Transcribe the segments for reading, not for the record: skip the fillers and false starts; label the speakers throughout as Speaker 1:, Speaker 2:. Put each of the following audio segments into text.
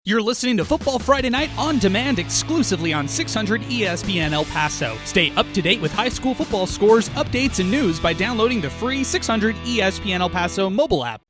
Speaker 1: You're listening to Football Friday Night on demand exclusively on 600 ESPN El Paso. Stay up to date with high school football scores, updates, and news by downloading the free 600 ESPN El Paso mobile app.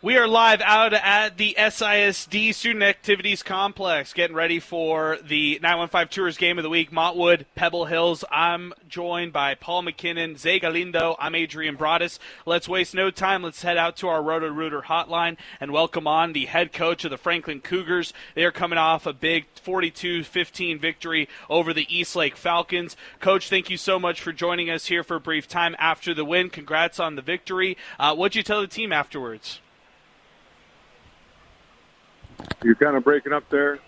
Speaker 1: We are live out at the SISD Student Activities Complex, getting ready for the 915 Tours Game of the Week, Montwood, Pebble Hills. I'm joined by Paul McKinnon, Zay Galindo. I'm Adrian Broadus. Let's waste no time. Let's head out to our Roto-Rooter hotline and welcome on the head coach of the Franklin Cougars. They're coming off a big 42-15 victory over the Eastlake Falcons. Coach, thank you so much for joining us here for a brief time after the win. Congrats on the victory. What'd you tell the team afterwards?
Speaker 2: You're kind of breaking up there.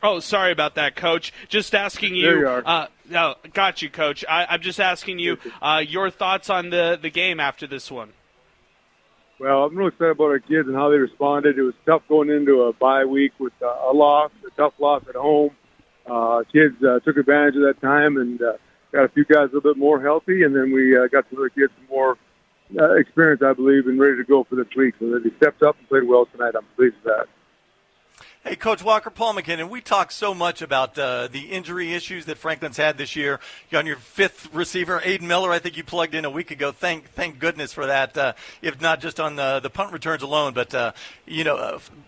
Speaker 1: Oh, sorry about that, Coach. Just asking you.
Speaker 2: There you are.
Speaker 1: No, got you, Coach. I'm just asking you your thoughts on the game after this one.
Speaker 2: Well, I'm really excited about our kids and how they responded. It was tough going into a bye week with a loss, a tough loss at home. Kids took advantage of that time and got a few guys a little bit more healthy, and then we got some other kids more experience, I believe, and ready to go for this week. So they stepped up and played well tonight. I'm pleased with that.
Speaker 3: Hey, Coach Walker, Paul McKinnon, we talk so much about the injury issues that Franklin's had this year. You're on your fifth receiver, Aiden Miller, I think you plugged in a week ago. Thank goodness for that, if not just on the punt returns alone. But,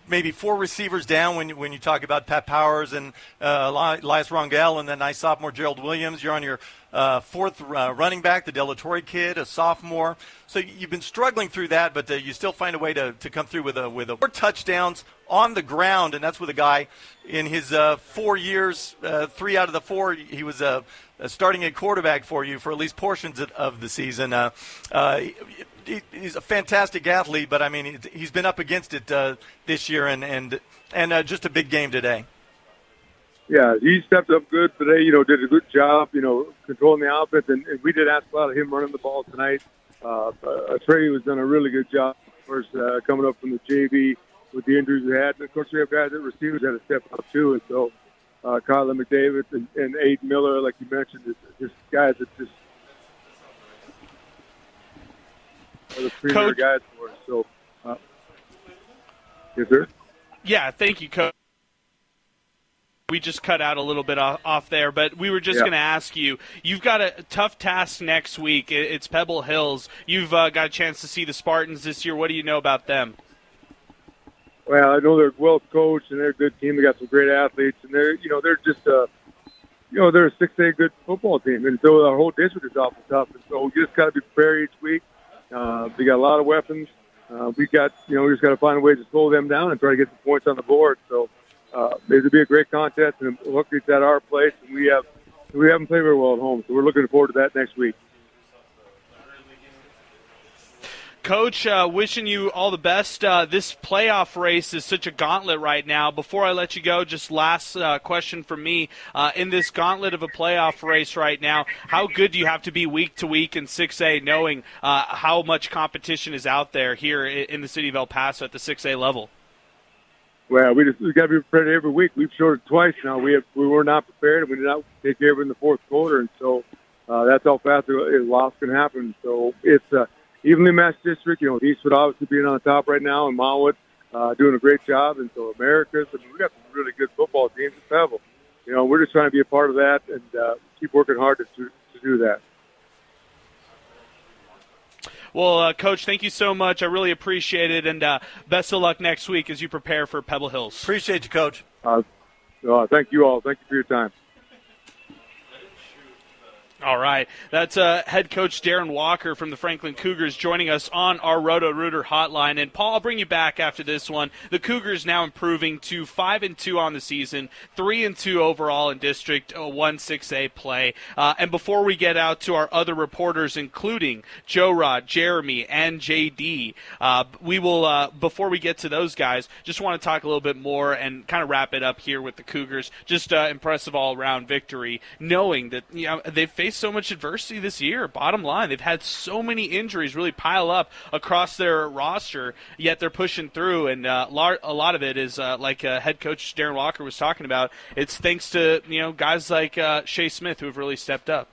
Speaker 3: maybe four receivers down when you talk about Pat Powers and Elias Rongel and then nice sophomore Gerald Williams. You're on your fourth running back, the Delatorre kid, a sophomore. So you've been struggling through that, but you still find a way to come through with four touchdowns on the ground, and that's with a guy in his 4 years, 3 out of the 4, he was starting at quarterback for you for at least portions of the season. He's a fantastic athlete, but, I mean, he's been up against it this year and just a big game today.
Speaker 2: Yeah, he stepped up good today, did a good job, controlling the offense, and we did ask a lot of him running the ball tonight. Trey was done a really good job, of course, coming up from the JV with the injuries we had. And, of course, we have guys that receivers had to step up, too. And so Kyler McDavid and Aiden Miller, like you mentioned, just guys that just are the premier guys for us. So, yes, sir?
Speaker 1: Yeah, thank you, Coach. We just cut out a little bit off there, but we were just going to ask you, you've got a tough task next week. It's Pebble Hills. You've got a chance to see the Spartans this year. What do you know about them?
Speaker 2: Well, I know they're well coached and they're a good team. They got some great athletes, and they're just they're a 6A good football team, and so our whole district is awful tough. And so we just got to be prepared each week. They got a lot of weapons. We just got to find a way to slow them down and try to get some points on the board. So it'll be a great contest, and luckily it's at our place, and we haven't played very well at home, so we're looking forward to that next week.
Speaker 1: Coach, wishing you all the best. This playoff race is such a gauntlet right now. Before I let you go, just last question from me. In this gauntlet of a playoff race right now, how good do you have to be week to week in 6A, knowing how much competition is out there here in the city of El Paso at the 6A level?
Speaker 2: Well, we got to be prepared every week. We've showed it twice now. We were not prepared, and we did not take care of it in the fourth quarter, and so that's how fast a loss can happen. So it's evenly matched district. Eastwood obviously being on top right now, and Montwood doing a great job, and so Americas. I mean, we got some really good football teams at Pebble. We're just trying to be a part of that and keep working hard to do that.
Speaker 1: Well, Coach, thank you so much. I really appreciate it, and best of luck next week as you prepare for Pebble Hills.
Speaker 3: Appreciate you, Coach.
Speaker 2: Thank you all. Thank you for your time.
Speaker 1: All right. That's head coach Darren Walker from the Franklin Cougars joining us on our Roto-Rooter hotline. And, Paul, I'll bring you back after this one. The Cougars now improving to 5-2 on the season, 3-2 overall in District 1 6A play. And before we get out to our other reporters, including Joe Rod, Jeremy, and JD, we will, before we get to those guys, just want to talk a little bit more and kind of wrap it up here with the Cougars. Just impressive all-around victory, knowing that they've faced so much adversity this year. Bottom line, they've had so many injuries really pile up across their roster, yet they're pushing through, and a lot of it is like head coach Darren Walker was talking about. It's thanks to guys like Shea Smith who have really stepped up.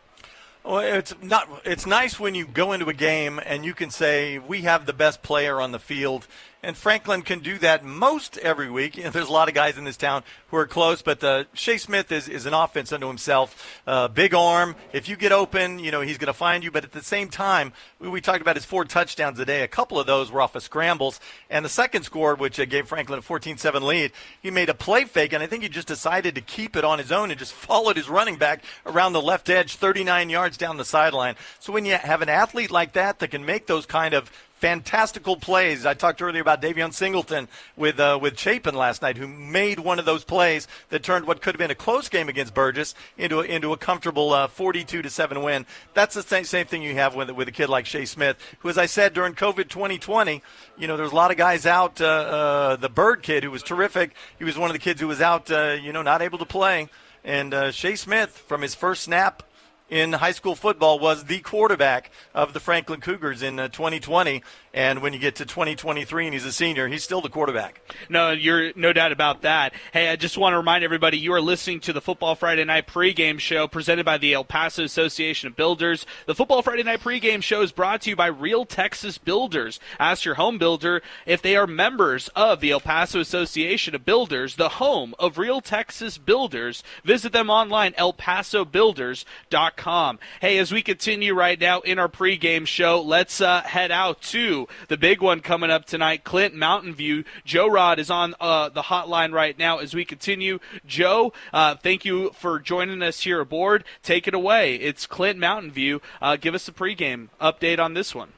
Speaker 3: Well, it's nice when you go into a game and you can say we have the best player on the field and Franklin can do that most every week. There's a lot of guys in this town who are close, but Shea Smith is an offense unto himself. Big arm. If you get open, he's going to find you. But at the same time, we talked about his 4 touchdowns a day. A couple of those were off of scrambles. And the second score, which gave Franklin a 14-7 lead, he made a play fake, and I think he just decided to keep it on his own and just followed his running back around the left edge 39 yards down the sideline. So when you have an athlete like that can make those kind of fantastical plays. I talked earlier about Davion Singleton with Chapin last night, who made one of those plays that turned what could have been a close game against Burgess into a comfortable 42-7 win. That's the same thing you have with a kid like Shea Smith, who, as I said, during COVID 2020, there's a lot of guys out. The Bird kid, who was terrific, he was one of the kids who was out, not able to play. And Shea Smith, from his first snap in high school football, was the quarterback of the Franklin Cougars in 2020. And when you get to 2023 and he's a senior, he's still the quarterback.
Speaker 1: No, you're no doubt about that. Hey, I just want to remind everybody you are listening to the Football Friday Night pregame show presented by the El Paso Association of Builders. The Football Friday Night pregame show is brought to you by Real Texas Builders. Ask your home builder if they are members of the El Paso Association of Builders, the home of Real Texas Builders. Visit them online, elpasobuilders.com. Hey, as we continue right now in our pregame show, let's head out to the big one coming up tonight, Clint Mountain View. Joe Rod is on the hotline right now as we continue. Joe, thank you for joining us here aboard. Take it away. It's Clint Mountain View. Give us a pregame update on this one.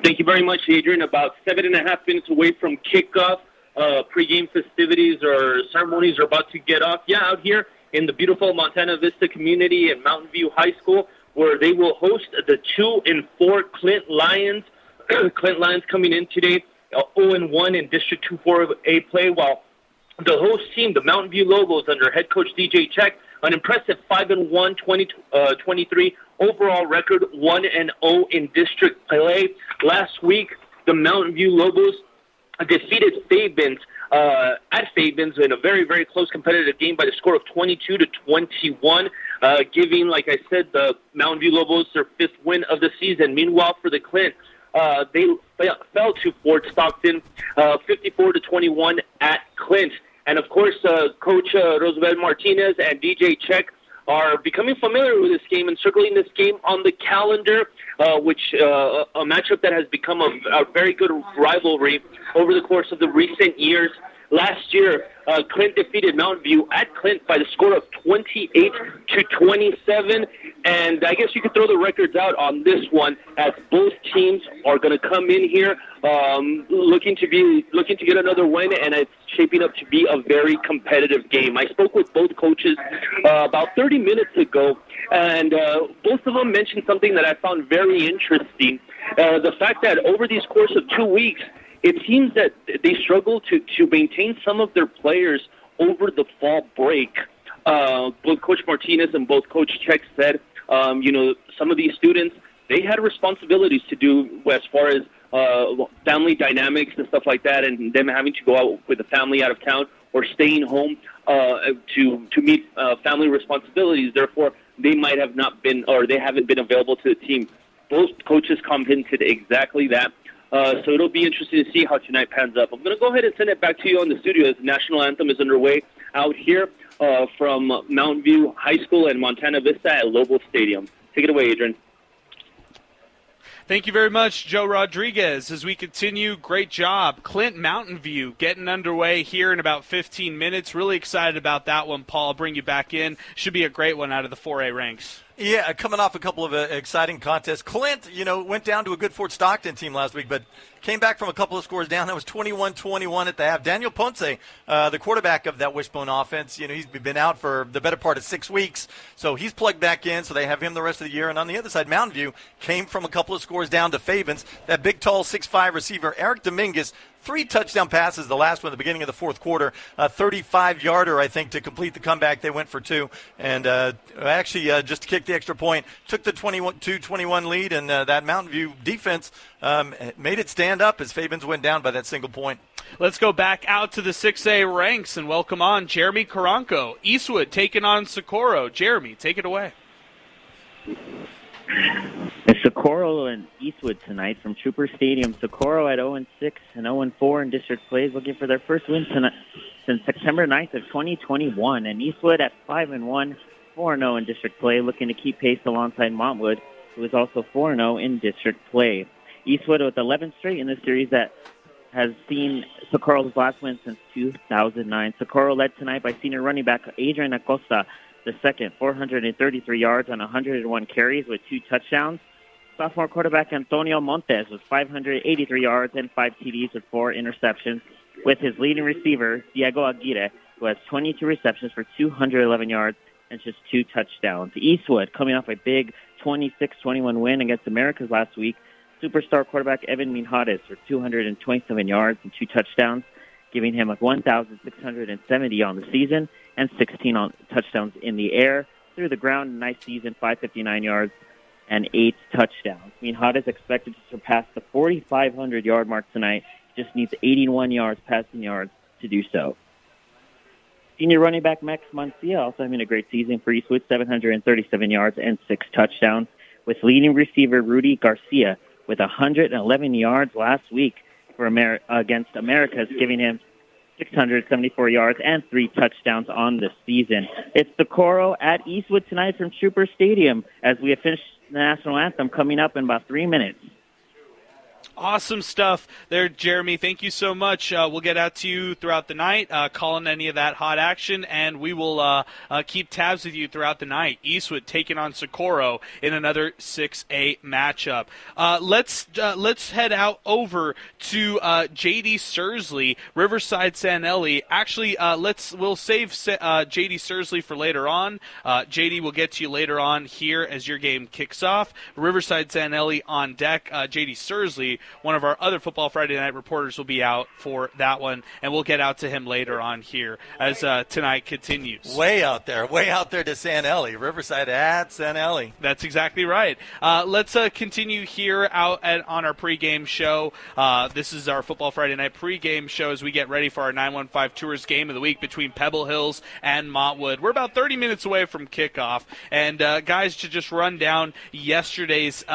Speaker 4: Thank you very much, Adrian. About 7.5 minutes away from kickoff. Pregame festivities or ceremonies are about to get off. Yeah, out here in the beautiful Montana Vista community at Mountain View High School, where they will host the 2-4 Clint Lions. Clint Lions coming in today, 0-1 in District 2-4A play, while the host team, the Mountain View Lobos, under head coach DJ Check, an impressive 5-1, 23 overall record, 1-0 in district play. Last week, the Mountain View Lobos defeated Fabens at Fabens in a very, very close competitive game by the score of 22-21, giving, like I said, the Mountain View Lobos their 5th win of the season. Meanwhile, for the Clint, they fell to Fort Stockton, 54-21 at Clint. And, of course, Coach Rosabel Martinez and DJ Check are becoming familiar with this game and circling this game on the calendar, which a matchup that has become a very good rivalry over the course of the recent years. Last year, Clint defeated Mountain View at Clint by the score of 28-27, and I guess you could throw the records out on this one, as both teams are going to come in here looking to get another win, and it's shaping up to be a very competitive game. I spoke with both coaches about 30 minutes ago, and both of them mentioned something that I found very interesting: the fact that over these course of 2 weeks, it seems that they struggle to maintain some of their players over the fall break. Both Coach Martinez and both Coach Check said, some of these students, they had responsibilities to do as far as family dynamics and stuff like that, and them having to go out with the family out of town or staying home to meet family responsibilities. Therefore, they might have not been, or they haven't been available to the team. Both coaches commented exactly that. So it'll be interesting to see how tonight pans up. I'm going to go ahead and send it back to you on the studio as the national anthem is underway out here from Mountain View High School and Montana Vista at Lobo Stadium. Take it away, Adrian.
Speaker 1: Thank you very much, Joe Rodriguez. As we continue, great job. Clint Mountain View getting underway here in about 15 minutes. Really excited about that one, Paul. I'll bring you back in. Should be a great one out of the 4A ranks.
Speaker 3: Yeah, coming off a couple of exciting contests. Clint, went down to a good Fort Stockton team last week, but came back from a couple of scores down. That was 21-21 at the half. Daniel Ponce, the quarterback of that Wishbone offense, he's been out for the better part of 6 weeks, so he's plugged back in, so they have him the rest of the year. And on the other side, Mountain View came from a couple of scores down to Fabens. That big, tall, 6'5" receiver, Eric Dominguez, 3 touchdown passes, the last one at the beginning of the fourth quarter, a 35-yarder, I think, to complete the comeback. They went for 2, and actually just to kick the extra point, took the 22-21 lead, and that Mountain View defense made it stand up as Fabens went down by that single point.
Speaker 1: Let's go back out to the 6A ranks and welcome on Jeremy Karanko. Eastwood taking on Socorro. Jeremy, take it away.
Speaker 5: It's Socorro and Eastwood tonight from Trooper Stadium. Socorro at 0-6 and 0-4 in district play, looking for their first win tonight since September 9th of 2021. And Eastwood at 5-1, 4-0 in district play, looking to keep pace alongside Montwood, who is also 4-0 in district play. Eastwood with 11 straight in this series that has seen Socorro's last win since 2009. Socorro led tonight by senior running back Adrian Acosta, the second, 433 yards on 101 carries with 2 touchdowns. Sophomore quarterback Antonio Montes with 583 yards and 5 TDs with 4 interceptions, with his leading receiver, Diego Aguirre, who has 22 receptions for 211 yards and just 2 touchdowns. Eastwood coming off a big 26-21 win against Americas last week. Superstar quarterback Evan Minjares for 227 yards and 2 touchdowns, giving him 1,670 on the season and 16 touchdowns in the air. Through the ground, nice season, 559 yards and 8 touchdowns. Minjares expected to surpass the 4,500-yard mark tonight. Just needs 81 yards passing yards to do so. Senior running back Max Mancia also having a great season for Eastwood, 737 yards and 6 touchdowns, with leading receiver Rudy Garcia with 111 yards last week for against Americas, giving him 674 yards and 3 touchdowns on the season. It's Socorro at Eastwood tonight from Trooper Stadium as we have finished the national anthem coming up in about 3 minutes.
Speaker 1: Awesome stuff there, Jeremy. Thank you so much. We'll get out to you throughout the night, calling any of that hot action, and we will keep tabs with you throughout the night. Eastwood taking on Socorro in another 6A matchup. Let's head out over to J.D. Sursley, Riverside Sanelli. Actually, we'll save J.D. Sursley for later on. J.D. will get to you later on here as your game kicks off. Riverside Sanelli on deck. J.D. Sursley, one of our other Football Friday Night reporters, will be out for that one, and we'll get out to him later on here as tonight continues.
Speaker 3: Way out there to Sanelli. Riverside at Sanelli.
Speaker 1: That's exactly right. Let's continue here out on our pregame show. This is our Football Friday Night pregame show as we get ready for our 915 Tours game of the week between Pebble Hills and Montwood. We're about 30 minutes away from kickoff, and guys, to just run down yesterday's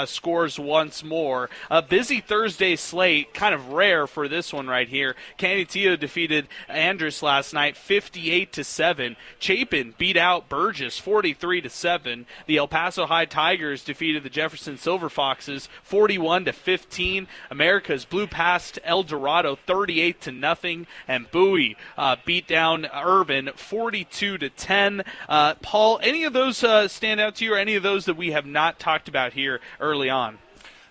Speaker 1: scores once more. A busy Thursday slate, kind of rare for this one right here. Canutillo defeated Andrus last night 58-7. Chapin beat out Burgess 43-7. The El Paso High Tigers defeated the Jefferson Silver Foxes 41-15. Americas blew past El Dorado 38-0, and Bowie beat down Irvin 42-10. Paul, any of those stand out to you, or any of those that we have not talked about here early on?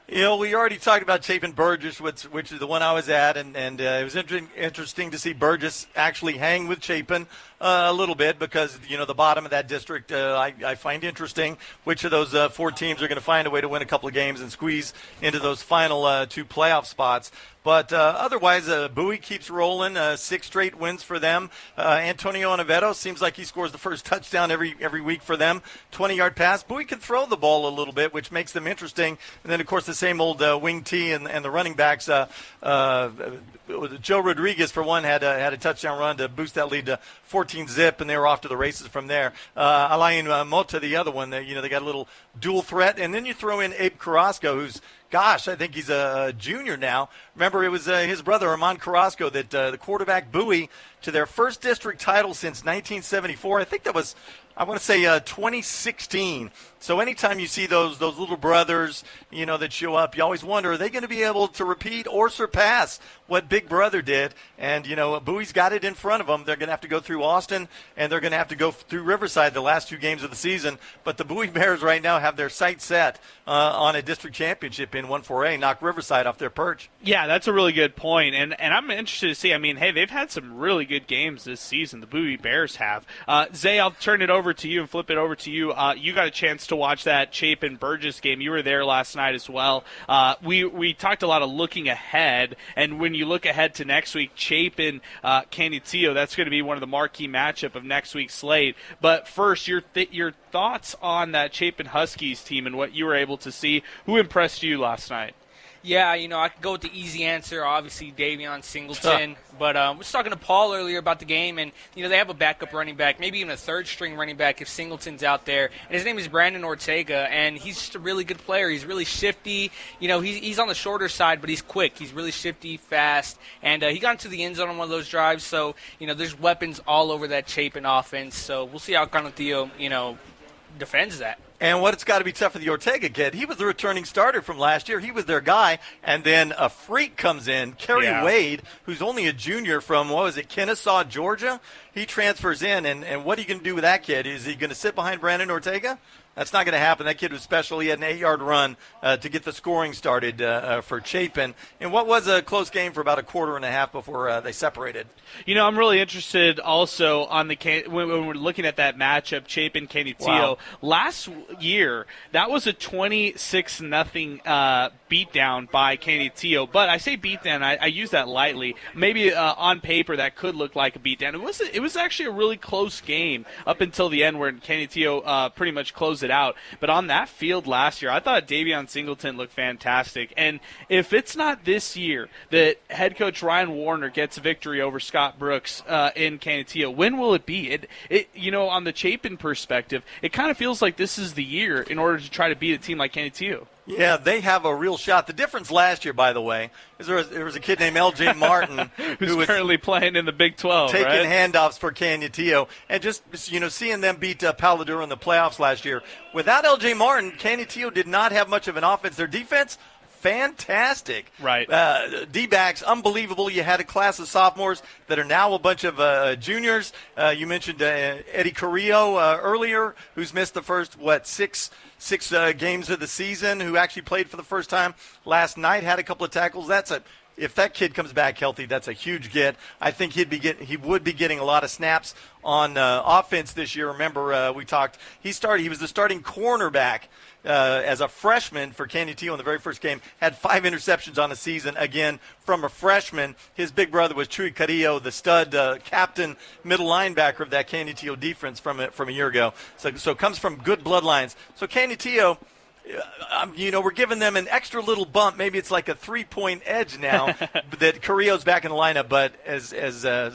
Speaker 3: You know, we already talked about Chapin Burgess, which is the one I was at, and it was interesting to see Burgess actually hang with Chapin a little bit because, you know, the bottom of that district I find interesting which of those 4 teams are going to find a way to win a couple of games and squeeze into those final 2 playoff spots. But otherwise, Bowie keeps rolling, 6 straight wins for them. Antonio Onevedo seems like he scores the first touchdown every week for them. 20-yard pass. Bowie can throw the ball a little bit, which makes them interesting. And then, of course, the same old wing T and the running backs. Joe Rodriguez, for one, had a touchdown run to boost that lead to 14-zip, and they were off to the races from there. Alain Mota, the other one, they got a little dual threat. And then you throw in Abe Carrasco, who's, gosh, I think he's a junior now. Remember, it was his brother, Armand Carrasco, that the quarterback Bowie to their first district title since 1974. I think that was, I want to say, 2016. So anytime you see those little brothers, that show up, you always wonder, are they going to be able to repeat or surpass what Big Brother did? And, Bowie's got it in front of them. They're going to have to go through Austin, and they're going to have to go through Riverside the last 2 games of the season. But the Bowie Bears right now have their sights set on a district championship in 1-4A, knock Riverside off their perch.
Speaker 1: Yeah, that's a really good point. And I'm interested to see, hey, they've had some really good games this season, the Bowie Bears have. Zay, I'll turn it over to you and flip it over to you. You got a chance to watch that Chapin-Burgess game. You were there last night as well. We talked a lot of looking ahead, and when you look ahead to next week, Chapin-Canutillo, that's going to be one of the marquee matchup of next week's slate. But first, your thoughts on that Chapin Huskies team and what you were able to see. Who impressed you last night?
Speaker 6: Yeah, I could go with the easy answer, obviously Davion Singleton. But I was talking to Paul earlier about the game, and, they have a backup running back, maybe even a third-string running back if Singleton's out there. And his name is Brandon Ortega, and he's just a really good player. He's really shifty. He's on the shorter side, but he's quick. He's really shifty, fast. And he got into the end zone on one of those drives. So, there's weapons all over that Chapin offense. So we'll see how Carnotio, defends that.
Speaker 3: And what it's got to be tough for the Ortega kid. He was the returning starter from last year. He was their guy. And then a freak comes in, Kerry Wade, who's only a junior from, Kennesaw, Georgia. He transfers in. And what are you going to do with that kid? Is he going to sit behind Brandon Ortega? That's not going to happen. That kid was special. He had an 8-yard run to get the scoring started for Chapin. And what was a close game for about a quarter and a half before they separated.
Speaker 1: I'm really interested also on when we're looking at that matchup, Chapin-Canutio.
Speaker 3: Wow.
Speaker 1: Last year, that was a 26-0 beatdown by Canutio. But I say beatdown, I use that lightly. Maybe on paper that could look like a beatdown. It was actually a really close game up until the end where Canutio pretty much closed it out. But on that field last year, I thought Davion Singleton looked fantastic. And if it's not this year that head coach Ryan Warner gets a victory over Scott Brooks in Canutio, when will it be? On the Chapin perspective, it kind of feels like this is the year in order to try to beat a team like Canutio.
Speaker 3: Yeah, they have a real shot. The difference last year, by the way, is there was a kid named L.J. Martin
Speaker 1: who was currently playing in the Big 12,
Speaker 3: taking
Speaker 1: right?
Speaker 3: handoffs for Canutio. And just, seeing them beat Paladura in the playoffs last year. Without L.J. Martin, Canutio did not have much of an offense. Their defense, fantastic.
Speaker 1: Right.
Speaker 3: D-backs, unbelievable. You had a class of sophomores that are now a bunch of juniors. You mentioned Eddie Carrillo earlier, who's missed the first, six games of the season, who actually played for the first time last night, had a couple of tackles. If that kid comes back healthy, that's a huge get. I think he would be getting a lot of snaps on offense this year. Remember, we talked. He was the starting cornerback as a freshman for Canutio in the very first game. Had 5 interceptions on the season. Again, from a freshman. His big brother was Chuy Carrillo, the stud captain, middle linebacker of that Canutio defense from a year ago. So comes from good bloodlines. So Canutio. We're giving them an extra little bump. Maybe it's like a 3-point edge now that Carrillo's back in the lineup. But as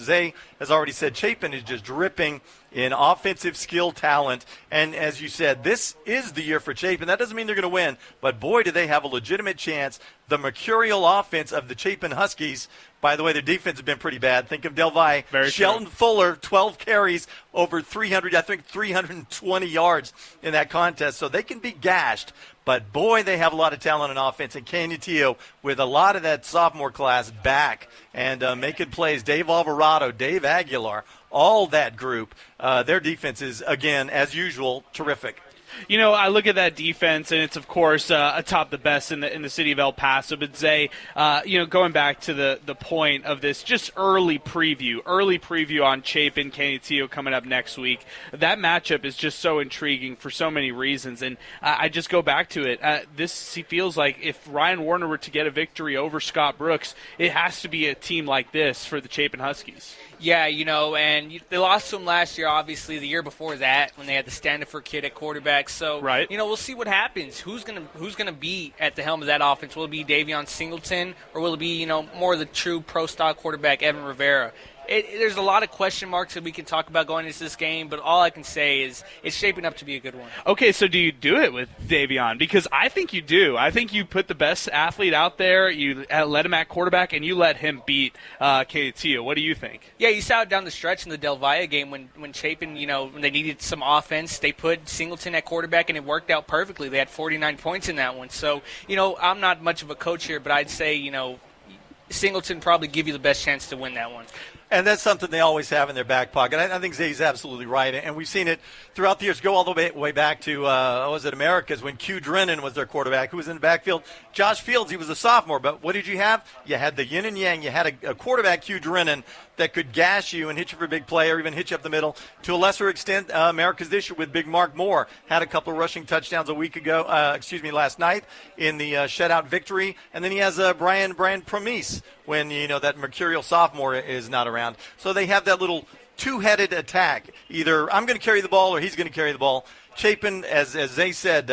Speaker 3: Zay has already said, Chapin is just dripping in offensive skill talent. And as you said, this is the year for Chapin. That doesn't mean they're going to win, but boy, do they have a legitimate chance. The mercurial offense of the Chapin Huskies. By the way, their defense has been pretty bad. Think of Del Valle. Shelton Fuller, 12 carries, over 320 yards in that contest. So they can be gashed. But, boy, they have a lot of talent on offense. And Canutio, with a lot of that sophomore class back and making plays, Dave Alvarado, Dave Aguilar, all that group, their defense is, again, as usual, terrific.
Speaker 1: I look at that defense, and it's, of course, atop the best in the city of El Paso. But, Zay, going back to the point of this, just early preview on Chapin, Canutio coming up next week. That matchup is just so intriguing for so many reasons. And I just go back to it. This feels like if Ryan Warner were to get a victory over Scott Brooks, it has to be a team like this for the Chapin Huskies.
Speaker 6: Yeah, and they lost to him last year, obviously, the year before that, when they had the Standifer kid at quarterback. So,
Speaker 1: right.
Speaker 6: We'll see what happens. Who's gonna be at the helm of that offense? Will it be Davion Singleton, or will it be, more of the true pro-style quarterback, Evan Rivera? There's a lot of question marks that we can talk about going into this game, but all I can say is it's shaping up to be a good one.
Speaker 1: Okay, so do you do it with Davion? Because I think you do. I think you put the best athlete out there, you let him at quarterback, and you let him beat Canutio. What do you think?
Speaker 6: Yeah, you saw it down the stretch in the Del Valle game when Chapin, when they needed some offense, they put Singleton at quarterback, and it worked out perfectly. They had 49 points in that one. So, I'm not much of a coach here, but I'd say, Singleton probably give you the best chance to win that one.
Speaker 3: And that's something they always have in their back pocket. I think Zay's absolutely right. And we've seen it throughout the years. Go all the way back to, Americas when Q Drennan was their quarterback. Who was in the backfield? Josh Fields. He was a sophomore. But what did you have? You had the yin and yang. You had a quarterback, Q Drennan, that could gash you and hit you for a big play or even hit you up the middle. To a lesser extent, America's this year with Big Mark Moore. Had a couple of rushing touchdowns last night in the shutout victory. And then he has Brian Promise when, that mercurial sophomore is not around. So they have that little two-headed attack. Either I'm going to carry the ball or he's going to carry the ball. Chapin, as they said,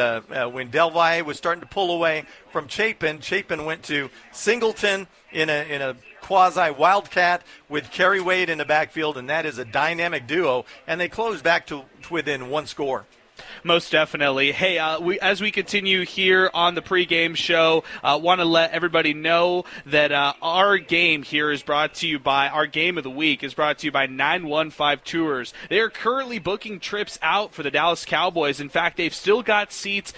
Speaker 3: when Del Valle was starting to pull away from Chapin went to Singleton in a quasi-wildcat with Kerry Wade in the backfield, and that is a dynamic duo, and they closed back to within one score.
Speaker 1: Most definitely. Hey, as we continue here on the pregame show, want to let everybody know that our game here is brought to you by, our game of the week is brought to you by 915 Tours. They are currently booking trips out for the Dallas Cowboys. In fact, they've still got seats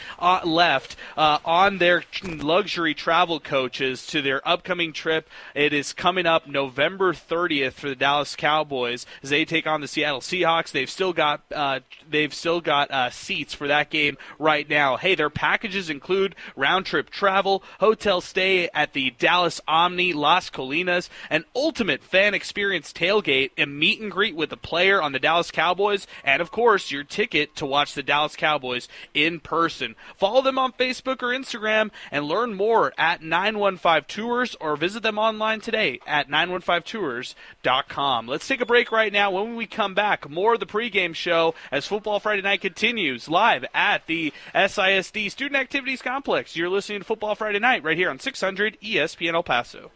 Speaker 1: left on their luxury travel coaches to their upcoming trip. It is coming up November 30th for the Dallas Cowboys as they take on the Seattle Seahawks. They've still got seats for that game right now. Hey, their packages include round-trip travel, hotel stay at the Dallas Omni Las Colinas, an ultimate fan experience tailgate, and meet and greet with the player on the Dallas Cowboys, and, of course, your ticket to watch the Dallas Cowboys in person. Follow them on Facebook or Instagram and learn more at 915 Tours or visit them online today at 915tours.com. Let's take a break right now. When we come back, more of the pregame show as Football Friday Night continues live at the SISD Student Activities Complex. You're listening to Football Friday Night right here on 600 ESPN El Paso.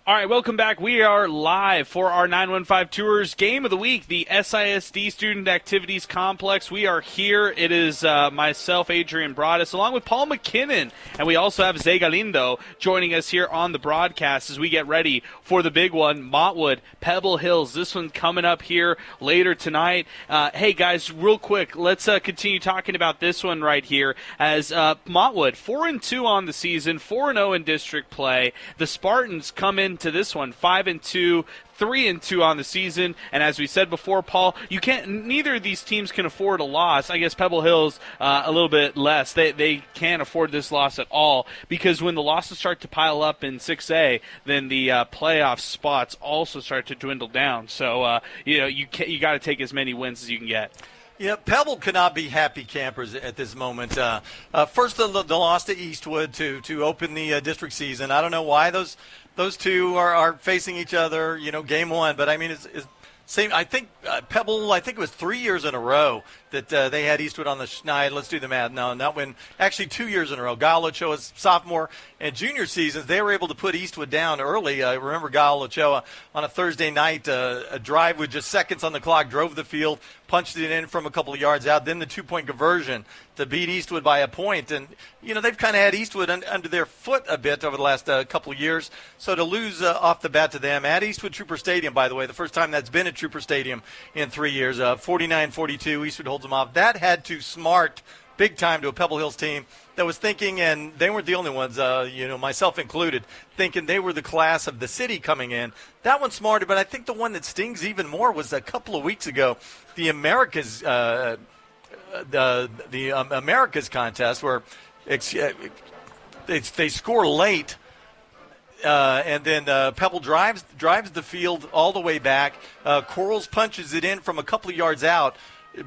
Speaker 1: All right, welcome back. We are live for our 915 Tours Game of the Week, the SISD Student Activities Complex. We are here. It is myself, Adrian Broadus, along with Paul McKinnon, and we also have Zay Galindo joining us here on the broadcast as we get ready for the big one, Montwood, Pebble Hills. This one coming up here later tonight. Hey, guys, real quick, let's continue talking about this one right here as Montwood, 4-2 on the season, 4-0 in district play. The Spartans come in to this one 5-2, 3-2 on the season, and as we said before, Paul, neither of these teams can afford a loss. I guess Pebble Hills a little bit less. They can't afford this loss at all, because when the losses start to pile up in 6A, then the playoff spots also start to dwindle down. So you got to take as many wins as you can get.
Speaker 3: Yeah, Pebble cannot be happy campers at this moment. First, the loss to Eastwood to open the district season. I don't know why those two are facing each other, game one. But, I mean, it's same. I think Pebble, it was 3 years in a row that they had Eastwood on the schneid. Let's do the math. No, not when. Actually, 2 years in a row. Guile Ochoa's sophomore and junior seasons, they were able to put Eastwood down early. I remember Guile Ochoa on a Thursday night, a drive with just seconds on the clock, drove the field, punched it in from a couple of yards out, then the two-point conversion to beat Eastwood by a point. And, they've kind of had Eastwood under their foot a bit over the last couple of years. So to lose off the bat to them at Eastwood Trooper Stadium, by the way, the first time that's been at Trooper Stadium in 3 years, 49-42, Eastwood holds them off. That had to smart big time to a Pebble Hills team that was thinking, and they weren't the only ones, myself included, thinking they were the class of the city coming in. That one smarted, but I think the one that stings even more was a couple of weeks ago, the Americas Americas contest where they score late, and then Pebble drives the field all the way back. Corals punches it in from a couple of yards out.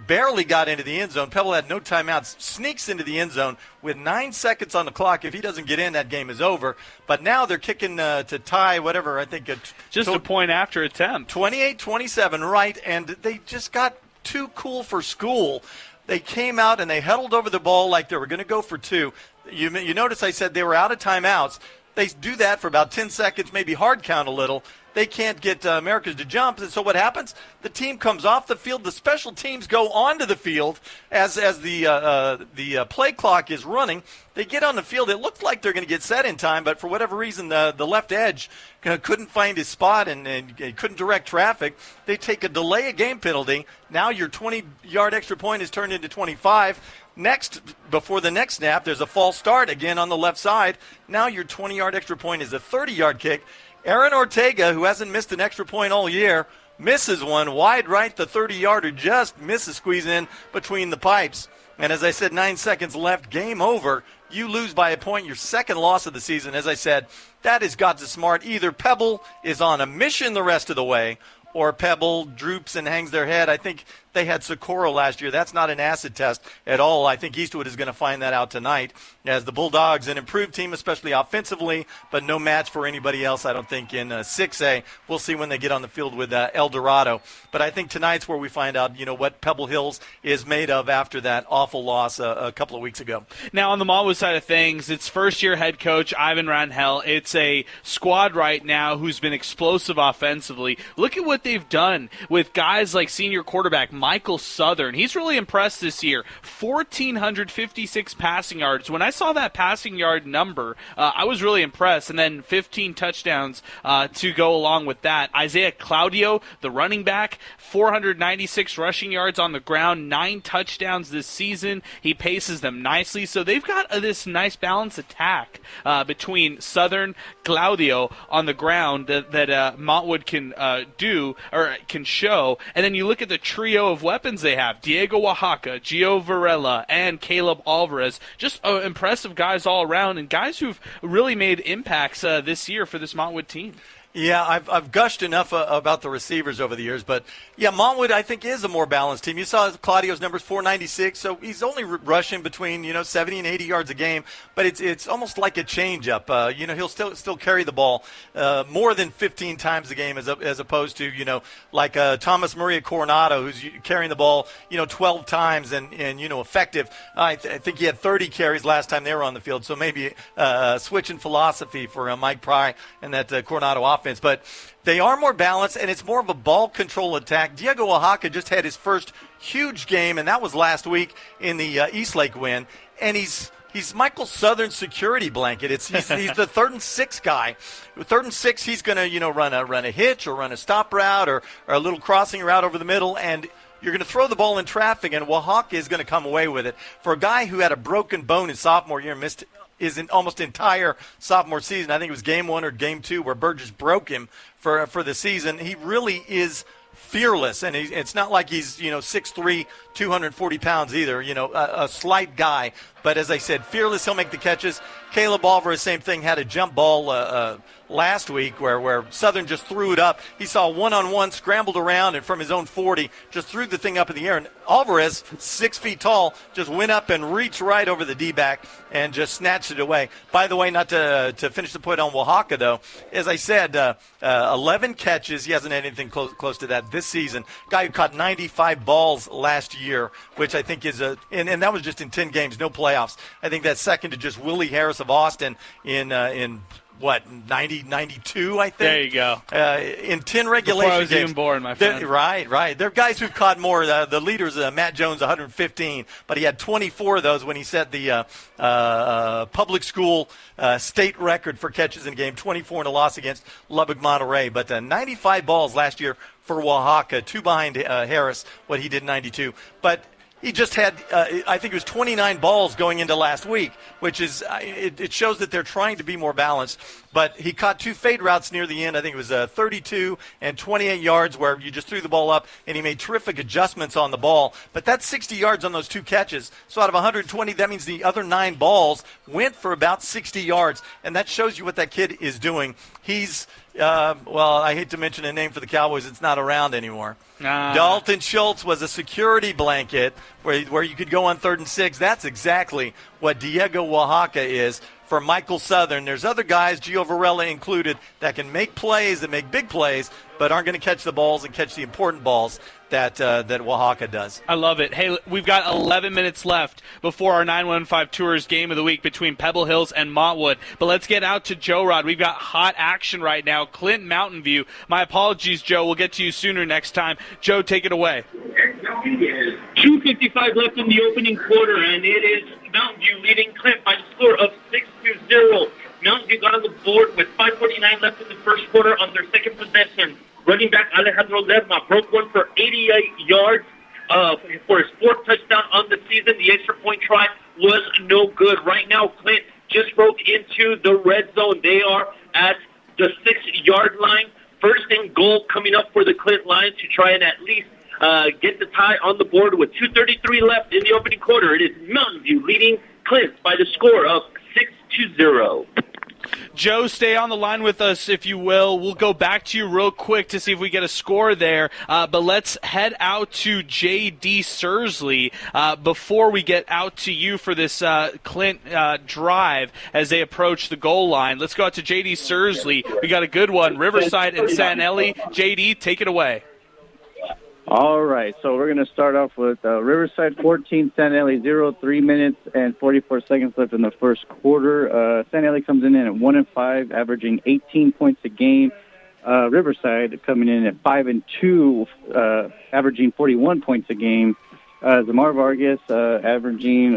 Speaker 3: Barely got into the end zone. Pebble had no timeouts, sneaks into the end zone with 9 seconds on the clock. If he doesn't get in, that game is over. But now they're kicking to tie whatever, I think.
Speaker 1: Just a point after attempt.
Speaker 3: 28-27, right, and they just got too cool for school. They came out and they huddled over the ball like they were going to go for two. You notice I said they were out of timeouts. They do that for about 10 seconds, maybe hard count a little. They can't get Americas to jump, and so what happens? The team comes off the field. The special teams go onto the field as the play clock is running. They get on the field. It looks like they're going to get set in time, but for whatever reason, the left edge couldn't find his spot and couldn't direct traffic. They take a delay of game penalty. Now your 20-yard extra point is turned into 25. Next, before the next snap, there's a false start again on the left side. Now your 20-yard extra point is a 30-yard kick. Aaron Ortega, who hasn't missed an extra point all year, misses one wide right. The 30-yarder just misses squeezing in between the pipes. And as I said, 9 seconds left, game over. You lose by a point, your second loss of the season. As I said, that has got to smart. Either Pebble is on a mission the rest of the way, or Pebble droops and hangs their head. I think they had Socorro last year. That's not an acid test at all. I think Eastwood is going to find that out tonight, as the Bulldogs, an improved team, especially offensively, but no match for anybody else, I don't think, in 6A. We'll see when they get on the field with El Dorado. But I think tonight's where we find out, what Pebble Hills is made of after that awful loss a couple of weeks ago.
Speaker 1: Now, on the Montwood side of things, it's first-year head coach Ivan Rangel. It's a squad right now who's been explosive offensively. Look at what they've done with guys like senior quarterback Michael Southern. He's really impressed this year. 1,456 passing yards. When I saw that passing yard number, I was really impressed. And then 15 touchdowns to go along with that. Isaiah Claudio, the running back, 496 rushing yards on the ground, 9 touchdowns this season. He paces them nicely. So they've got this nice balanced attack between Southern, Claudio on the ground that Montwood can do or can show. And then you look at the trio of weapons they have: Diego Oaxaca, Gio Varela, and Caleb Alvarez. Just impressive guys all around, and guys who've really made impacts this year for this Montwood team.
Speaker 3: Yeah, I've gushed enough about the receivers over the years, but yeah, Montwood I think is a more balanced team. You saw Claudio's numbers, 496, so he's only rushing between 70 and 80 yards a game, but it's almost like a changeup. He'll still carry the ball more than 15 times a game as opposed to like Thomas Maria Coronado, who's carrying the ball 12 times and effective. I think he had 30 carries last time they were on the field, so maybe switching philosophy for Mike Pry and that Coronado offense. offense, but they are more balanced, and it's more of a ball control attack. Diego Oaxaca just had his first huge game, and that was last week in the Eastlake win, and he's Michael Southern's security blanket. He's the 3rd and 6 guy. With 3rd and 6, he's going to run a hitch or run a stop route or a little crossing route over the middle, and you're going to throw the ball in traffic, and Oaxaca is going to come away with it. For a guy who had a broken bone his sophomore year and missed his almost entire sophomore season, I think it was game 1 or game 2 where Burgess broke him for the season, he really is fearless, and it's not like he's 6'3", 240 pounds either. A slight guy, but as I said, fearless. He'll make the catches. Caleb Alvarez, same thing, had a jump ball last week where Southern just threw it up. He saw one-on-one, scrambled around, and from his own 40, just threw the thing up in the air. And Alvarez, 6 feet tall, just went up and reached right over the D-back and just snatched it away. By the way, not to finish the point on Oaxaca, though, as I said, 11 catches. He hasn't had anything close to that this season. Guy who caught 95 balls last year, which I think is and that was just in 10 games, no playoffs. I think that's second to just Willie Harris of Austin in 92, I think.
Speaker 1: There you go.
Speaker 3: In 10 regulation
Speaker 1: Before I was
Speaker 3: games.
Speaker 1: even born, my friend.
Speaker 3: Right. There are guys who've caught more. The leaders, Matt Jones, 115, but he had 24 of those when he set the public school state record for catches in a game, 24 in a loss against Lubbock Monterey. But 95 balls last year for Oaxaca, 2 behind Harris, what he did in 92. But he just had, I think it was 29 balls going into last week, which is, it shows that they're trying to be more balanced. But he caught 2 fade routes near the end. I think it was 32 and 28 yards where you just threw the ball up, and he made terrific adjustments on the ball. But that's 60 yards on those 2 catches. So out of 120, that means the other 9 balls went for about 60 yards. And that shows you what that kid is doing. He's, I hate to mention a name for the Cowboys. It's not around anymore. Dalton Schultz was a security blanket where you could go on 3rd and 6. That's exactly what Diego Oaxaca is for Michael Southern. There's other guys, Gio Varela included, that can make plays, that make big plays, but aren't going to catch the balls and catch the important balls that Oaxaca does.
Speaker 1: I love it. Hey, we've got 11 minutes left before our 915 Tours game of the week between Pebble Hills and Montwood. But let's get out to Joe Rod. We've got hot action right now. Clint Mountain View. My apologies, Joe. We'll get to you sooner next time. Joe, take it away.
Speaker 4: 2:55 left in the opening quarter, and it is Mountain View leading Clint by the score of 6-0. Mountain View got on the board with 5:49 left in the first quarter on their second possession. Running back Alejandro Lerma broke one for 88 yards for his 4th touchdown on the season. The extra point try was no good. Right now, Clint just broke into the red zone. They are at the 6-yard line. 1st and goal coming up for the Clint Lions to try and at least get the tie on the board with 2:33 left in the opening quarter. It is Mountain View leading Clint by the score of 6-0.
Speaker 1: Joe, stay on the line with us, if you will. We'll go back to you real quick to see if we get a score there. But let's head out to J.D. Sursley before we get out to you for this Clint drive as they approach the goal line. Let's go out to J.D. Sursley. We got a good one. Riverside and Sanelli. J.D., take it away.
Speaker 7: All right, so we're going to start off with Riverside 14, Sanelli 0, 3 minutes and 44 seconds left in the first quarter. Sanelli comes in at 1-5, averaging 18 points a game. Riverside coming in at 5-2, averaging 41 points a game. Zamar Vargas averaging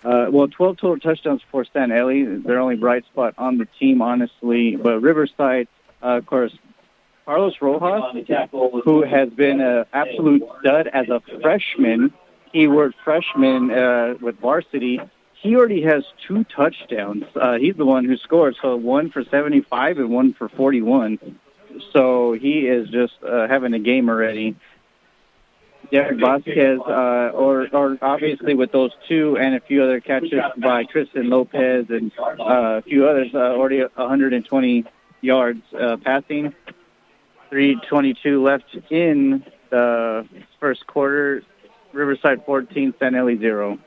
Speaker 7: 12 total touchdowns for Sanelli. Their only bright spot on the team, honestly. But Riverside, of course, Carlos Rojas, who has been an absolute stud as a freshman, keyword freshman with varsity, he already has 2 touchdowns. He's the one who scored, so 1 for 75 and 1 for 41. So he is just having a game already. Derek Vasquez, or obviously with those 2 and a few other catches by Tristan Lopez and a few others, already 120 yards passing. 3:22 left in the first quarter. Riverside 14, Sanelli 0.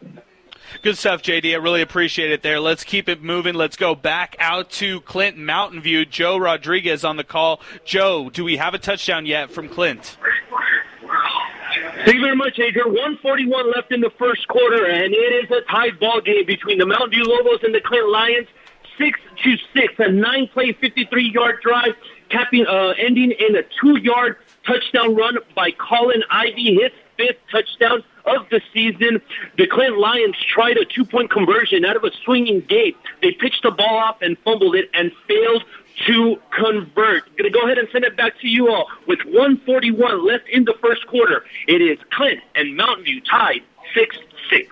Speaker 1: Good stuff, JD. I really appreciate it there. Let's keep it moving. Let's go back out to Clint Mountain View. Joe Rodriguez on the call. Joe, do we have a touchdown yet from Clint?
Speaker 4: Thank you very much, Adrian. 1:41 left in the first quarter, and it is a tied ball game between the Mountain View Lobos and the Clint Lions. 6-6, a 9-play, 53-yard drive, ending in a 2-yard touchdown run by Colin Ivy, his 5th touchdown of the season. The Clint Lions tried a 2-point conversion out of a swinging gate. They pitched the ball off and fumbled it and failed to convert. Going to go ahead and send it back to you all with 1:41 left in the first quarter. It is Clint and Mountain View tied 6-6.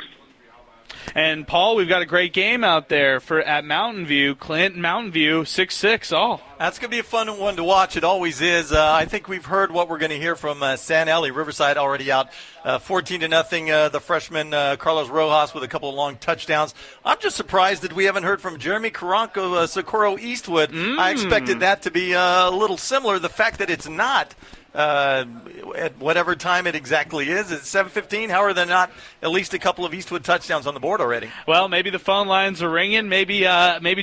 Speaker 1: And Paul, we've got a great game out there at Mountain View. Clint and Mountain View, 6-6 all.
Speaker 3: That's going to be a fun one to watch. It always is. I think we've heard what we're going to hear from San Eli. Riverside already out 14-0. The freshman Carlos Rojas with a couple of long touchdowns. I'm just surprised that we haven't heard from Jeremy Caranco, Socorro Eastwood. I expected that to be a little similar. The fact that it's not. At whatever time it exactly is. It's 7:15. How are there not at least a couple of Eastwood touchdowns on the board already?
Speaker 1: Well, maybe the phone lines are ringing. Maybe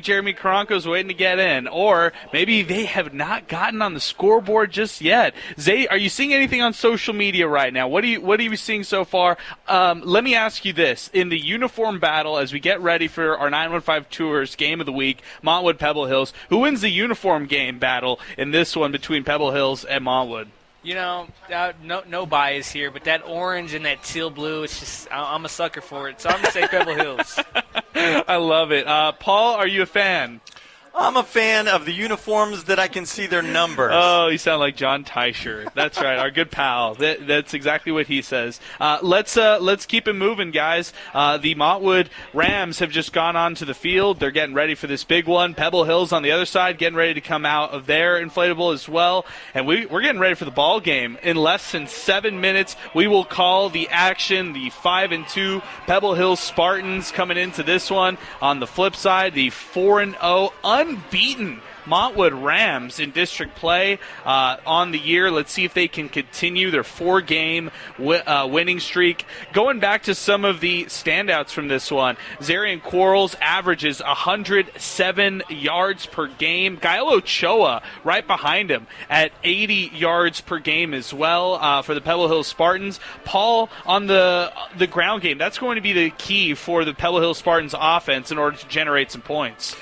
Speaker 1: Jeremy Caranco's waiting to get in. Or maybe they have not gotten on the scoreboard just yet. Zay, are you seeing anything on social media right now? What are you seeing so far? Let me ask you this. In the uniform battle, as we get ready for our 915 Tours Game of the Week, Montwood, Pebble Hills, who wins the uniform game battle in this one between Pebble Hills and Montwood?
Speaker 6: You know, no bias here, but that orange and that teal blue, it's just, I'm a sucker for it. So I'm going to say Pebble Hills.
Speaker 1: I love it. Paul, are you a fan?
Speaker 3: I'm a fan of the uniforms that I can see their numbers.
Speaker 1: Oh, you sound like John Teicher. That's right, our good pal. That's exactly what he says. Let's keep it moving, guys. The Montwood Rams have just gone onto the field. They're getting ready for this big one. Pebble Hills on the other side getting ready to come out of their inflatable as well. And we're getting ready for the ball game. In less than 7 minutes, we will call the action. The 5-2 Pebble Hills Spartans coming into this one. On the flip side, the 4-0 unbeaten Montwood Rams in district play on the year. Let's see if they can continue their 4-game winning streak. Going back to some of the standouts from this one, Zarian Quarles averages 107 yards per game. Gael Ochoa right behind him at 80 yards per game as well for the Pebble Hills Spartans. Paul, on the ground game, that's going to be the key for the Pebble Hills Spartans offense in order to generate some points.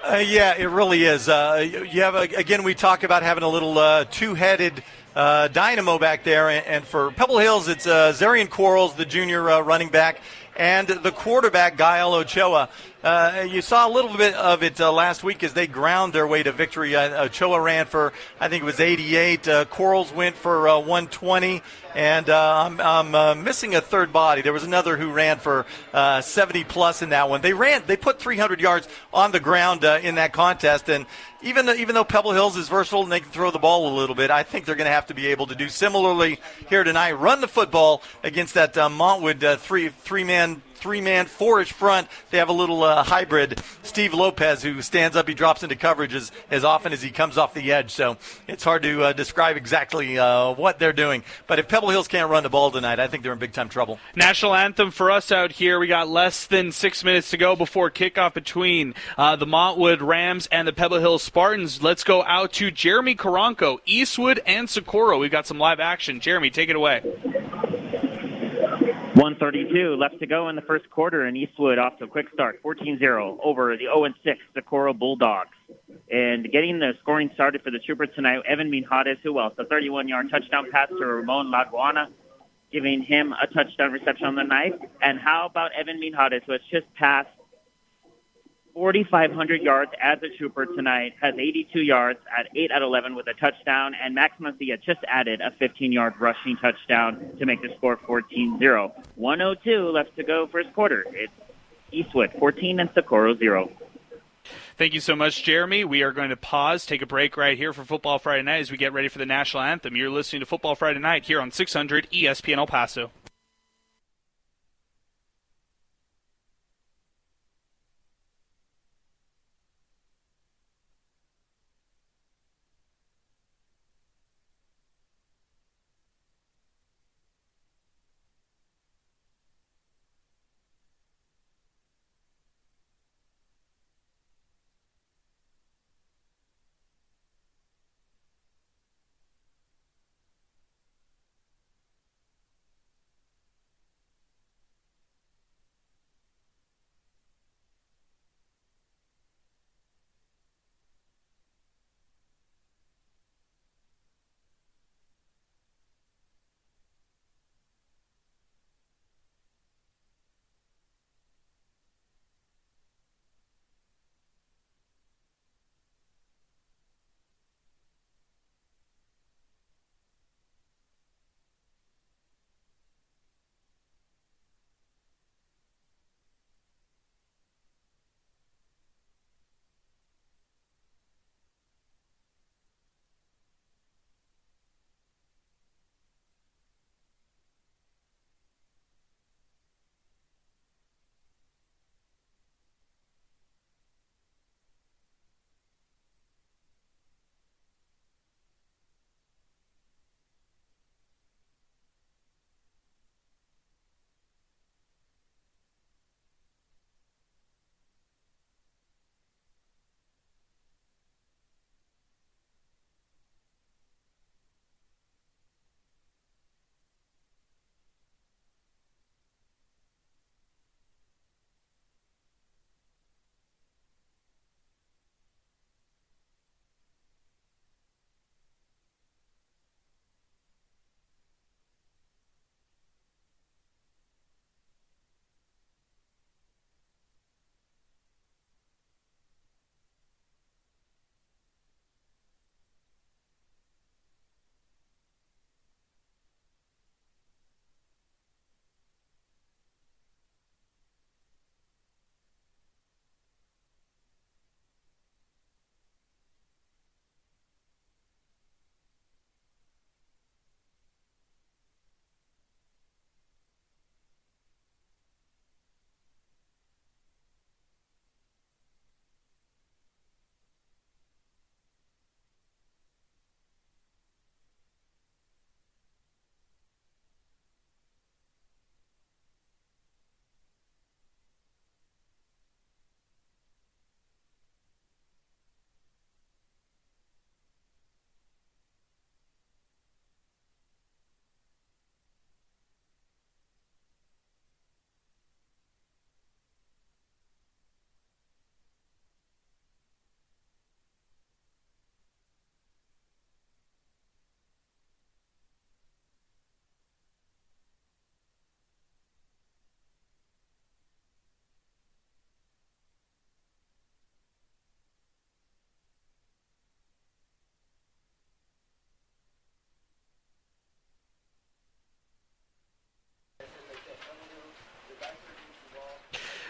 Speaker 3: Yeah, it really is. You have again, we talk about having a little two-headed dynamo back there, and for Pebble Hills, it's Zarian Quarles, the junior running back, and the quarterback, Gael Ochoa. You saw a little bit of it last week as they ground their way to victory. Ochoa ran for, I think it was 88. Quarles went for 120. And I'm missing a third body. There was another who ran for 70-plus in that one. They put 300 yards on the ground in that contest. And even though Pebble Hills is versatile and they can throw the ball a little bit, I think they're going to have to be able to do similarly here tonight. Run the football against that Montwood three-man, four-ish front. They have a little hybrid, Steve Lopez, who stands up. He drops into coverage as often as he comes off the edge. So it's hard to describe exactly what they're doing. But if Pebble Hills can't run the ball tonight, I think they're in big-time trouble.
Speaker 1: National anthem for us out here. We got less than 6 minutes to go before kickoff between the Montwood Rams and the Pebble Hills Spartans. Let's go out to Jeremy Caranco, Eastwood, and Socorro. We've got some live action. Jeremy, take it away.
Speaker 5: 1:32 left to go in the first quarter, and Eastwood off to a quick start, 14-0 over the 0-6 Socorro Bulldogs. And getting the scoring started for the Troopers tonight, Evan Minjades, who else? A 31-yard touchdown pass to Ramon Laguana, giving him a touchdown reception on the night. And how about Evan Minjades, who has just passed 4,500 yards as a Trooper tonight, has 82 yards at 8 out of 11 with a touchdown, and Max Mancia just added a 15-yard rushing touchdown to make the score 14-0. 1:02 left to go first quarter. It's Eastwood 14 and Socorro 0.
Speaker 1: Thank you so much, Jeremy. We are going to pause, take a break right here for Football Friday Night as we get ready for the National Anthem. You're listening to Football Friday Night here on 600 ESPN El Paso.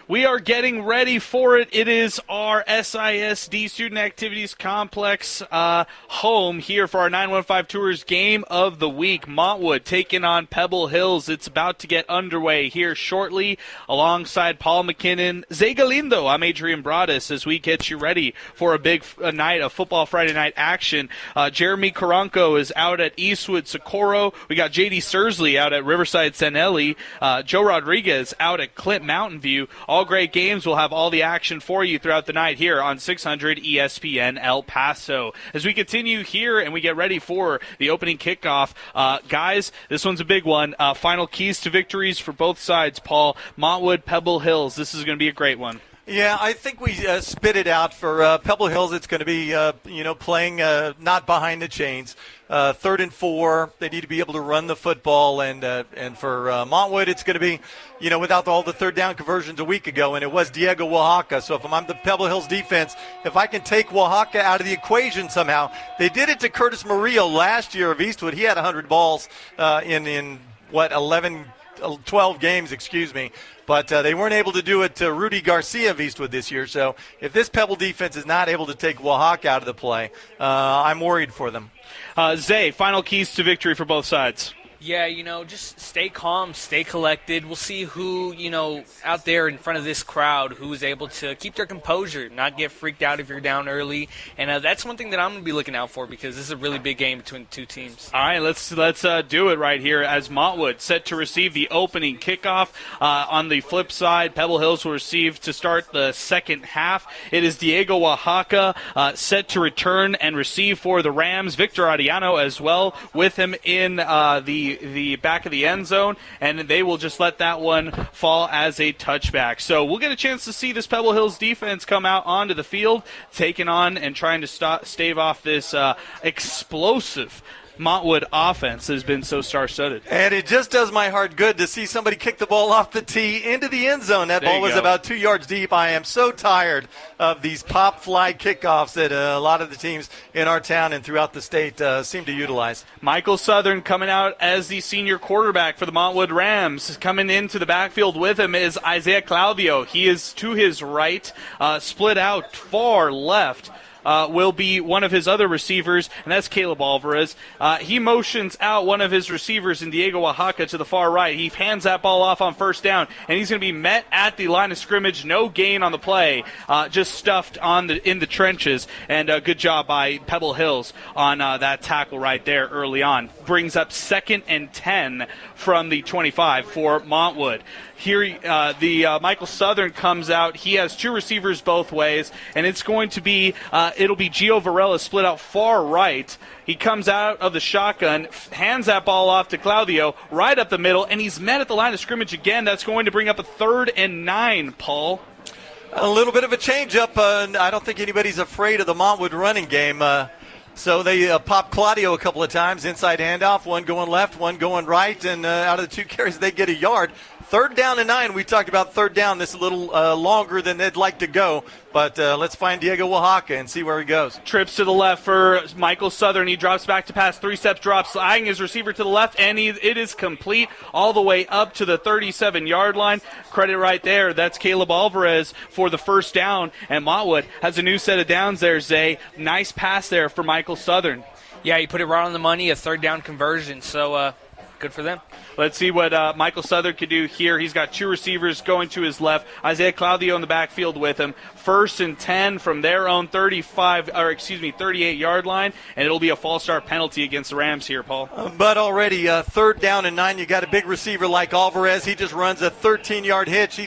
Speaker 1: We are getting ready for it. It is our SISD Student Activities Complex home here for our 915 Tours Game of the Week. Montwood taking on Pebble Hills. It's about to get underway here shortly alongside Paul McKinnon. Zay Galindo, I'm Adrian Broadus as we get you ready for a big night of football Friday night action. Jeremy Karanko is out at Eastwood Socorro. We got J.D. Sursley out at Riverside Sanelli. Joe Rodriguez out at Clint Mountain View. All great games. We'll have all the action for you throughout the night here on 600 ESPN El Paso. As we continue here and we get ready for the opening kickoff, guys, this one's a big one. Final keys to victories for both sides, Paul. Montwood, Pebble Hills. This is going to be a great one.
Speaker 3: Yeah, I think we spit it out for Pebble Hills. It's going to be, playing not behind the chains. 3rd and 4. They need to be able to run the football. And for Montwood, it's going to be, without all the third down conversions a week ago, and it was Diego Oaxaca. So if I'm the Pebble Hills defense, if I can take Oaxaca out of the equation somehow, they did it to Curtis Murillo last year of Eastwood. He had 100 balls in 12 games, but they weren't able to do it to Rudy Garcia of Eastwood this year. So if this Pebble defense is not able to take Oaxaca out of the play, I'm worried for them.
Speaker 1: Zay, final keys to victory for both sides.
Speaker 6: Yeah, just stay calm, stay collected. We'll see who, out there in front of this crowd who is able to keep their composure, not get freaked out if you're down early. And that's one thing that I'm going to be looking out for because this is a really big game between the two teams.
Speaker 1: All right, let's do it right here as Montwood set to receive the opening kickoff. On the flip side, Pebble Hills will receive to start the second half. It is Diego Oaxaca set to return and receive for the Rams. Victor Arellano as well with him in the back of the end zone, and they will just let that one fall as a touchback. So we'll get a chance to see this Pebble Hills defense come out onto the field, taking on and trying to stave off this explosive Montwood offense has been so star-studded.
Speaker 3: And it just does my heart good to see somebody kick the ball off the tee into the end zone. That ball was about 2 yards deep. I am so tired of these pop-fly kickoffs that a lot of the teams in our town and throughout the state seem to utilize.
Speaker 1: Michael Southern coming out as the senior quarterback for the Montwood Rams. Coming into the backfield with him is Isaiah Claudio. He is to his right, split out far left. Will be one of his other receivers, and that's Caleb Alvarez. He motions out one of his receivers in Diego Oaxaca to the far right. He hands that ball off on first down, and he's going to be met at the line of scrimmage. No gain on the play, just stuffed in the trenches, and good job by Pebble Hills on that tackle right there early on. Brings up 2nd and 10 from the 25 for Montwood. Here, Michael Southern comes out. He has two receivers both ways, and it's going to be it'll be Gio Varela split out far right. He comes out of the shotgun, hands that ball off to Claudio right up the middle, and he's met at the line of scrimmage again. That's going to bring up a 3rd and 9, Paul.
Speaker 3: A little bit of a change-up. I don't think anybody's afraid of the Montwood running game. So they pop Claudio a couple of times, inside handoff, one going left, one going right, and out of the 2 carries, they get a yard. 3rd down and 9. We talked about 3rd down. This is a little longer than they'd like to go, but let's find Diego Oaxaca and see where he goes.
Speaker 1: Trips to the left for Michael Southern. He drops back to pass, 3 steps, drops, eyeing his receiver to the left, and it is complete all the way up to the 37-yard line. Credit right there. That's Caleb Alvarez for the first down, and Montwood has a new set of downs there, Zay. Nice pass there for Michael Southern.
Speaker 6: Yeah, he put it right on the money, a 3rd down conversion, so good for them.
Speaker 1: Let's see what Michael Southern can do here. He's got 2 receivers going to his left. Isaiah Claudio in the backfield with him. 1st and 10 from their own 38-yard line, and it'll be a false start penalty against the Rams here, Paul.
Speaker 3: But already 3rd down and 9. You got a big receiver like Alvarez. He just runs a 13-yard hitch.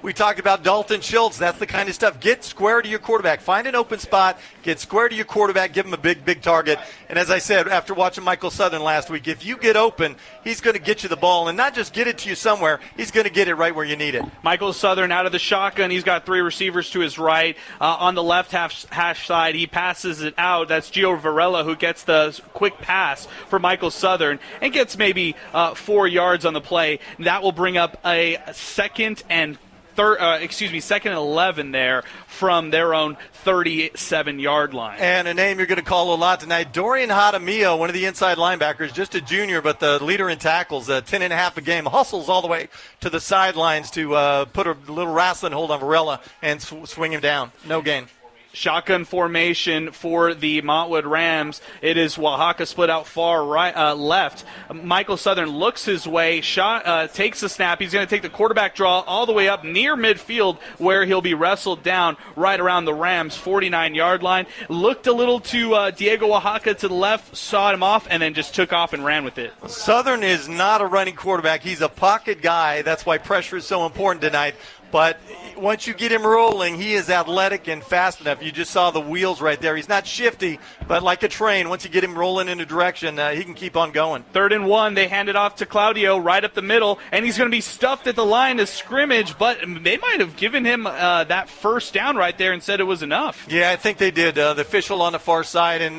Speaker 3: We talked about Dalton Schultz. That's the kind of stuff. Get square to your quarterback. Find an open spot. Get square to your quarterback. Give him a big target. And as I said, after watching Michael Southern last week, if you get open, he's going to get you the ball, and not just get it to you somewhere. He's going to get it right where you need it.
Speaker 1: Michael Southern out of the shotgun. He's got 3 receivers to his right. On the left hash side, he passes it out. That's Gio Varela who gets the quick pass for Michael Southern and gets maybe 4 yards on the play. That will bring up a 2nd and second and 11 there from their own 37-yard line.
Speaker 3: And a name you're going to call a lot tonight, Dorian Hadamio, one of the inside linebackers, just a junior, but the leader in tackles, 10.5 a game, hustles all the way to the sidelines to put a little wrestling hold on Varela and swing him down. No gain.
Speaker 1: Shotgun formation for the Montwood Rams. It is Oaxaca split out far right, left. Michael Southern looks his way, takes the snap. He's going to take the quarterback draw all the way up near midfield where he'll be wrestled down right around the Rams' 49-yard line. Looked a little to Diego Oaxaca to the left, sawed him off, and then just took off and ran with it.
Speaker 3: Southern is not a running quarterback. He's a pocket guy. That's why pressure is so important tonight. But once you get him rolling, he is athletic and fast enough. You just saw the wheels right there. He's not shifty, but like a train, once you get him rolling in a direction, he can keep on going.
Speaker 1: 3rd and 1, they hand it off to Claudio right up the middle, and he's going to be stuffed at the line of scrimmage, but they might have given him that first down right there and said it was enough.
Speaker 3: Yeah, I think they did. The official on the far side, and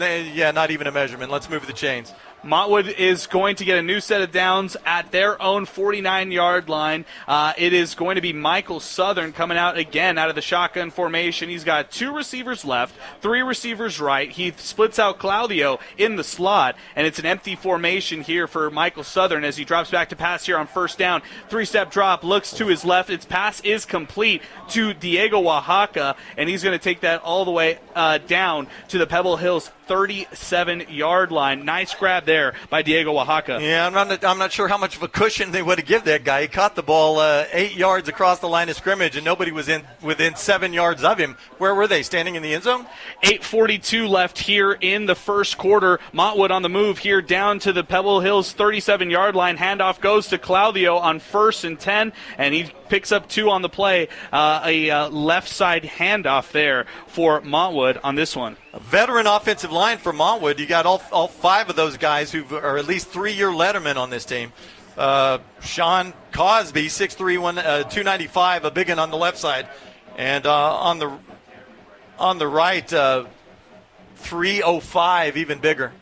Speaker 3: not even a measurement. Let's move the chains.
Speaker 1: Montwood is going to get a new set of downs at their own 49-yard line. It is going to be Michael Southern coming out again out of the shotgun formation. He's got 2 receivers left, 3 receivers right. He splits out Claudio in the slot, and it's an empty formation here for Michael Southern as he drops back to pass here on first down. 3-step drop, looks to his left. Its pass is complete to Diego Oaxaca, and he's going to take that all the way down to the Pebble Hills 37-yard line. Nice grab there by Diego Oaxaca.
Speaker 3: Yeah, I'm not sure how much of a cushion they would have given that guy. He caught the ball 8 yards across the line of scrimmage, and nobody was within 7 yards of him. Where were they, standing in the end zone?
Speaker 1: 8:42 left here in the first quarter. Montwood on the move here down to the Pebble Hills 37-yard line. Handoff goes to Claudio on 1st and 10, and he picks up 2 on the play. A left side handoff there for Montwood on this one.
Speaker 3: A veteran offensive line for Montwood. You got all 5 of those guys who are at least 3-year lettermen on this team. Sean Cosby, 6'3", 295, a big one on the left side. And on the right, 305, even bigger.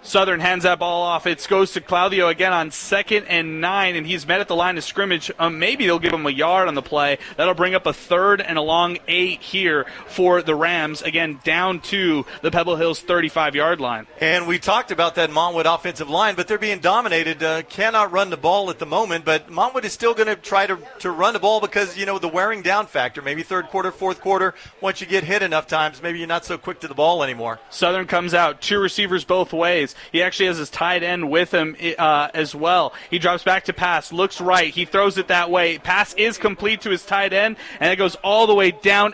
Speaker 1: Southern hands that ball off. It goes to Claudio again on 2nd and 9, and he's met at the line of scrimmage. Maybe they'll give him a yard on the play. That'll bring up a 3rd and a long 8 here for the Rams. Again, down to the Pebble Hills 35-yard line.
Speaker 3: And we talked about that Montwood offensive line, but they're being dominated. Cannot run the ball at the moment, but Montwood is still going to try to run the ball because, the wearing down factor. Maybe 3rd quarter, 4th quarter, once you get hit enough times, maybe you're not so quick to the ball anymore.
Speaker 1: Southern comes out, 2 receivers both ways. He actually has his tight end with him as well. He drops back to pass, looks right. He throws it that way. Pass is complete to his tight end, and it goes all the way down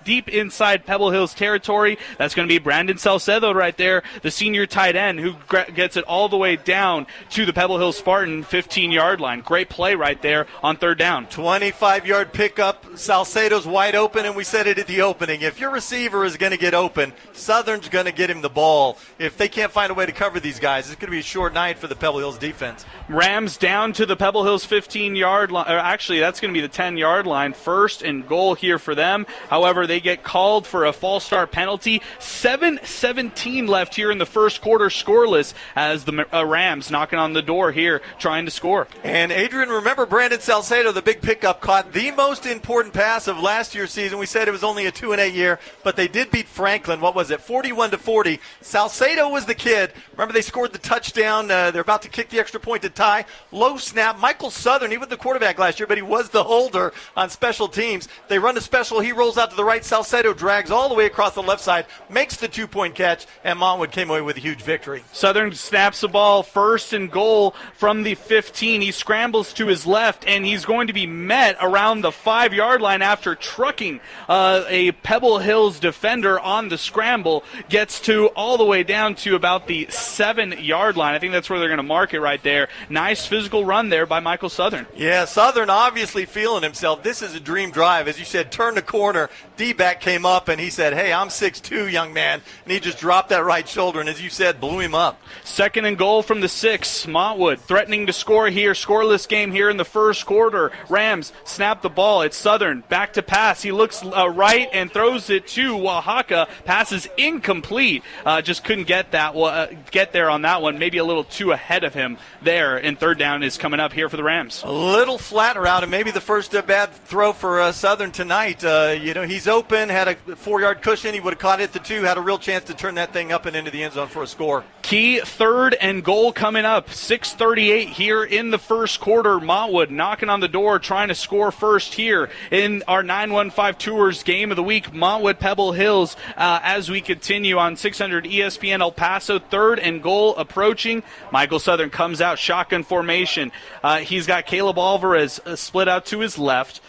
Speaker 1: deep inside Pebble Hills territory. That's going to be Brandon Salcedo right there, the senior tight end, who gets it all the way down to the Pebble Hills Spartan 15-yard line. Great play right there on 3rd down.
Speaker 3: 25-yard pickup. Salcedo's wide open, and we said it at the opening. If your receiver is going to get open, Southern's going to get him the ball. If they can't find a way to cover these guys, it's going to be a short night for the Pebble Hills defense.
Speaker 1: Rams down to the Pebble Hills 15-yard line. Actually, that's going to be the 10-yard line. 1st and goal here for them. However, they get called for a false start penalty. 7:17 left here in the first quarter, scoreless, as the Rams knocking on the door here, trying to score.
Speaker 3: And Adrian, remember Brandon Salcedo, the big pickup, caught the most important pass of last year's season. We said it was only a 2-8 year, but they did beat Franklin. What was it, 41-40? Salcedo was the kid. Remember, they scored the touchdown. They're about to kick the extra point to tie. Low snap. Michael Southern, he was the quarterback last year, but he was the holder on special teams. They run a special. He rolls out to the right. Salcedo drags all the way across the left side, makes the 2-point catch, and Montwood came away with a huge victory.
Speaker 1: Southern snaps the ball, 1st and goal from the 15. He scrambles to his left, and he's going to be met around the 5-yard line after trucking a Pebble Hills defender on the scramble. Gets to all the way down to about the 7-yard line. I think that's where they're going to mark it right there. Nice physical run there by Michael Southern.
Speaker 3: Yeah, Southern obviously feeling himself. This is a dream drive. As you said, turn the corner. D-back came up, and he said, hey, I'm 6'2", young man. And he just dropped that right shoulder, and as you said, blew him up.
Speaker 1: 2nd and goal from the 6. Montwood threatening to score here. Scoreless game here in the first quarter. Rams snap the ball. It's Southern. Back to pass. He looks right and throws it to Oaxaca. Pass is incomplete. Just couldn't get that get there on that one. Maybe a little too ahead of him there, and third down is coming up here for the Rams.
Speaker 3: A little flat route, and maybe the first bad throw for Southern tonight. He's open, had a 4-yard cushion. He would have caught it at the 2, had a real chance to turn that thing up and into the end zone for a score.
Speaker 1: Key third and goal coming up. 6:38 here in the first quarter. Montwood knocking on the door, trying to score first here in our 915 Tours game of the week. Montwood Pebble Hills as we continue on 600 ESPN El Paso. Third and goal approaching. Michael Southern comes out shotgun formation. He's got Caleb Alvarez split out to his left,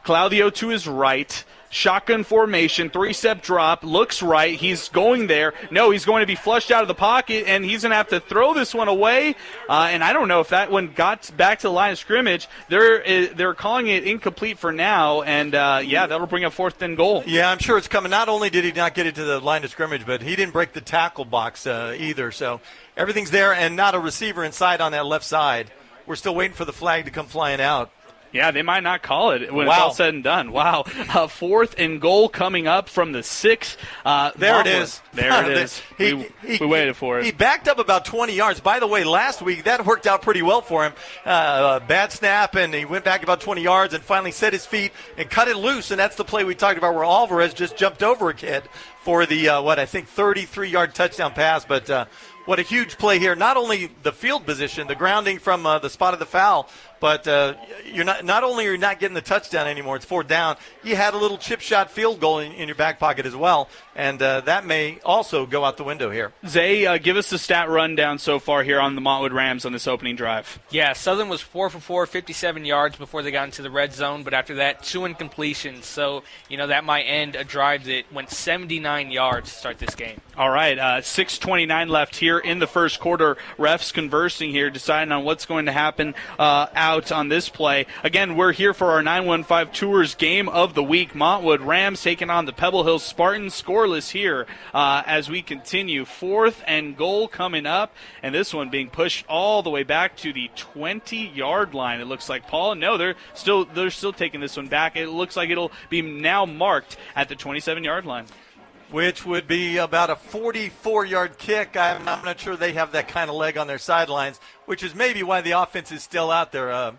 Speaker 1: Claudio to his right. Shotgun formation, 3-step drop, looks right. He's going there. No, he's going to be flushed out of the pocket, and he's going to have to throw this one away. And I don't know if that one got back to the line of scrimmage. They're calling it incomplete for now, and, that'll bring up fourth and goal.
Speaker 3: Yeah, I'm sure it's coming. Not only did he not get it to the line of scrimmage, but he didn't break the tackle box either. So everything's there, and not a receiver inside on that left side. We're still waiting for the flag to come flying out.
Speaker 1: Yeah, they might not call it when it's all said and done. Wow. Fourth and goal coming up from the 6.
Speaker 3: There it is.
Speaker 1: There it is. We waited for it.
Speaker 3: He backed up about 20 yards. By the way, last week that worked out pretty well for him. Bad snap, and he went back about 20 yards and finally set his feet and cut it loose, and that's the play we talked about where Alvarez just jumped over a kid for the, 33-yard touchdown pass. But what a huge play here. Not only the field position, the grounding from the spot of the foul, but you're not only are you not getting the touchdown anymore, it's fourth down, you had a little chip shot field goal in your back pocket as well, and that may also go out the window here.
Speaker 1: Zay, give us the stat rundown so far here on the Montwood Rams on this opening drive.
Speaker 6: Yeah, Southern was 4 for 4, 57 yards before they got into the red zone, but after that, 2 incompletions. So, that might end a drive that went 79 yards to start this game.
Speaker 1: All right, 6:29 left here in the first quarter. Refs conversing here, deciding on what's going to happen out on this play. Again, we're here for our 915 Tours game of the week. Montwood Rams taking on the Pebble Hills Spartans. Scoreless here as we continue. Fourth and goal coming up, and this one being pushed all the way back to the 20-yard line. It looks like, Paul. No, they're still taking this one back. It looks like it'll be now marked at the 27-yard line,
Speaker 3: which would be about a 44-yard kick. I'm not sure they have that kind of leg on their sidelines, which is maybe why the offense is still out there.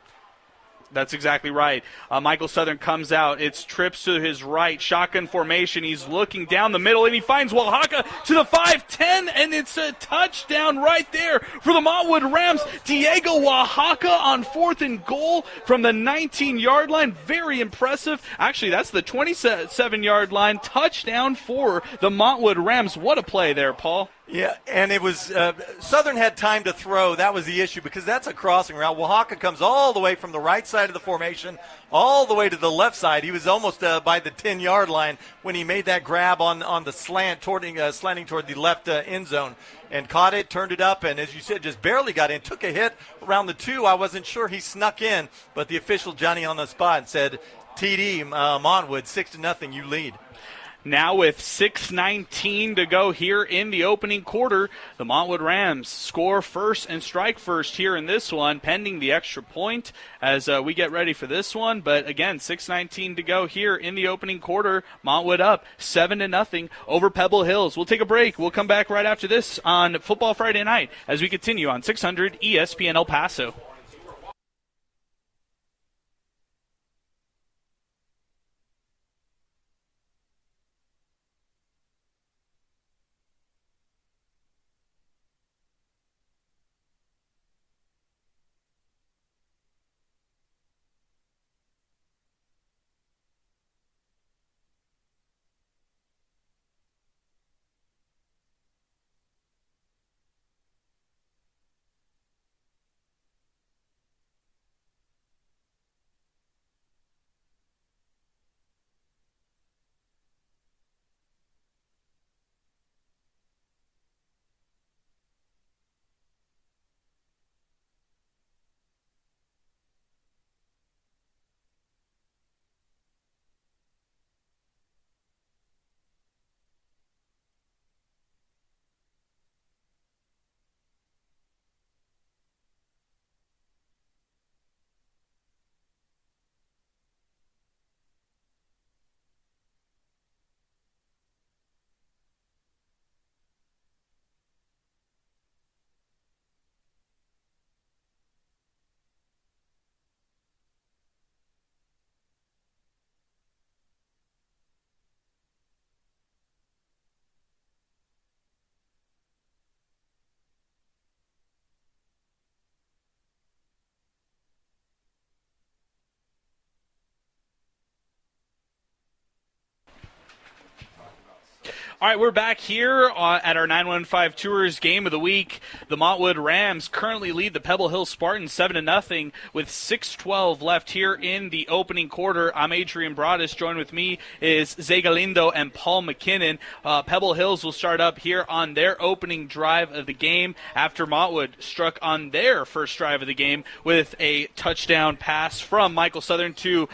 Speaker 1: That's exactly right. Michael Southern comes out. It's trips to his right. Shotgun formation. He's looking down the middle, and he finds Oaxaca to the 5-10, and it's a touchdown right there for the Montwood Rams. Diego Oaxaca on fourth and goal from the 19-yard line. Very impressive. Actually, that's the 27-yard line. Touchdown for the Montwood Rams. What a play there, Paul.
Speaker 3: Yeah, and it was Southern had time to throw. That was the issue because that's a crossing route. Oaxaca comes all the way from the right side of the formation all the way to the left side. He was almost by the 10-yard line when he made that grab on the slanting toward the left end zone and caught it, turned it up, and as you said, just barely got in. Took a hit around the 2. I wasn't sure he snuck in, but the official Johnny on the spot said, TD, Montwood, 6-0, you lead.
Speaker 1: Now with 6:19 to go here in the opening quarter, the Montwood Rams score first and strike first here in this one, pending the extra point as we get ready for this one. But again, 6:19 to go here in the opening quarter. Montwood up 7-0 over Pebble Hills. We'll take a break. We'll come back right after this on Football Friday Night as we continue on 600 ESPN El Paso. All right, we're back here at our 915 Tours Game of the Week. The Montwood Rams currently lead the Pebble Hill Spartans 7-0 with 6:12 left here in the opening quarter. I'm Adrian Broadus. Joined with me is Zay Galindo and Paul McKinnon. Pebble Hills will start up here on their opening drive of the game after Montwood struck on their first drive of the game with a touchdown pass from Michael Southern to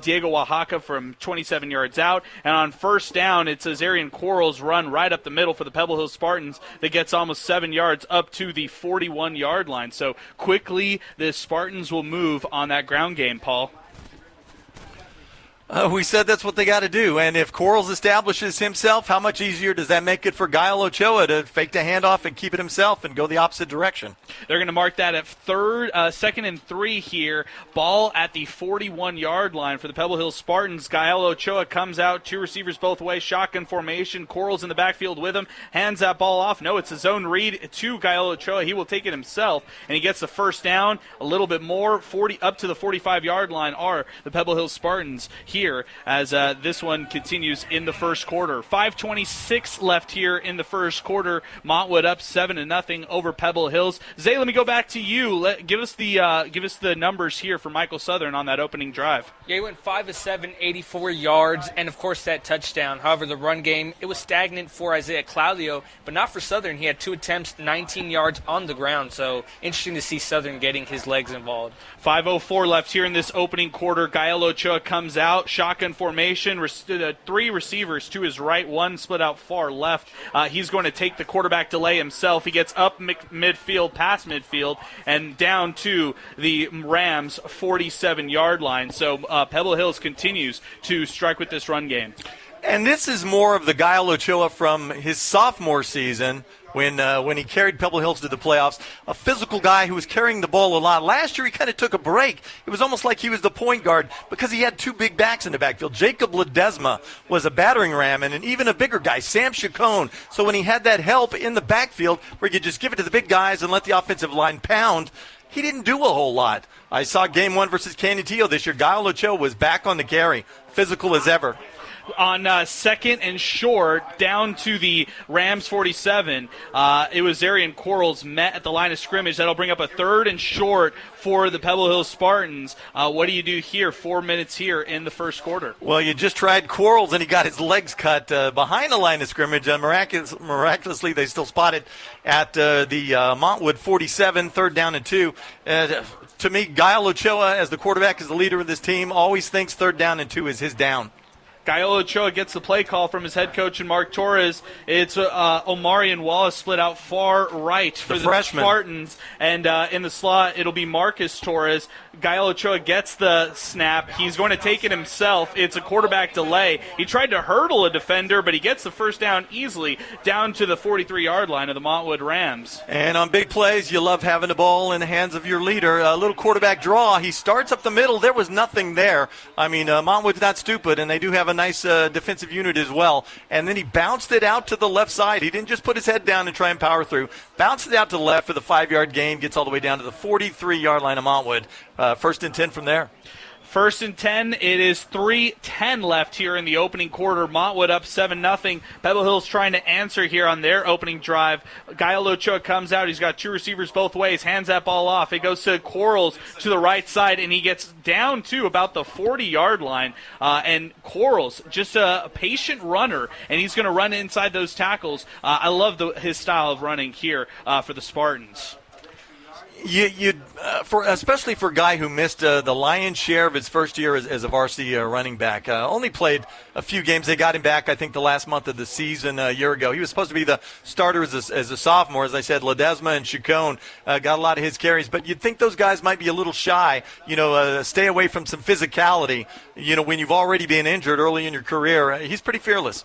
Speaker 1: Diego Oaxaca from 27 yards out. And on first down, it's Azarian Quarles run right up the middle for the Pebble Hill Spartans that gets almost 7 yards up to the 41-yard line. So quickly, the Spartans will move on that ground game, Paul.
Speaker 3: We said that's what they got to do. And if Quarles establishes himself, how much easier does that make it for Gael Ochoa to fake the handoff and keep it himself and go the opposite direction?
Speaker 1: They're going to mark that at second and 3 here. Ball at the 41-yard line for the Pebble Hill Spartans. Gael Ochoa comes out, 2 receivers both ways, shotgun formation. Quarles in the backfield with him, hands that ball off. No, it's a zone read to Gael Ochoa. He will take it himself, and he gets the first down. A little bit more, up to the 45-yard line are the Pebble Hill Spartans here as this one continues in the first quarter. 5:26 left here in the first quarter. Montwood up 7-0 over Pebble Hills. Zay, let me go back to you. Give us the numbers here for Michael Southern on that opening drive.
Speaker 6: Yeah, he went 5 of 7, 84 yards, and of course that touchdown. However, the run game, it was stagnant for Isaiah Claudio, but not for Southern. He had 2 attempts, 19 yards on the ground. So interesting to see Southern getting his legs involved.
Speaker 1: 5:04 left here in this opening quarter. Gael Ochoa comes out, shotgun formation, 3 receivers to his right, 1 split out far left. He's going to take the quarterback delay himself. He gets up midfield, past midfield, and down to the Rams' 47-yard line. So Pebble Hills continues to strike with this run game.
Speaker 3: And this is more of the Gael Ochoa from his sophomore season when he carried Pebble Hills to the playoffs. A physical guy who was carrying the ball a lot. Last year he kind of took a break. It was almost like he was the point guard because he had 2 big backs in the backfield. Jacob Ledesma was a battering ram, and even a bigger guy, Sam Chacon. So when he had that help in the backfield where you just give it to the big guys and let the offensive line pound, he didn't do a whole lot. I saw game 1 versus Canutillo this year. Gael Ochoa was back on the carry, physical as ever.
Speaker 1: On second and short, down to the Rams 47, it was Azarian Quarles met at the line of scrimmage. That'll bring up a 3rd and short for the Pebble Hill Spartans. What do you do here? 4 minutes here in the first quarter.
Speaker 3: Well, you just tried Quarles, and he got his legs cut behind the line of scrimmage. Miraculously, they still spot it at the Montwood 47, 3rd down and 2. To me, Gael Ochoa, as the quarterback, as the leader of this team, always thinks 3rd down and 2 is his down.
Speaker 1: Gael Ochoa gets the play call from his head coach and Mark Torres. It's Omarion Wallace split out far right for the Spartans. And in the slot, it'll be Marcus Torres. Gael Ochoa gets the snap. He's going to take it himself. It's a quarterback delay. He tried to hurdle a defender, but he gets the first down easily down to the 43-yard line of the Montwood Rams.
Speaker 3: And on big plays, you love having the ball in the hands of your leader. A little quarterback draw. He starts up the middle. There was nothing there. I mean, Montwood's not stupid, and they do have a nice defensive unit as well. And then he bounced it out to the left side. He didn't just put his head down and try and power through. Bounced it out to the left for the 5-yard gain. Gets all the way down to the 43-yard line of Montwood. 1st and 10 from there.
Speaker 1: 1st and 10. It is 3:10 left here in the opening quarter. Montwood up 7-0. Pebble Hills trying to answer here on their opening drive. Gael Ochoa comes out. He's got 2 receivers both ways. Hands that ball off. It goes to Quarles to the right side, and he gets down to about the 40-yard line. And Quarles, just a patient runner, and he's going to run inside those tackles. I love his style of running here for the Spartans.
Speaker 3: Especially for a guy who missed the lion's share of his first year as a varsity running back. Only played a few games. They got him back, I think, the last month of the season a year ago. He was supposed to be the starter as a sophomore. As I said, Ledesma and Chacon got a lot of his carries. But you'd think those guys might be a little shy, stay away from some physicality, when you've already been injured early in your career. He's pretty fearless.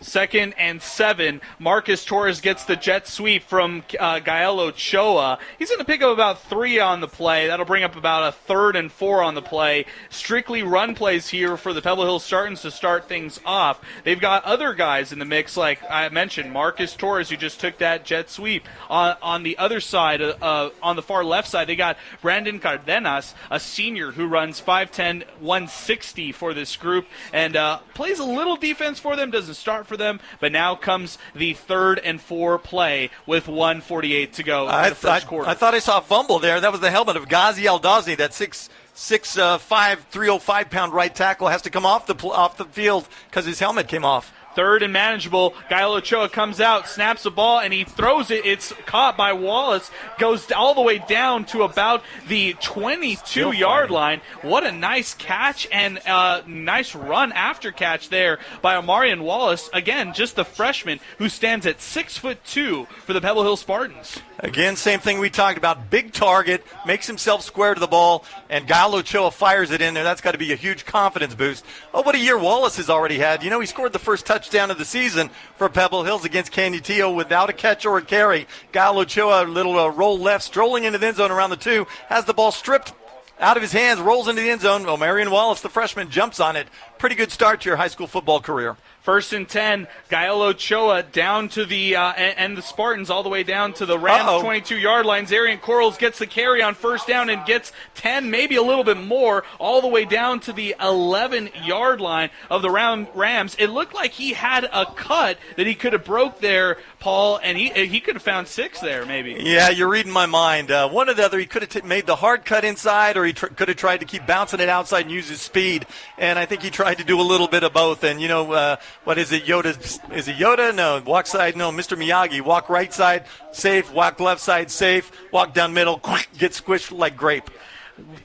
Speaker 1: 2nd and 7. Marcus Torres gets the jet sweep from Gael Ochoa. He's going to pick up about 3 on the play. That'll bring up about a 3rd and 4 on the play. Strictly run plays here for the Pebble Hill Spartans to start things off. They've got other guys in the mix, like I mentioned, Marcus Torres, who just took that jet sweep. On the other side, on the far left side, they got Brandon Cardenas, a senior who runs 5'10", 160 for this group, and plays a little defense for them, doesn't start for for them, but now comes the 3rd and 4 play with 1:48 to go in the first quarter.
Speaker 3: I thought I saw a fumble there. That was the helmet of Ghazi Al-Dazni, that 6'5", 305-pound right tackle has to come off the field because his helmet came off.
Speaker 1: 3rd and manageable. Gael Ochoa comes out, snaps the ball, and he throws it. It's caught by Wallace. Goes all the way down to about the 22-yard line. What a nice catch and nice run after catch there by Omarion Wallace. Again, just the freshman who stands at 6'2" for the Pebble Hill Spartans.
Speaker 3: Again, same thing we talked about. Big target, makes himself square to the ball, and Gael Ochoa fires it in there. That's got to be a huge confidence boost. Oh, what a year Wallace has already had. You know, he scored the first touchdown of the season for Pebble Hills against Canutillo without a catch or a carry. Gael Ochoa, a little roll left, strolling into the end zone around the 2, has the ball stripped out of his hands, rolls into the end zone. Omarion Wallace, the freshman, jumps on it. Pretty good start to your high school football career. 1st and
Speaker 1: 10, Gael Ochoa down to the, and the Spartans all the way down to the Rams 22-yard line. Zarian Corals gets the carry on 1st down and gets 10, maybe a little bit more, all the way down to the 11-yard line of the Rams. It looked like he had a cut that he could have broke there, Paul, and he could have found 6 there, maybe.
Speaker 3: Yeah, you're reading my mind. One or the other, he could have made the hard cut inside, or he could have tried to keep bouncing it outside and use his speed. And I think he tried to do a little bit of both. And, what is it, Yoda? Is it Yoda? No, walk side, no, Mr. Miyagi. Walk right side, safe. Walk left side, safe. Walk down middle, get squished like grape.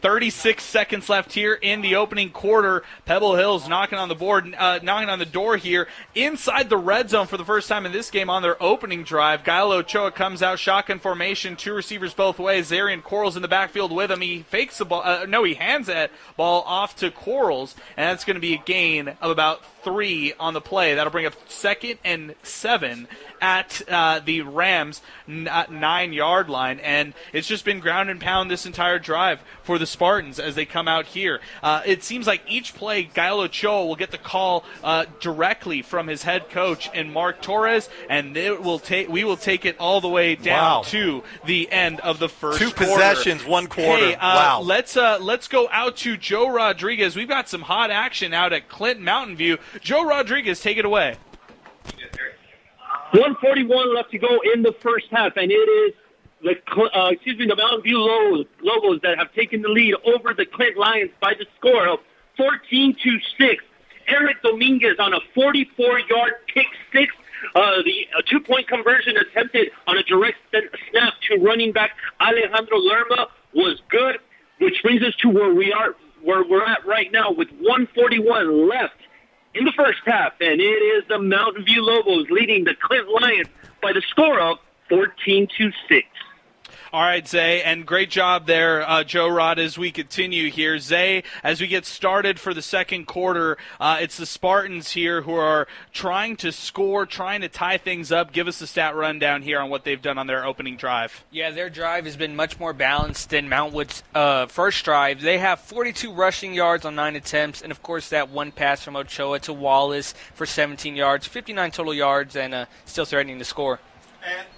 Speaker 1: 36 seconds left here in the opening quarter. Pebble Hills knocking on the door here inside the red zone for the first time in this game on their opening drive. Gael Ochoa comes out, shotgun formation, 2 receivers both ways. Zarian Corals in the backfield with him. He fakes the ball. He hands that ball off to Corals, and that's going to be a gain of about 3 on the play. That'll bring up 2nd and 7 at the Rams' 9-yard line, and it's just been ground and pound this entire drive for the Spartans as they come out here. It seems like each play, Gael Ochoa will get the call directly from his head coach and Mark Torres, and we will take it all the way down to the end of the first quarter.
Speaker 3: 2 possessions, 1 quarter.
Speaker 1: Hey,
Speaker 3: wow.
Speaker 1: Let's go out to Joe Rodriguez. We've got some hot action out at Clinton Mountain View. Joe Rodriguez, take it away.
Speaker 4: 1:41 left to go in the first half, and it is the Mountain View Lobos that have taken the lead over the Clint Lions by the score of 14-6. Eric Dominguez on a 44-yard pick 6. The 2-point conversion attempted on a direct snap to running back Alejandro Lerma was good, which brings us to where we're at right now with 1:41 left in the first half, and it is the Mountain View Lobos leading the Clint Lions by the score of 14-6.
Speaker 1: All right, Zay, and great job there, Joe Rod, as we continue here. Zay, as we get started for the second quarter, it's the Spartans here who are trying to score, trying to tie things up. Give us the stat rundown here on what they've done on their opening drive.
Speaker 6: Yeah, their drive has been much more balanced than Montwood's first drive. They have 42 rushing yards on 9 attempts, and, of course, that 1 pass from Ochoa to Wallace for 17 yards, 59 total yards, and still threatening to score.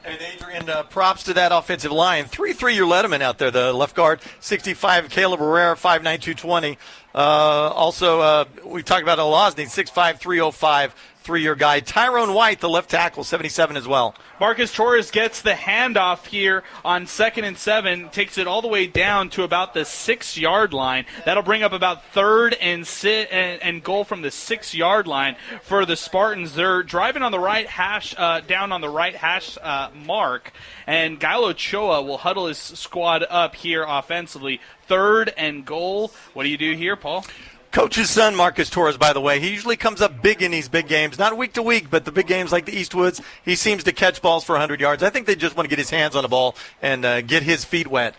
Speaker 3: And Adrian, props to that offensive line. 3-3-year Letterman out there, the left guard. 65, Caleb Herrera, 5'9", 220. Also, we talked about Olazny, 6'5", 305. 3-year guy. Tyrone White, the left tackle, 77 as well.
Speaker 1: Marcus Torres gets the handoff here on 2nd and 7, takes it all the way down to about the 6-yard line. That'll bring up about 3rd and goal from the 6-yard line for the Spartans. They're driving on the right hash, down on the right hash mark, and Gael Ochoa will huddle his squad up here offensively. 3rd and goal. What do you do here, Paul?
Speaker 3: Coach's son, Marcus Torres, by the way, he usually comes up big in these big games. Not week to week, but the big games like the Eastwoods, he seems to catch balls for 100 yards. I think they just want to get his hands on the ball and get his feet wet.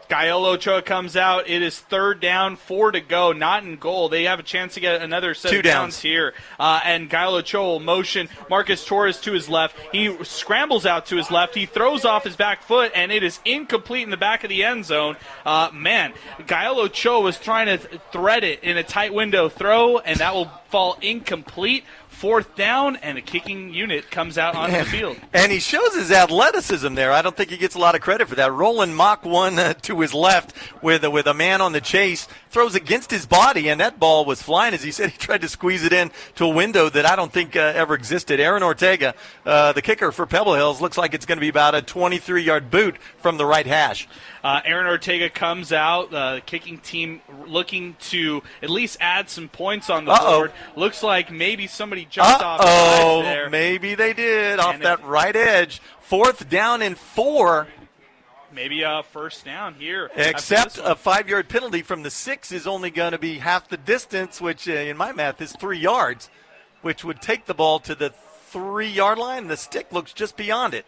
Speaker 1: Gael Ochoa comes out. It is 3rd down, 4 to go, not in goal. They have a chance to get another set of downs here. And Gael Ochoa will motion Marcus Torres to his left. He scrambles out to his left. He throws off his back foot, and it is incomplete in the back of the end zone. Gael Ochoa was trying to thread it in a tight window throw, and that will fall incomplete. 4th down, and a kicking unit comes out onto the field.
Speaker 3: And he shows his athleticism there. I don't think he gets a lot of credit for that. Rolling Mach 1 to his left with a man on the chase throws against his body, and that ball was flying. As he said, he tried to squeeze it in to a window that I don't think ever existed. Aaron Ortega, the kicker for Pebble Hills, looks like it's going to be about a 23-yard boot from the right hash.
Speaker 1: Aaron Ortega comes out, the kicking team looking to at least add some points on the board. Looks like maybe somebody jumped off there.
Speaker 3: Maybe they did, off that right edge. 4th down and 4.
Speaker 1: Maybe a first down here.
Speaker 3: Except a 5-yard penalty from the 6 is only going to be half the distance, which in my math is 3 yards, which would take the ball to the 3-yard line. The stick looks just beyond it.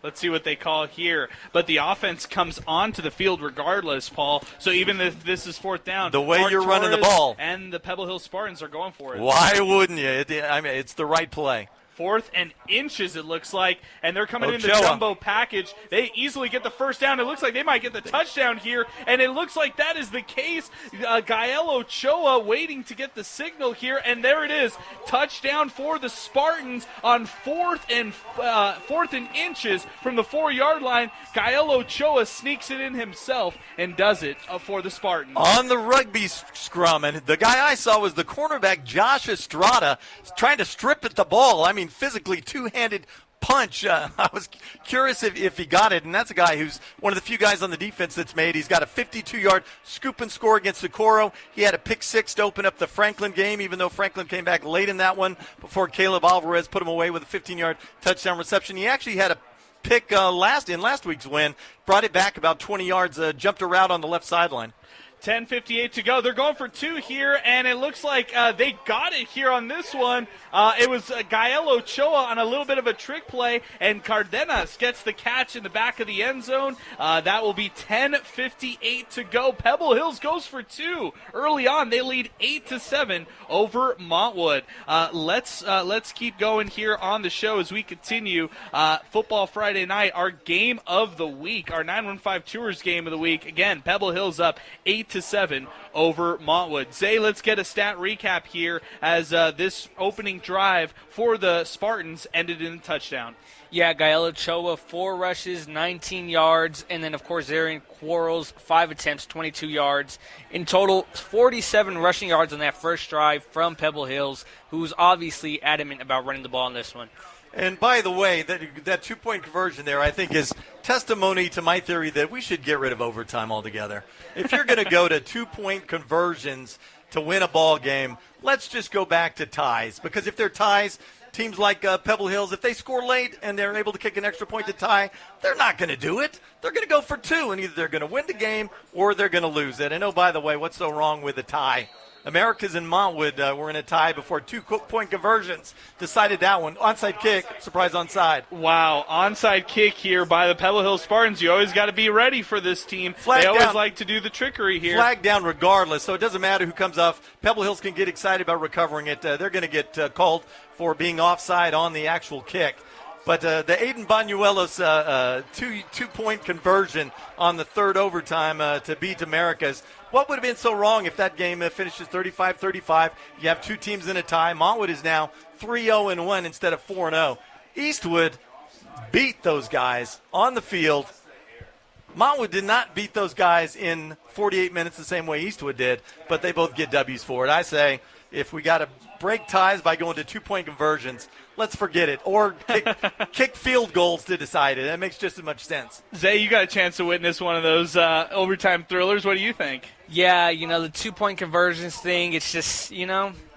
Speaker 1: Let's see what they call here. But the offense comes onto the field regardless, Paul. So even if this is 4th down,
Speaker 3: the way
Speaker 1: Mark
Speaker 3: you're running the
Speaker 1: Torres
Speaker 3: ball,
Speaker 1: and the Pebble Hill Spartans are going for it.
Speaker 3: Why wouldn't you? I mean, it's the right play.
Speaker 1: 4th and inches, it looks like, and they're coming in the jumbo package. They easily get the first down. It looks like they might get the touchdown here, and it looks like that is the case. Gael Ochoa waiting to get the signal here, and there it is. Touchdown for the Spartans on 4th and inches from the 4-yard line. Gael Ochoa sneaks it in himself and does it for the Spartans.
Speaker 3: On the rugby scrum, and the guy I saw was the cornerback Josh Estrada trying to strip at the ball. I mean, physically two-handed punch. I was curious if he got it, and that's a guy who's one of the few guys on the defense that's made. He's got a 52-yard scoop and score against Socorro. He had a pick 6 to open up the Franklin game, even though Franklin came back late in that one before Caleb Alvarez put him away with a 15-yard touchdown reception. He actually had a pick last week's win, brought it back about 20 yards, jumped a route on the left sideline.
Speaker 1: 10:58 to go. They're going for 2 here, and it looks like they got it here on this one. It was Gael Ochoa on a little bit of a trick play, and Cardenas gets the catch in the back of the end zone. That will be 10:58 to go. Pebble Hills goes for 2 early on. They lead 8-7 over Montwood. Let's keep going here on the show as we continue. Football Friday night, our game of the week, our 915 Tours game of the week. Again, Pebble Hills up 8-7 over Montwood. Zay, let's get a stat recap here as this opening drive for the Spartans ended in a touchdown.
Speaker 6: Yeah, Gael Ochoa, 4 rushes, 19 yards, and then, of course, Zarian Quarles, 5 attempts, 22 yards. In total, 47 rushing yards on that first drive from Pebble Hills, who's obviously adamant about running the ball on this one.
Speaker 3: And by the way, that 2-point conversion there, I think, is testimony to my theory that we should get rid of overtime altogether. If you're going to go to 2-point conversions to win a ball game, let's just go back to ties. Because if they're ties, teams like Pebble Hills, if they score late and they're able to kick an extra point to tie, they're not going to do it. They're going to go for 2, and either they're going to win the game or they're going to lose it. And oh, by the way, what's so wrong with a tie? Americas and Montwood were in a tie before 2-point conversions. Decided that one. Onside kick. Surprise onside.
Speaker 1: Wow. Onside kick here by the Pebble Hill Spartans. You always got to be ready for this team.
Speaker 3: Flag
Speaker 1: they always
Speaker 3: down.
Speaker 1: like to do the trickery here.
Speaker 3: Flag down regardless, so it doesn't matter who comes off. Pebble Hills can get excited about recovering it. They're going to get called for being offside on the actual kick. But the Aiden Banuelos 2-point conversion on the third overtime to beat Americas. What would have been so wrong if that game finishes 35-35? You have 2 teams in a tie. Montwood is now 3-0-1 instead of 4-0. Eastwood beat those guys on the field. Montwood did not beat those guys in 48 minutes the same way Eastwood did, but they both get W's for it. I say if we got to break ties by going to 2-point conversions, let's forget it. Or kick field goals to decide it. That makes just as much sense.
Speaker 1: Zay, you got a chance to witness one of those overtime thrillers. What do you think?
Speaker 6: Yeah, the 2-point conversions thing, it's just,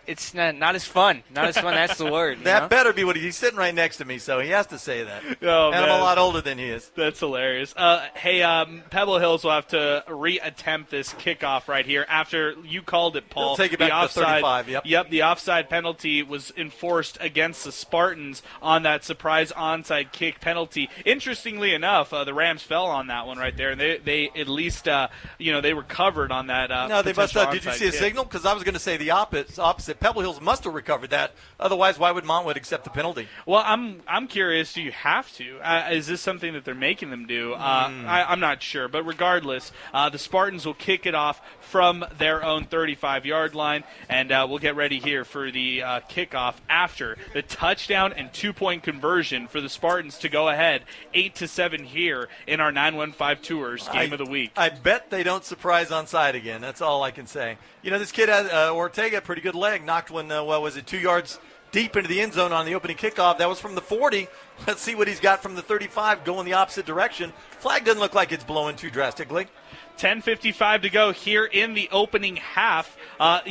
Speaker 6: it's not as fun. Not as fun, that's the word.
Speaker 3: That better be what he's sitting right next to me, so he has to say that.
Speaker 1: Oh,
Speaker 3: and
Speaker 1: man.
Speaker 3: I'm a lot older than he is.
Speaker 1: That's hilarious. Hey, Pebble Hills will have to re-attempt this kickoff right here after you called it, Paul.
Speaker 3: They'll take it back to 35,
Speaker 1: Yep, the offside penalty was enforced against the Spartans on that surprise onside kick penalty. Interestingly enough, the Rams fell on that one right there, and they at least, they were covered on that
Speaker 3: No, they must have. Did you see a
Speaker 1: kick.
Speaker 3: signal? Because I was going to say the opposite Pebble Hills must have recovered that. Otherwise, why would Montwood accept the penalty?
Speaker 1: Well, I'm curious. Do you have to? Is this something that they're making them do? I'm not sure. But regardless, the Spartans will kick it off from their own 35-yard line, and we'll get ready here for the kickoff after the touchdown and 2-point conversion for the Spartans to go ahead 8-7 here in our 915 Tours game of the week.
Speaker 3: I bet they don't surprise onside again. That's all I can say. You know, this kid, Ortega, a pretty good leg. Knocked one, 2 yards deep into the end zone on the opening kickoff. That was from the 40. Let's see what he's got from the 35 going the opposite direction. Flag doesn't look like it's blowing too drastically.
Speaker 1: 10:55 to go here in the opening half.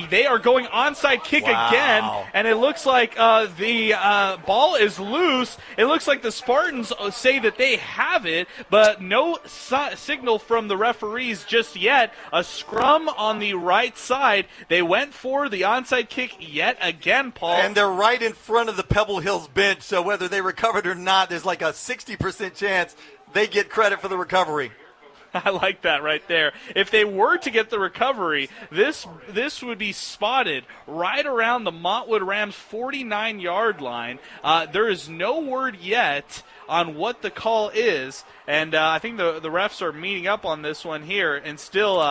Speaker 1: They are going onside kick again, and it looks like the ball is loose. It looks like the Spartans say that they have it, but no signal from the referees just yet. A scrum on the right side. They went for the onside kick yet again, Paul.
Speaker 3: And they're right in front of the Pebble Hills bench, so whether they recovered or not, there's like a 60% chance they get credit for the recovery.
Speaker 1: I like that right there. If they were to get the recovery, this would be spotted right around the Montwood Rams 49-yard line. There is no word yet on what the call is, and I think the refs are meeting up on this one here and still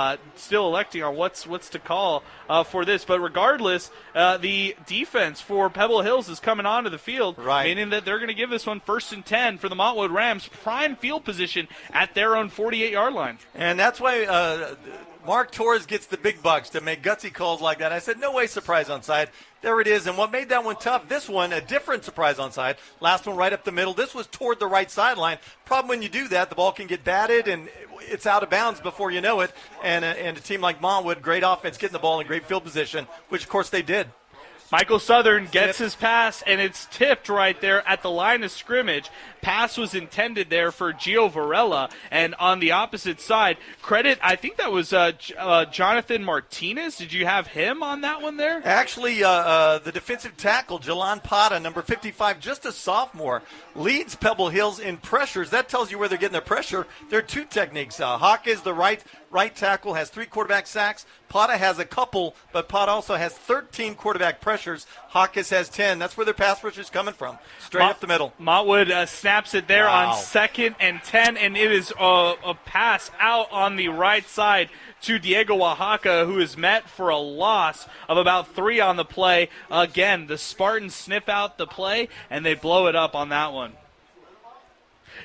Speaker 1: electing on what's to call for this. But regardless, the defense for Pebble Hills is coming onto the field, meaning that they're going to give this one 1st and 10 for the Montwood Rams, prime field position at their own 48-yard line.
Speaker 3: And that's why Mark Torres gets the big bucks to make gutsy calls like that. I said, no way, surprise onside. There it is. And what made that one tough, this one, a different surprise onside. Last one right up the middle. This was toward the right sideline. Problem when you do that, the ball can get batted and it's out of bounds before you know it. And a team like Montwood, great offense, getting the ball in great field position, which, of course, they did.
Speaker 1: Michael Southern gets his pass, and it's tipped right there at the line of scrimmage. Pass was intended there for Gio Varela, and on the opposite side, credit, I think that was Jonathan Martinez. Did you have him on that one there?
Speaker 3: Actually, the defensive tackle, Jalan Pata, number 55, just a sophomore, leads Pebble Hills in pressures. That tells you where they're getting their pressure. There are two techniques. Hawk is the right tackle, has 3 quarterback sacks. Pata has a couple, but Pata also has 13 quarterback pressures. Hawkes has 10. That's where their pass rush is coming from, straight up the middle.
Speaker 1: Montwood snaps it there on 2nd and 10, and it is a pass out on the right side to Diego Oaxaca, who is met for a loss of about 3 on the play. Again, the Spartans sniff out the play, and they blow it up on that one.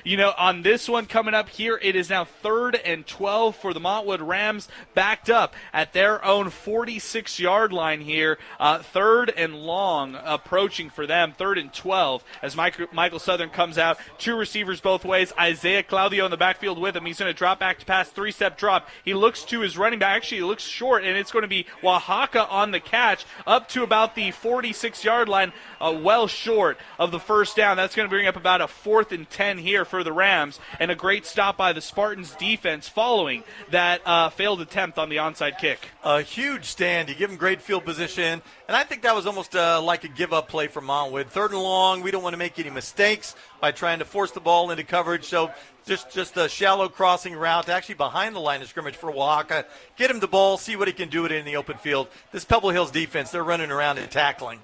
Speaker 1: You know, on this one coming up here, it is now 3rd and 12 for the Montwood Rams, backed up at their own 46-yard line here. 3rd and long approaching for them, 3rd and 12 as Michael Southern comes out. 2 receivers both ways. Isaiah Claudio in the backfield with him. He's going to drop back to pass, 3-step drop. He looks to his running back. Actually, he looks short, and it's going to be Oaxaca on the catch up to about the 46-yard line, well short of the first down. That's going to bring up about a 4th and 10 here for the Rams, and a great stop by the Spartans defense following that failed attempt on the onside kick.
Speaker 3: A huge stand. You give them great field position, and I think that was almost like a give-up play for Montwood. 3rd and long, we don't want to make any mistakes by trying to force the ball into coverage, so just a shallow crossing route, actually behind the line of scrimmage for Oaxaca. Get him the ball, see what he can do with it in the open field. This Pebble Hills defense, they're running around and tackling.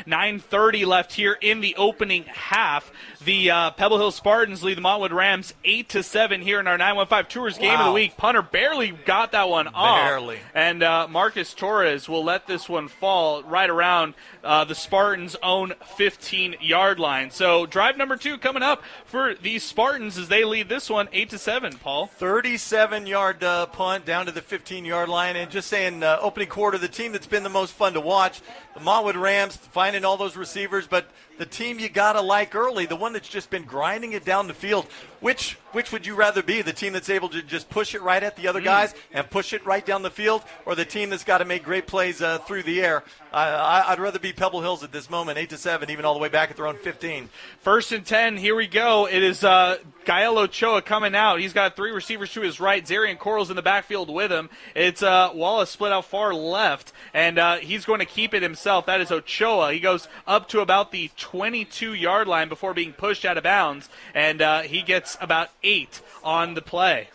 Speaker 1: 9:30 left here in the opening half. The Pebble Hill Spartans lead the Montwood Rams 8-7 here in our 915 Tours game of the week. Punter barely got that one off.
Speaker 3: Barely.
Speaker 1: And Marcus Torres will let this one fall right around the Spartans' own 15-yard line. So drive number 2 coming up for these Spartans as they lead this one 8-7, Paul.
Speaker 3: 37-yard punt down to the 15-yard line. And just saying, opening quarter, the team that's been the most fun to watch, the Montwood Rams, finding all those receivers, but the team you got to like early, the one that's just been grinding it down the field. Which would you rather be, the team that's able to just push it right at the other guys and push it right down the field, or the team that's got to make great plays through the air? I'd rather be Pebble Hills at this moment, 8-7, even all the way back at their own 15.
Speaker 1: 1st and 10, here we go. It is Gael Ochoa coming out. He's got 3 receivers to his right. Zarian Coral's in the backfield with him. It's Wallace split out far left, and he's going to keep it himself. That is Ochoa. He goes up to about the 22-yard line before being pushed out of bounds, and he gets about 8 on the play.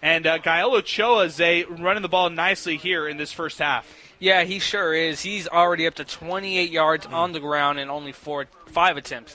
Speaker 1: And Gael Ochoa is running the ball nicely here in this first half.
Speaker 6: Yeah, he sure is. He's already up to 28 yards on the ground and only 5 attempts.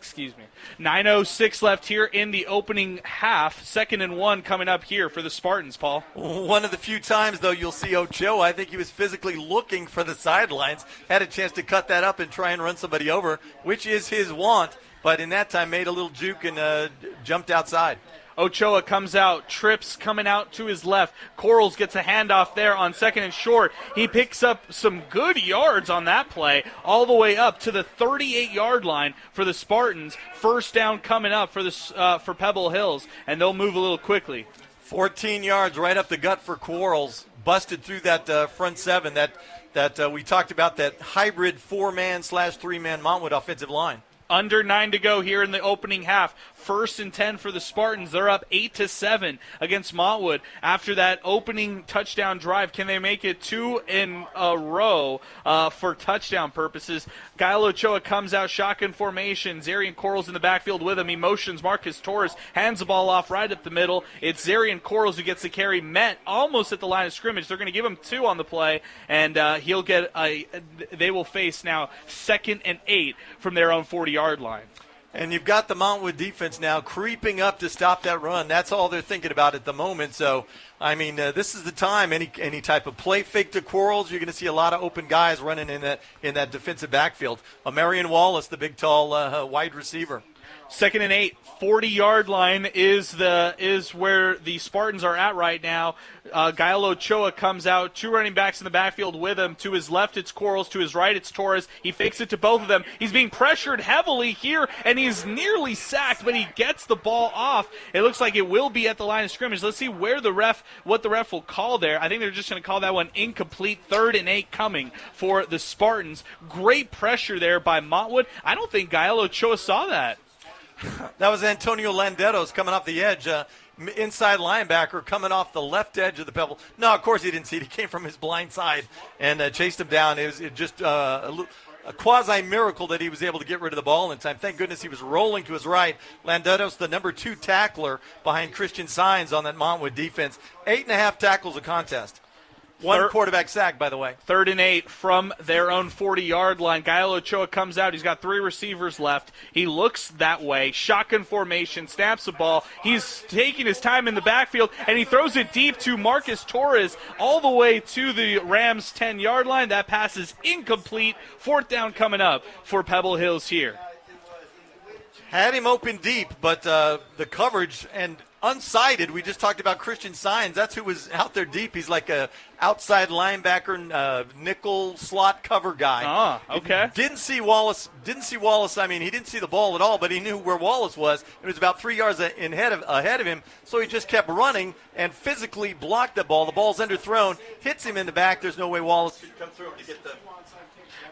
Speaker 1: 9:06 left here in the opening half. 2nd and 1 coming up here for the Spartans, Paul.
Speaker 3: One of the few times, though, you'll see Ochoa. I think he was physically looking for the sidelines, had a chance to cut that up and try and run somebody over, which is his want, but in that time made a little juke and jumped outside.
Speaker 1: Ochoa comes out, trips coming out to his left. Corals gets a handoff there on 2nd and short. He picks up some good yards on that play, all the way up to the 38-yard line for the Spartans. First down coming up for Pebble Hills, and they'll move a little quickly.
Speaker 3: 14 yards right up the gut for Quarles. Busted through that front seven that we talked about, that hybrid 4-man/3-man Montwood offensive line.
Speaker 1: Under 9 to go here in the opening half. 1st and 10 for the Spartans. They're up 8-7 against Montwood. After that opening touchdown drive, can they make it 2 in a row for touchdown purposes? Gael Ochoa comes out, shotgun formation. Zarian Corals in the backfield with him. He motions Marcus Torres, hands the ball off right up the middle. It's Zarian Corals who gets the carry, met almost at the line of scrimmage. They're going to give him 2 on the play, and he'll get they will face now 2nd and 8 from their own 40-yard line.
Speaker 3: And you've got the Montwood defense now creeping up to stop that run. That's all they're thinking about at the moment. So, I mean, this is the time. Any type of play fake to Quarles, you're going to see a lot of open guys running in that defensive backfield. Marion Wallace, the big, tall wide receiver.
Speaker 1: 2nd and 8, 40-yard line is where the Spartans are at right now. Gael Ochoa comes out, 2 running backs in the backfield with him. To his left, it's Corals. To his right, it's Torres. He fakes it to both of them. He's being pressured heavily here, and he's nearly sacked, but he gets the ball off. It looks like it will be at the line of scrimmage. Let's see what the ref will call there. I think they're just going to call that one incomplete. 3rd and 8 coming for the Spartans. Great pressure there by Montwood. I don't think Gael Ochoa saw that.
Speaker 3: That was Antonio Landeros coming off the edge, inside linebacker coming off the left edge of the Pebble. No, of course he didn't see it. He came from his blind side and chased him down. It was just a quasi-miracle that he was able to get rid of the ball in time. Thank goodness he was rolling to his right. Landeros, the number 2 tackler behind Christian Saenz on that Montwood defense. 8.5 tackles a contest. 1 quarterback sack, by the way.
Speaker 1: 3rd and 8 from their own 40-yard line. Gael Ochoa comes out. He's got 3 receivers left. He looks that way. Shotgun formation, snaps the ball. He's taking his time in the backfield, and he throws it deep to Marcus Torres all the way to the Rams' 10-yard line. That pass is incomplete. 4th down coming up for Pebble Hills here.
Speaker 3: Had him open deep, but the coverage and unsighted. We just talked about Christian Saenz. That's who was out there deep. He's like a outside linebacker, nickel slot cover guy.
Speaker 1: Ah, okay.
Speaker 3: Didn't see Wallace. I mean, he didn't see the ball at all, but he knew where Wallace was. It was about 3 yards ahead of him, so he just kept running and physically blocked the ball. The ball's underthrown, hits him in the back. There's no way Wallace could come through to get the...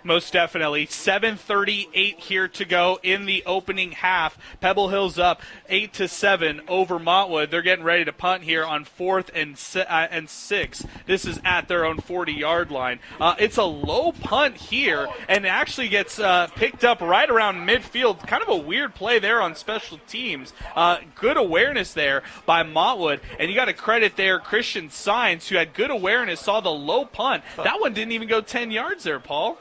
Speaker 1: Most definitely. 7:38 here to go in the opening half. Pebble Hills up 8-7 over Montwood. They're getting ready to punt here on 4th and 6. This is at their own 40-yard line. It's a low punt here, and it actually gets picked up right around midfield. Kind of a weird play there on special teams. Good awareness there by Montwood, and you got to credit there Christian Saenz, who had good awareness, saw the low punt. That one didn't even go 10 yards there, Paul.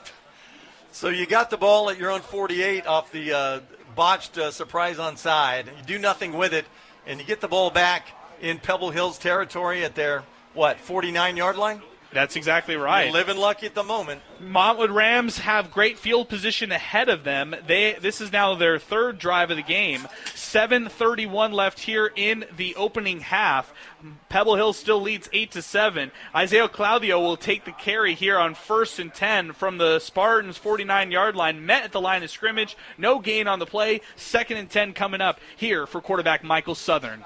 Speaker 3: So you got the ball at your own 48 off the botched surprise onside. You do nothing with it, and you get the ball back in Pebble Hills territory at their, 49-yard line?
Speaker 1: That's exactly right.
Speaker 3: You're living lucky at the moment.
Speaker 1: Montwood Rams have great field position ahead of them. This is now their 3rd drive of the game. 7:31 left here in the opening half. Pebble Hill still leads 8-7. Isaiah Claudio will take the carry here on 1st and 10 from the Spartans' 49-yard line. Met at the line of scrimmage. No gain on the play. 2nd and 10 coming up here for quarterback Michael Southern.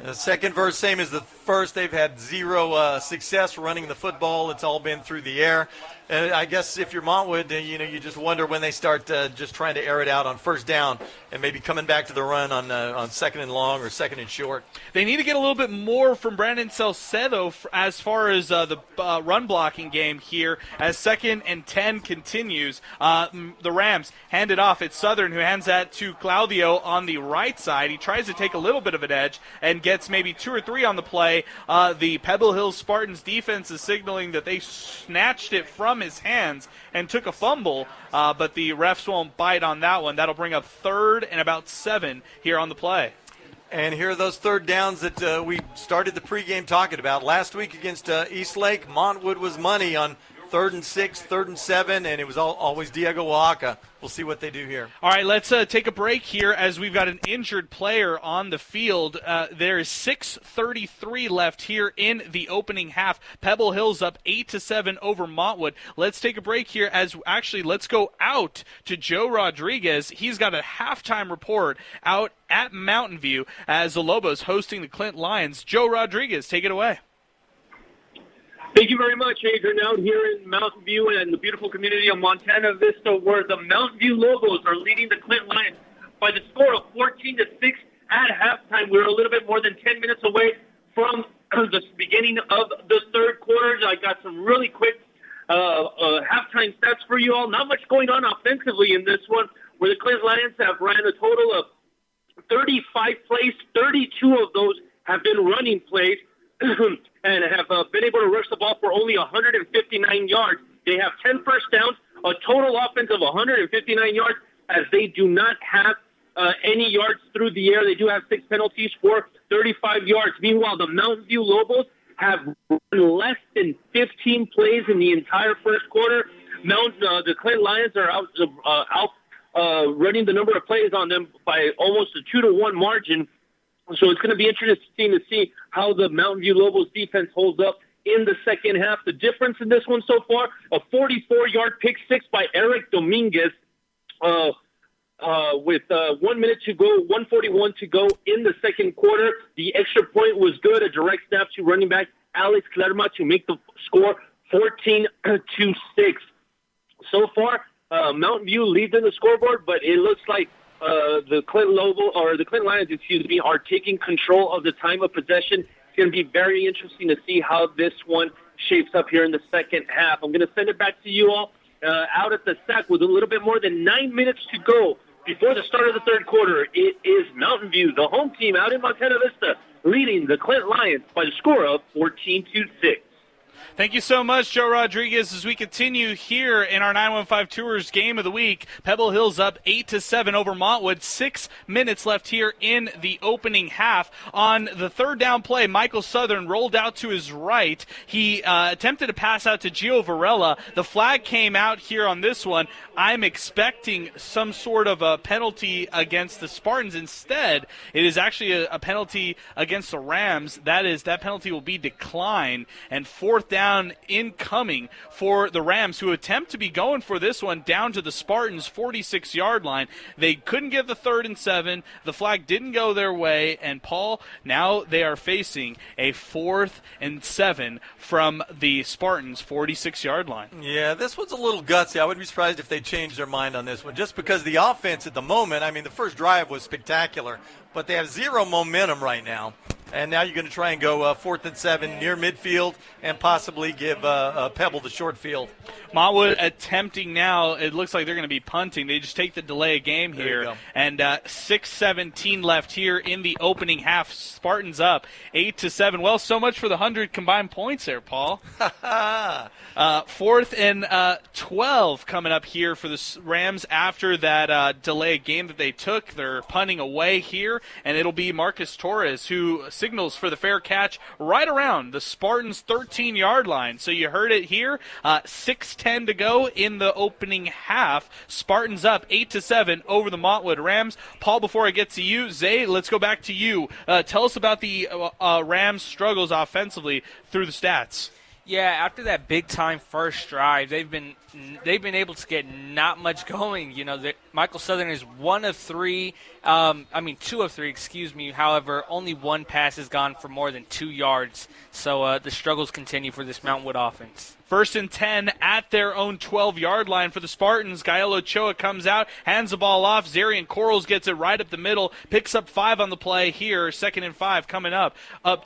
Speaker 3: The second verse, same as the first. They've had 0 success running the football. It's all been through the air. I guess if you're Montwood, you just wonder when they start just trying to air it out on 1st down and maybe coming back to the run on 2nd and long or 2nd and short.
Speaker 1: They need to get a little bit more from Brandon Salcedo as far as the run blocking game here as 2nd and 10 continues. The Rams hand it off. It's Southern who hands that to Claudio on the right side. He tries to take a little bit of an edge and gets maybe 2 or 3 on the play. The Pebble Hills Spartans defense is signaling that they snatched it from his hands and took a fumble, but the refs won't bite on that one. That'll bring up 3rd and about 7 here on the play.
Speaker 3: And here are those third downs that we started the pregame talking about. Last week against Eastlake, Montwood was money on 3rd and 6, 3rd and 7, and it was always Diego Oaxaca. We'll see what they do here.
Speaker 1: All right, let's take a break here as we've got an injured player on the field. There is 6:33 left here in the opening half. Pebble Hills up 8-7 over Montwood. Let's take a break here let's go out to Joe Rodriguez. He's got a halftime report out at Mountain View as the Lobos hosting the Clint Lions. Joe Rodriguez, take it away.
Speaker 4: Thank you very much, Adrian. Out here in Mountain View and the beautiful community of Montana Vista, where the Mountain View Lobos are leading the Clint Lions by the score of 14-6 at halftime. We're a little bit more than 10 minutes away from the beginning of the third quarter. I got some really quick halftime stats for you all. Not much going on offensively in this one, where the Clint Lions have ran a total of 35 plays. 32 of those have been running plays. And have been able to rush the ball for only 159 yards. They have 10 first downs, a total offense of 159 yards, as they do not have any yards through the air. They do have 6 penalties for 35 yards. Meanwhile, the Mountain View Lobos have run less than 15 plays in the entire first quarter. The Clint Lions are out running the number of plays on them by almost a 2-1 margin. So it's going to be interesting to see how the Mountain View Lobos defense holds up in the second half. The difference in this one so far, a 44-yard pick six by Eric Dominguez with 1 minute to go, 1:41 to go in the second quarter. The extra point was good, a direct snap to running back Alex Clerma to make the score 14-6. So far, Mountain View leads in the scoreboard, but it looks like the Clint Lions, are taking control of the time of possession. It's going to be very interesting to see how this one shapes up here in the second half. I'm going to send it back to you all out at the sack with a little bit more than 9 minutes to go before the start of the third quarter. It is Mountain View, the home team out in Montana Vista, leading the Clint Lions by the score of 14-6.
Speaker 1: Thank you so much, Joe Rodriguez. As we continue here in our 915 Tours Game of the Week, Pebble Hills up 8-7 over Montwood. 6 minutes left here in the opening half. On the third down play, Michael Southern rolled out to his right. He attempted to pass out to Gio Varela. The flag came out here on this one. I'm expecting some sort of a penalty against the Spartans. Instead, it is actually a penalty against the Rams. That penalty will be declined, and fourth down incoming for the Rams, who attempt to be going for this one down to the Spartans' 46-yard line. They couldn't get the 3rd and 7. The flag didn't go their way, and Paul, now they are facing a 4th and 7 from the Spartans' 46-yard line.
Speaker 3: Yeah, this one's a little gutsy. I wouldn't be surprised if they changed their mind on this one, just because the offense at the moment, I mean, the first drive was spectacular, but they have zero momentum right now. And now you're going to try and go 4th and 7 near midfield and possibly give Pebble the short field.
Speaker 1: Montwood attempting now. It looks like they're going to be punting. They just take the delay of game here. And 6:17 left here in the opening half. Spartans up 8-7. Well, so much for the 100 combined points there, Paul. 4th and 12 coming up here for the Rams after that delay of game that they took. They're punting away here, and it'll be Marcus Torres who signals for the fair catch right around the Spartans' 13-yard line. So you heard it here. 6:10 to go in the opening half. Spartans up 8-7 over the Montwood Rams. Paul, before I get to you, Zay, let's go back to you. Tell us about the Rams' struggles offensively through the stats.
Speaker 6: Yeah, after that big-time first drive, they've been able to get not much going. You know, Michael Southern is 2 of 3, excuse me. However, only one pass has gone for more than 2 yards. So the struggles continue for this Mountain Wood offense.
Speaker 1: 1st and 10 at their own 12-yard line for the Spartans. Gael Ochoa comes out, hands the ball off. Zarian Corals gets it right up the middle, picks up 5 on the play here. 2nd and 5 coming up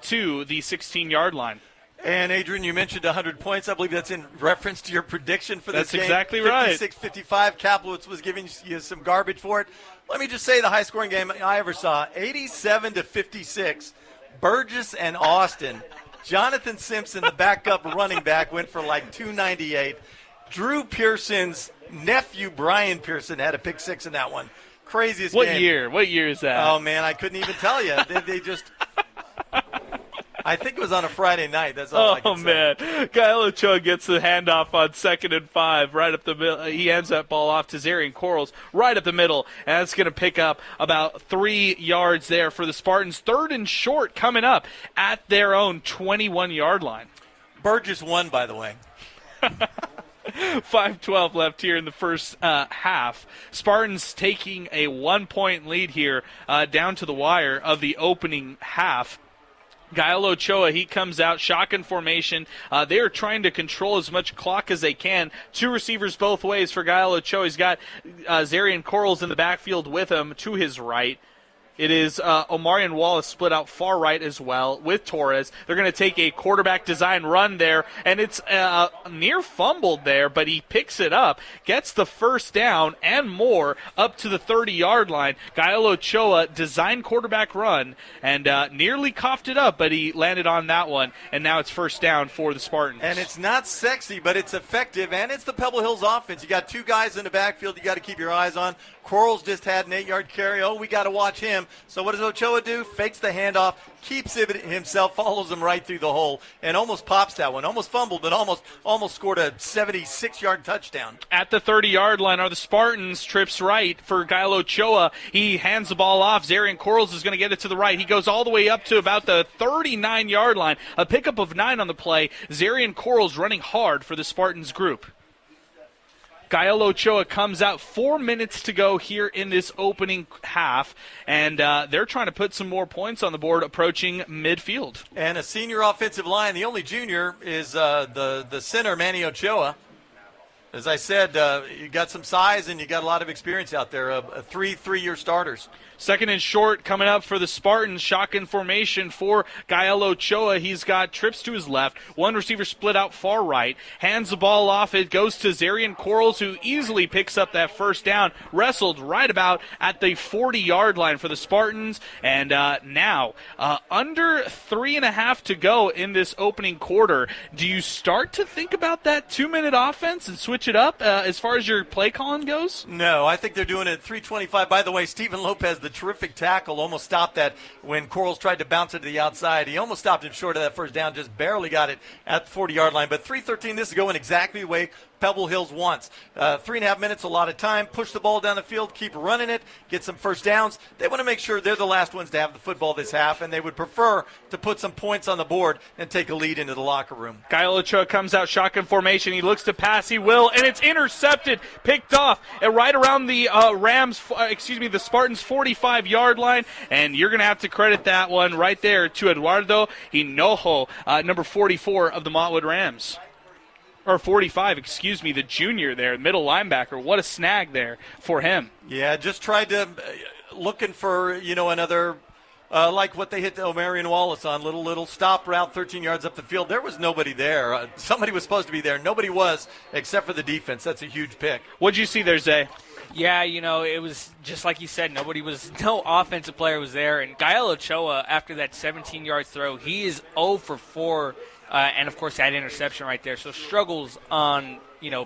Speaker 1: to the 16-yard line.
Speaker 3: And, Adrian, you mentioned 100 points. I believe that's in reference to your prediction for this game.
Speaker 1: That's exactly right.
Speaker 3: 56-55. Kaplowitz was giving you some garbage for it. Let me just say the high-scoring game I ever saw, 87-56. Burgess and Austin. Jonathan Simpson, the backup running back, went for like 298. Drew Pearson's nephew, Brian Pearson, had a pick six in that one. Craziest
Speaker 8: What
Speaker 3: game.
Speaker 8: year? What year is that?
Speaker 3: Oh, man, I couldn't even tell you. They just – I think it was on a Friday night. That's all I can say.
Speaker 8: Oh, man. Kyle Ochoa gets the handoff on 2nd and 5 right up the middle. He hands that ball off to Zarian Corals right up the middle, and that's going to pick up about 3 yards there for the Spartans. 3rd and short coming up at their own 21-yard line.
Speaker 3: Burgess won, by the way.
Speaker 8: 5:12 left here in the first half. Spartans taking a 1-point lead here down to the wire of the opening half. Kyle Ochoa, he comes out, shotgun formation. They are trying to control as much clock as they can. 2 receivers both ways for Kyle Ochoa. He's got Zarian Corals in the backfield with him to his right. It is Omarion Wallace split out far right as well with Torres. They're going to take a quarterback design run there, and it's near fumbled there, but he picks it up, gets the first down and more up to the 30-yard line. Kyle Ochoa design quarterback run and nearly coughed it up, but he landed on that one, and now it's first down for the Spartans.
Speaker 3: And it's not sexy, but it's effective, and it's the Pebble Hills offense. You got 2 guys in the backfield you got to keep your eyes on. Corals just had an 8-yard carry. Oh, we got to watch him. So what does Ochoa do? Fakes the handoff, keeps it himself, follows him right through the hole, and almost pops that one. Almost fumbled, but almost scored a 76-yard touchdown.
Speaker 8: At the 30-yard line are the Spartans. Trips right for Kyle Ochoa. He hands the ball off. Zarian Corals is going to get it to the right. He goes all the way up to about the 39-yard line. A pickup of 9 on the play. Zarian Corals running hard for the Spartans group. Kyle Ochoa comes out, 4 minutes to go here in this opening half, and they're trying to put some more points on the board approaching midfield.
Speaker 3: And a senior offensive line, the only junior is the center, Manny Ochoa. As I said, you got some size and you got a lot of experience out there, three-year starters.
Speaker 8: 2nd and short coming up for the Spartans. Shotgun formation for Kyle Ochoa. He's got trips to his left. 1 receiver split out far right. Hands the ball off. It goes to Zarian Corals, who easily picks up that first down. Wrestled right about at the 40-yard line for the Spartans. And now, under 3.5 to go in this opening quarter. Do you start to think about that 2-minute offense and switch it up as far as your play calling goes?
Speaker 3: No, I think they're doing it at 3:25. By the way, Stephen Lopez, the terrific tackle, almost stopped that when Corals tried to bounce it to the outside. He almost stopped him short of that first down, just barely got it at the 40-yard line. But 3:13, this is going exactly the way Pebble Hills wants. 3.5 minutes, a lot of time. Push the ball down the field, keep running it, get some first downs. They want to make sure they're the last ones to have the football this half, and they would prefer to put some points on the board and take a lead into the locker room.
Speaker 8: Kyle Ochoa comes out shotgun formation. He looks to pass. He will, and it's intercepted, picked off, and right around the the Spartans' 45-yard line. And you're going to have to credit that one right there to Eduardo Hinojo, number 44 of the Montwood Rams. Or 45, the junior there, middle linebacker. What a snag there for him.
Speaker 3: Yeah, just tried to, looking for, another, like what they hit Omarion Wallace on, little stop route 13 yards up the field. There was nobody there. Somebody was supposed to be there. Nobody was, except for the defense. That's a huge pick.
Speaker 8: What'd you see there, Zay?
Speaker 6: Yeah, it was just like you said, no offensive player was there. And Kyle Ochoa, after that 17-yard throw, he is 0 for 4. And, of course, that interception right there. So struggles on,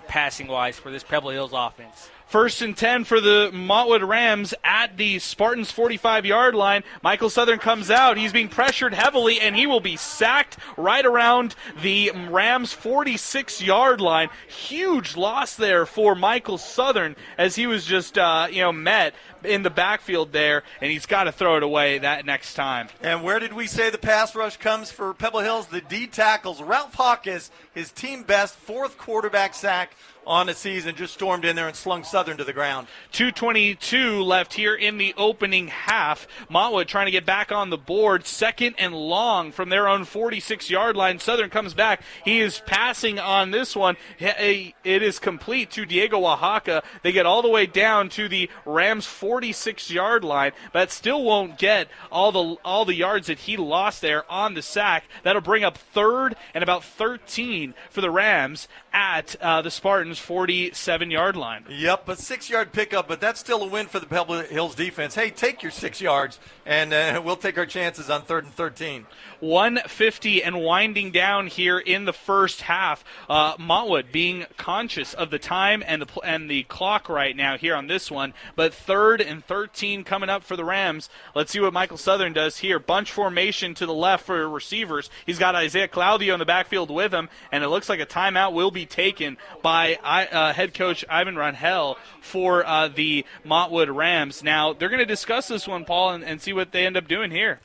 Speaker 6: passing-wise for this Pebble Hills offense.
Speaker 8: 1st and 10 for the Montwood Rams at the Spartans' 45-yard line. Michael Southern comes out. He's being pressured heavily, and he will be sacked right around the Rams' 46-yard line. Huge loss there for Michael Southern as he was just, met in the backfield there, and he's got to throw it away that next time.
Speaker 3: And where did we say the pass rush comes for Pebble Hills? The D tackles. Ralph Hawkes, his team best 4th quarterback sack on the season, just stormed in there and slung Southern to the ground.
Speaker 8: 2:22 left here in the opening half. Montwood trying to get back on the board. 2nd and long from their own 46-yard line. Southern comes back. He is passing on this one. It is complete to Diego Oaxaca. They get all the way down to the Rams' 46-yard line, but still won't get all the yards that he lost there on the sack. That'll bring up 3rd and about 13 for the Rams at the Spartans' Spartans' 47-yard line.
Speaker 3: Yep, a 6-yard pickup, but that's still a win for the Pebble Hills defense. Hey, take your 6 yards, and we'll take our chances on 3rd and 13.
Speaker 8: 1:50 and winding down here in the first half. Montwood being conscious of the time and the clock right now here on this one, but 3rd and 13 coming up for the Rams. Let's see what Michael Southern does here. Bunch formation to the left for receivers. He's got Isaiah Claudio in the backfield with him, and it looks like a timeout will be taken by head coach Ivan Rangel for the Montwood Rams. Now, they're going to discuss this one, Paul, and see what they end up doing here.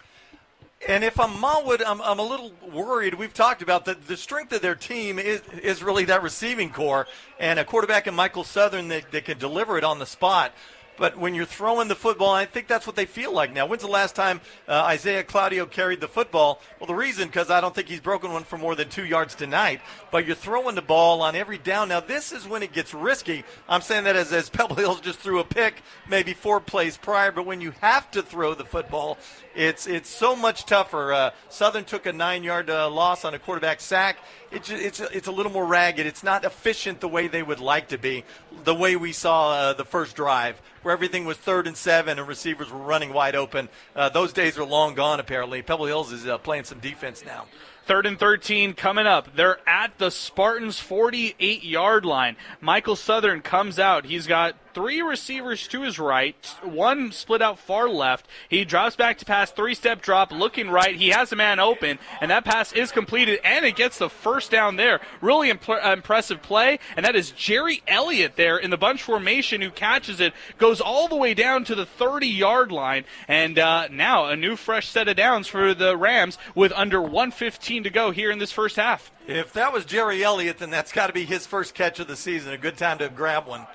Speaker 3: And if I'm Montwood, I'm a little worried. We've talked about the strength of their team is really that receiving core and a quarterback in Michael Southern that can deliver it on the spot. But when you're throwing the football, I think that's what they feel like now. When's the last time Isaiah Claudio carried the football? Well, the reason, because I don't think he's broken one for more than 2 yards tonight. But you're throwing the ball on every down. Now, this is when it gets risky. I'm saying that as Pebble Hills just threw a pick maybe 4 plays prior. But when you have to throw the football, it's so much tougher. Southern took a 9-yard loss on a quarterback sack. It's a little more ragged. It's not efficient the way they would like to be, the way we saw the first drive, where everything was 3rd and 7 and receivers were running wide open. Those days are long gone, apparently. Pebble Hills is playing some defense now.
Speaker 8: 3rd and 13 coming up. They're at the Spartans' 48-yard line. Michael Southern comes out. He's got 3 receivers to his right, 1 split out far left. He drops back to pass, 3-step drop, looking right. He has a man open, and that pass is completed, and it gets the first down there. Really impressive play, and that is Jerry Elliott there in the bunch formation who catches it, goes all the way down to the 30-yard line, and now a new fresh set of downs for the Rams with under 1:15 to go here in this first half.
Speaker 3: If that was Jerry Elliott, then that's got to be his first catch of the season. A good time to grab one.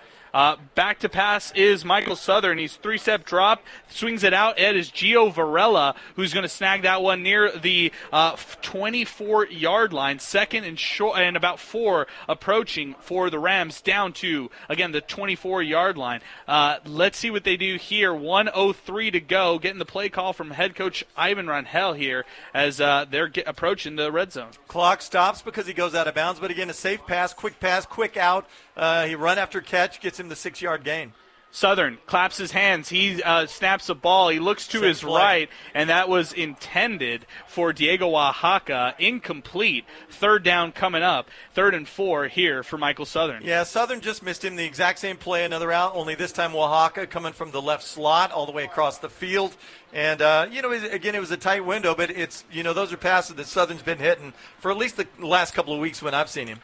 Speaker 8: Back to pass is Michael Southern. He's 3-step drop, swings it out. It is Gio Varela who's going to snag that one near the 24-yard line. 2nd and short, and about 4 approaching for the Rams down to, again, the 24-yard line. Let's see what they do here. 1:03 to go. Getting the play call from head coach Ivan Rangel here as they're approaching the red zone.
Speaker 3: Clock stops because he goes out of bounds, but again, a safe pass, quick out. He run after catch, gets him the 6-yard gain.
Speaker 8: Southern claps his hands. He snaps a ball. He looks to his right, and that was intended for Diego Oaxaca. Incomplete. 3rd down coming up. 3rd and 4 here for Michael Southern.
Speaker 3: Yeah, Southern just missed him. The exact same play, another out, only this time Oaxaca coming from the left slot all the way across the field. And, again, it was a tight window, but it's, those are passes that Southern's been hitting for at least the last couple of weeks when I've seen him.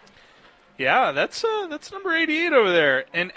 Speaker 8: Yeah, that's number 88 over there. And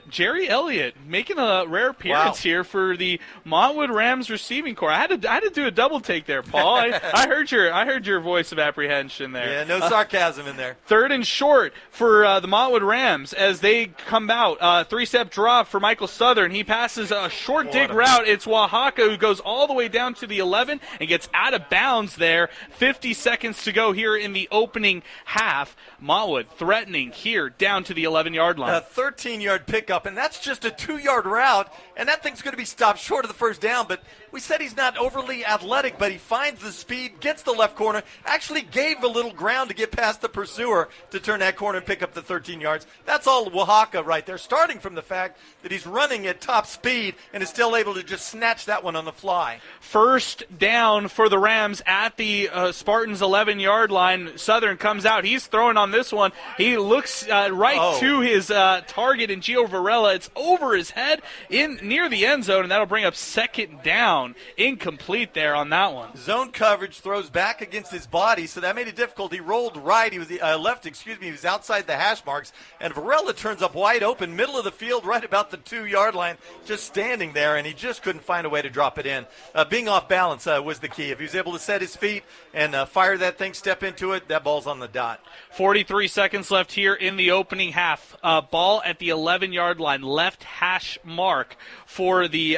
Speaker 8: Jerry Elliott, making a rare appearance here for the Montwood Rams receiving core. I had to do a double take there, Paul. I heard your voice of apprehension there.
Speaker 3: Yeah, no sarcasm in there.
Speaker 8: 3rd and short for the Montwood Rams as they come out. 3-step drop for Michael Southern. He passes a short dig route. It's Oaxaca who goes all the way down to the 11 and gets out of bounds there. 50 seconds to go here in the opening half. Montwood threatening here down to the 11-yard line.
Speaker 3: A 13-yard pickup, and that's just a 2-yard route, and that thing's going to be stopped short of the first down, but we said he's not overly athletic, but he finds the speed, gets the left corner, actually gave a little ground to get past the pursuer to turn that corner and pick up the 13 yards. That's all Oaxaca right there, starting from the fact that he's running at top speed and is still able to just snatch that one on the fly.
Speaker 8: 1st down for the Rams at the Spartans' 11-yard line. Southern comes out. He's throwing on this one. He looks to his target in Gio Varela. It's over his head near the end zone, and that'll bring up 2nd down. Incomplete there on that one.
Speaker 3: Zone coverage throws back against his body, so that made it difficult. He rolled right. He was left. He was outside the hash marks, and Varela turns up wide open, middle of the field, right about the 2-yard line, just standing there, and he just couldn't find a way to drop it in. Being off balance was the key. If he was able to set his feet and fire that thing, step into it, that ball's on the dot.
Speaker 8: 43 seconds left here in the opening half. Ball at the 11-yard line, left hash mark for the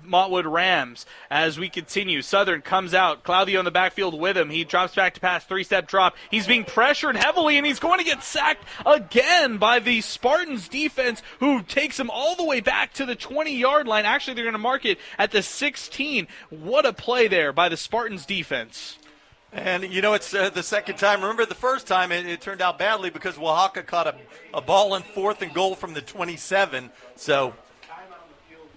Speaker 8: Montwood Rams. As we continue, Southern comes out. Claudio in the backfield with him. He drops back to pass, 3-step drop. He's being pressured heavily, and he's going to get sacked again by the Spartans defense, who takes him all the way back to the 20-yard line. Actually, they're going to mark it at the 16. What a play there by the Spartans defense.
Speaker 3: And, it's the second time. Remember the first time it turned out badly because Oaxaca caught a ball in 4th and goal from the 27. So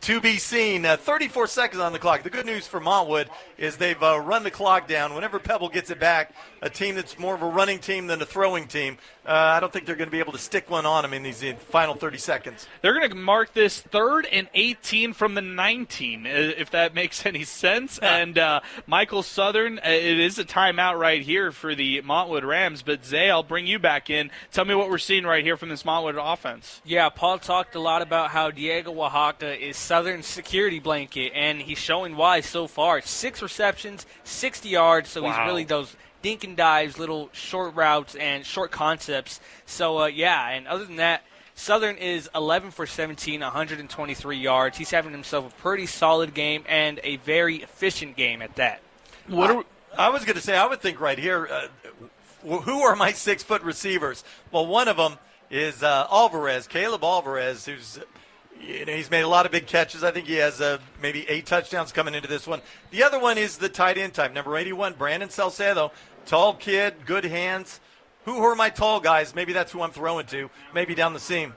Speaker 3: to be seen. 34 seconds on the clock. The good news for Montwood is they've run the clock down. Whenever Pebble gets it back, a team that's more of a running team than a throwing team, I don't think they're going to be able to stick one on them in these final 30 seconds.
Speaker 8: They're going to mark this 3rd and 18 from the 19, if that makes any sense. And Michael Southern, it is a timeout right here for the Montwood Rams. But, Zay, I'll bring you back in. Tell me what we're seeing right here from this Montwood offense.
Speaker 6: Yeah, Paul talked a lot about how Diego Oaxaca is Southern's security blanket, and he's showing why so far. 6 receptions, 60 yards, so he's really those dink and dives, little short routes and short concepts. So, and other than that, Southern is 11 for 17, 123 yards. He's having himself a pretty solid game and a very efficient game at that.
Speaker 3: I was going to say, I would think right here, who are my 6-foot receivers? Well, one of them is Alvarez, Caleb Alvarez, who's he's made a lot of big catches. I think he has maybe 8 touchdowns coming into this one. The other one is the tight end type, number 81, Brandon Salcedo. Tall kid, good hands. Who are my tall guys? Maybe that's who I'm throwing to, maybe down the seam.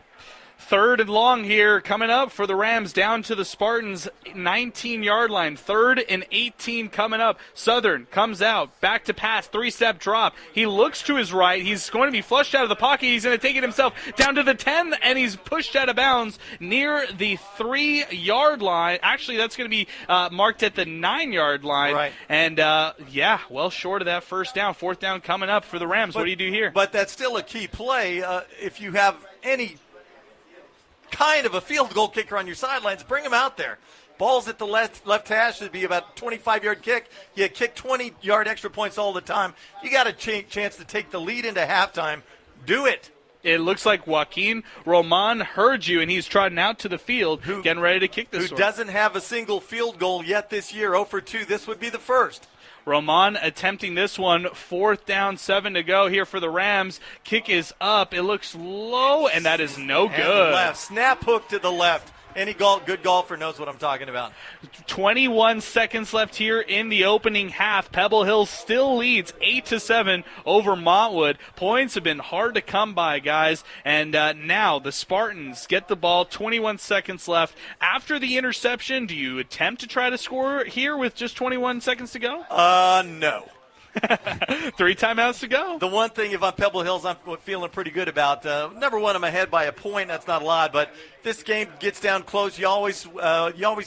Speaker 8: 3rd and long here coming up for the Rams down to the Spartans' 19-yard line. 3rd and 18 coming up. Southern comes out, back to pass, 3-step drop. He looks to his right. He's going to be flushed out of the pocket. He's going to take it himself down to the 10, and he's pushed out of bounds near the 3-yard line. Actually, that's going to be marked at the 9-yard line.
Speaker 3: Right.
Speaker 8: And, well short of that first down. 4th down coming up for the Rams. What do you do here?
Speaker 3: But that's still a key play. If you have any kind of a field goal kicker on your sidelines, bring him out there. Ball's at the left hash. It'd be about a 25-yard kick. You kick 20-yard extra points all the time. You got a chance to take the lead into halftime. Do it.
Speaker 8: It looks like Joaquin Roman heard you, and he's trotting out to the field, getting ready to kick this one.
Speaker 3: Who doesn't have a single field goal yet this year, 0 for 2. This would be the first.
Speaker 8: Roman attempting this one. 4th down, 7 to go here for the Rams. Kick is up. It looks low, and that is no good.
Speaker 3: Left. Snap hook to the left. Any good golfer knows what I'm talking about.
Speaker 8: 21 seconds left here in the opening half. Pebble Hill still leads 8-7 over Montwood. Points have been hard to come by, guys. And now the Spartans get the ball. 21 seconds left. After the interception, do you attempt to try to score here with just 21 seconds to go?
Speaker 3: No.
Speaker 8: 3 timeouts to go.
Speaker 3: The one thing, if I'm Pebble Hills, I'm feeling pretty good about. Number one, I'm ahead by a point. That's not a lot, but if this game gets down close, you always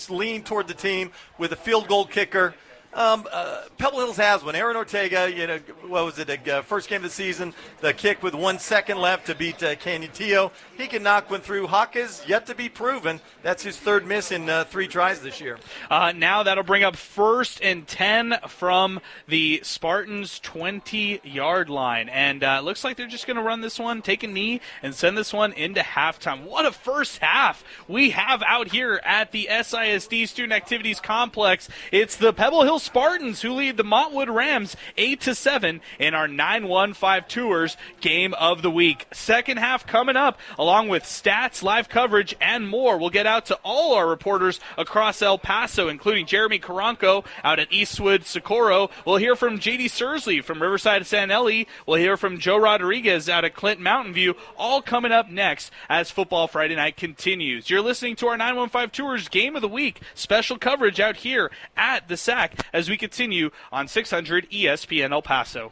Speaker 3: lean toward the team with a field goal kicker. Pebble Hills has one. Aaron Ortega, what was it, first game of the season, the kick with 1 second left to beat Canutillo. He can knock one through. Hawkes yet to be proven. That's his 3rd miss in 3 tries this year.
Speaker 8: Now that'll bring up 1st and 10 from the Spartans' 20-yard line. And it looks like they're just going to run this one, take a knee, and send this one into halftime. What a first half we have out here at the SISD Student Activities Complex. It's the Pebble Hill Spartans who lead the Montwood Rams 8-7 in our 915 Tours Game of the Week. Second half coming up, along with stats, live coverage, and more. We'll get out to all our reporters across El Paso, including Jeremy Caranco out at Eastwood Socorro. We'll hear from J.D. Sursley from Riverside San Eli. We'll hear from Joe Rodriguez out at Clinton Mountain View. All coming up next as Football Friday Night continues. You're listening to our 915 Tours Game of the Week special coverage out here at the SAC as we continue on 600 ESPN El Paso.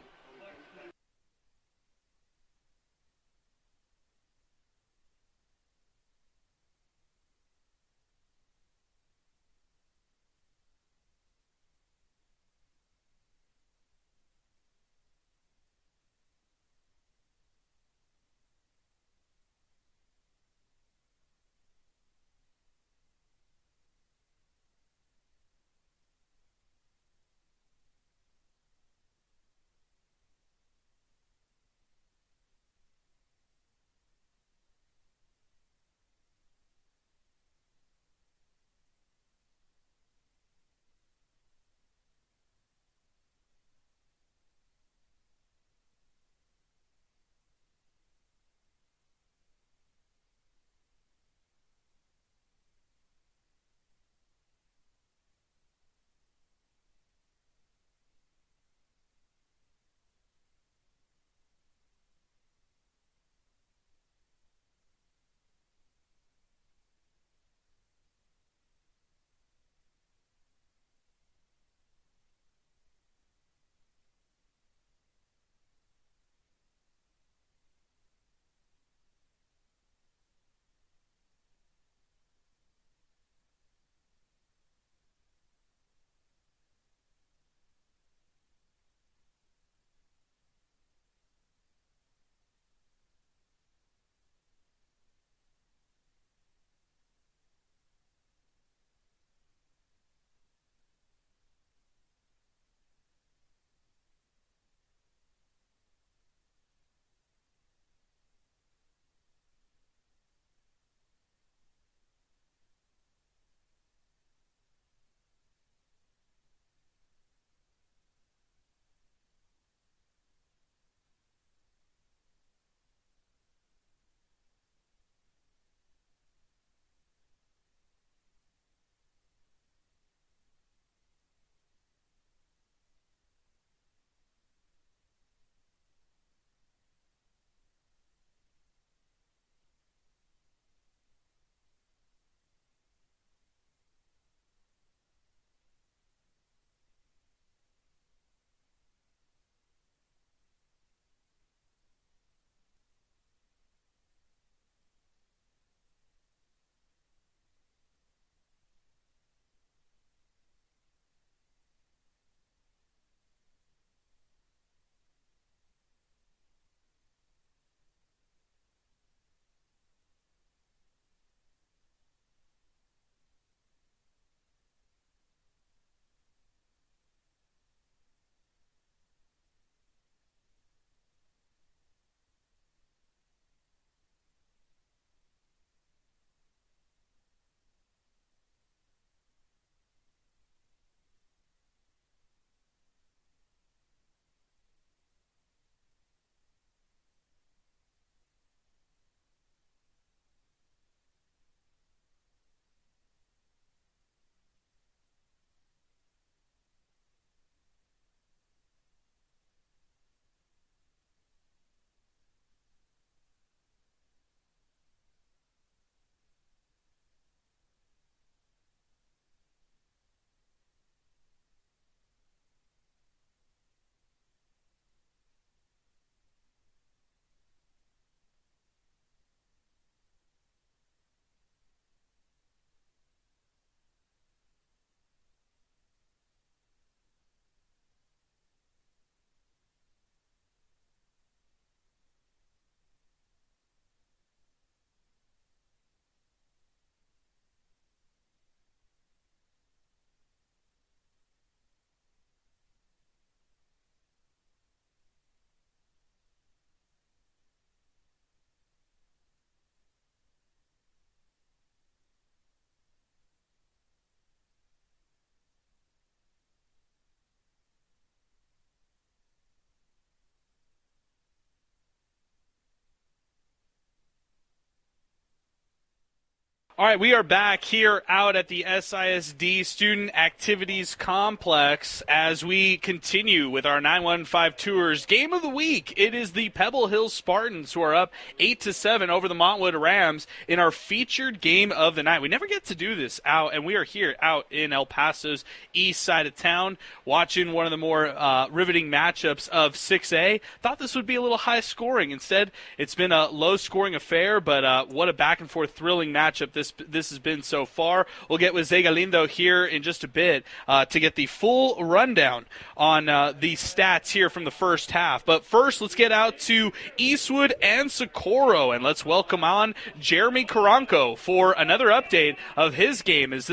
Speaker 8: All right, we are back here out at the SISD Student Activities Complex as we continue with our 915 Tours Game of the Week. It is the Pebble Hill Spartans who are up 8-7 over the Montwood Rams in our featured game of the night. We never get to do this out, and we are here out in El Paso's east side of town watching one of the more riveting matchups of 6A. Thought this would be a little high scoring. Instead, it's been a low scoring affair, but what a back and forth thrilling matchup this has been so far. We'll get with Zay Galindo here in just a bit to get the full rundown on the stats here from the first half. But first, let's get out to Eastwood and Socorro, and let's welcome on Jeremy Karanko for another update of his game as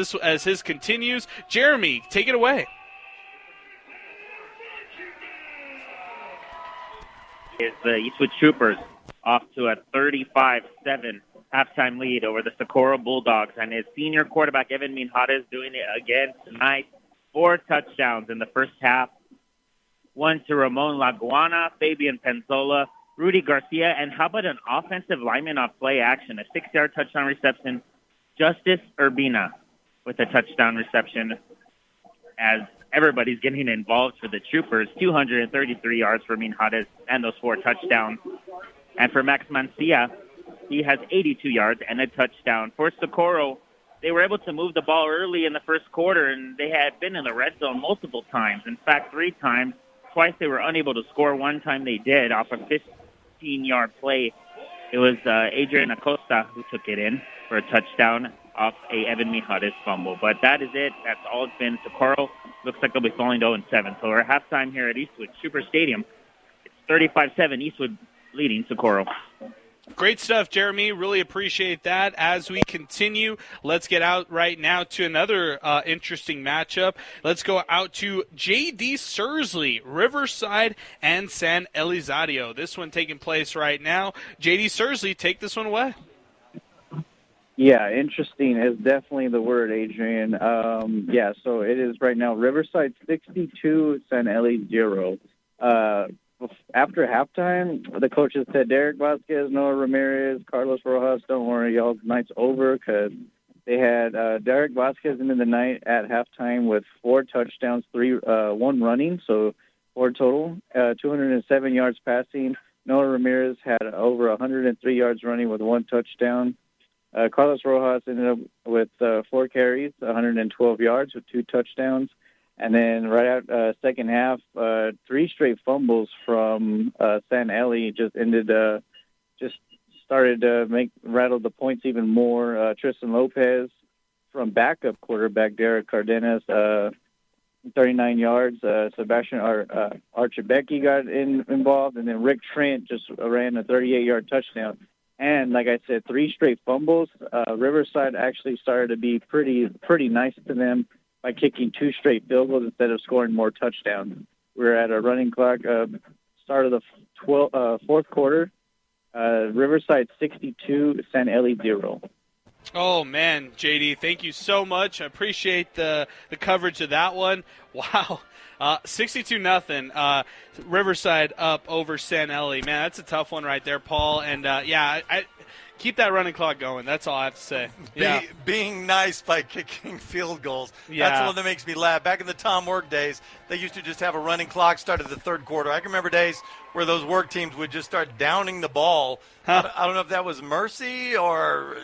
Speaker 8: his continues. Jeremy, take it away.
Speaker 5: Is the Eastwood Troopers off to a 35-7 halftime lead over the Socorro Bulldogs, and his senior quarterback, Evan Minjarez, doing it again tonight. 4 touchdowns in the first half. 1 to Ramon Laguana, Fabian Penzola, Rudy Garcia, and how about an offensive lineman off play action, a 6-yard touchdown reception, Justice Urbina with a touchdown reception as everybody's getting involved for the Troopers. 233 yards for Minjarez and those 4 touchdowns. And for Max Mancia, he has 82 yards and a touchdown. For Socorro, they were able to move the ball early in the first quarter, and they had been in the red zone multiple times. In fact, 3 times. Twice they were unable to score. One time they did off a 15-yard play. It was Adrian Acosta who took it in for a touchdown off a Evan Mijares fumble. But that is it. That's all it's been. Socorro looks like they'll be falling to 0-7. So we're at halftime here at Eastwood Super Stadium. It's 35-7, Eastwood leading Socorro.
Speaker 8: Great stuff, Jeremy. Really appreciate that. As we continue, let's get out right now to another interesting matchup. Let's go out to J.D. Sursley, Riverside, and San Elizario. This one taking place right now. J.D. Sursley, take this one away.
Speaker 7: Yeah, interesting is definitely the word, Adrian. So it is right now Riverside 62, San Eli 0. After halftime, the coaches said, Derek Vasquez, Noah Ramirez, Carlos Rojas, don't worry, y'all's night's over, because they had Derek Vasquez into the night at halftime with 4 touchdowns, 1 running, so 4 total, 207 yards passing. Noah Ramirez had over 103 yards running with 1 touchdown. Carlos Rojas ended up with 4 carries, 112 yards with 2 touchdowns. And then right out second half, 3 straight fumbles from San Eli started to rattle the points even more. Tristan Lopez from backup quarterback Derek Cardenas, 39 yards. Sebastian Archibecki got involved, and then Rick Trent just ran a 38-yard touchdown. And like I said, 3 straight fumbles. Riverside actually started to be pretty nice to them by kicking 2 straight field goals instead of scoring more touchdowns. We're at a running clock, start of the fourth quarter. Riverside 62, San Eli 0.
Speaker 8: Oh, man, JD, thank you so much. I appreciate the coverage of that one. Wow. 62-0. Riverside up over San Eli. Man, that's a tough one right there, Paul. And, I keep that running clock going. That's all I have to say. Yeah.
Speaker 3: Being nice by kicking field goals.
Speaker 8: Yeah.
Speaker 3: That's the one that makes me laugh. Back in the Tom Work days, they used to just have a running clock started the third quarter. I can remember days where those work teams would just start downing the ball. I don't know if that was mercy or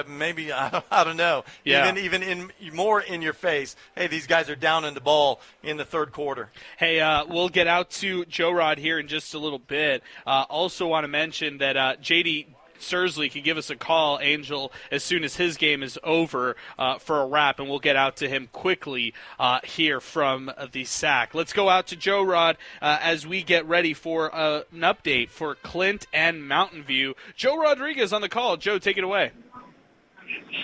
Speaker 3: maybe, I don't know.
Speaker 8: Yeah.
Speaker 3: Even more in your face. Hey, these guys are downing the ball in the third quarter.
Speaker 8: Hey, we'll get out to Joe Rod here in just a little bit. Also want to mention that J.D. Sursley can give us a call, Angel, as soon as his game is over for a wrap, and we'll get out to him quickly here from the SAC. Let's go out to Joe Rod as we get ready for an update for Clint and Mountain View. Joe Rodriguez on the call. Joe, take it away.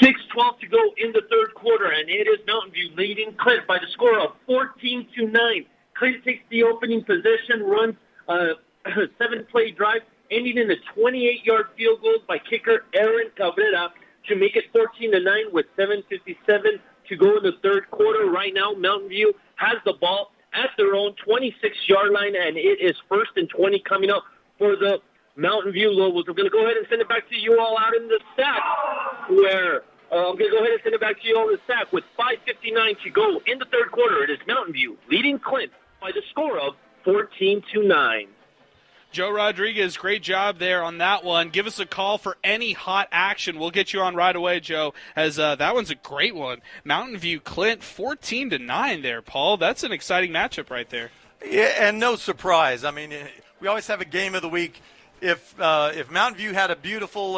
Speaker 4: 6:12 to go in the third quarter, and it is Mountain View leading Clint by the score of 14-9. Clint takes the opening possession, runs a 7-play drive, ending in a 28-yard field goal by kicker Aaron Cabrera to make it 14-9 with 7:57 to go in the third quarter. Right now, Mountain View has the ball at their own 26-yard line, and it is 1st and 20 coming up for the Mountain View Lobos. We're going to go ahead and send it back to you all out in the SAC, where I'm going to go ahead and send it back to you on the sack with 5:59 to go in the third quarter. It is Mountain View leading Clint by the score of 14-9.
Speaker 8: Joe Rodriguez, great job there on that one. Give us a call for any hot action. We'll get you on right away, Joe, as that one's a great one. Mountain View Clint 14-9 there, Paul. That's an exciting matchup right there.
Speaker 3: Yeah, and no surprise. I mean, we always have a game of the week. If Mountain View had a beautiful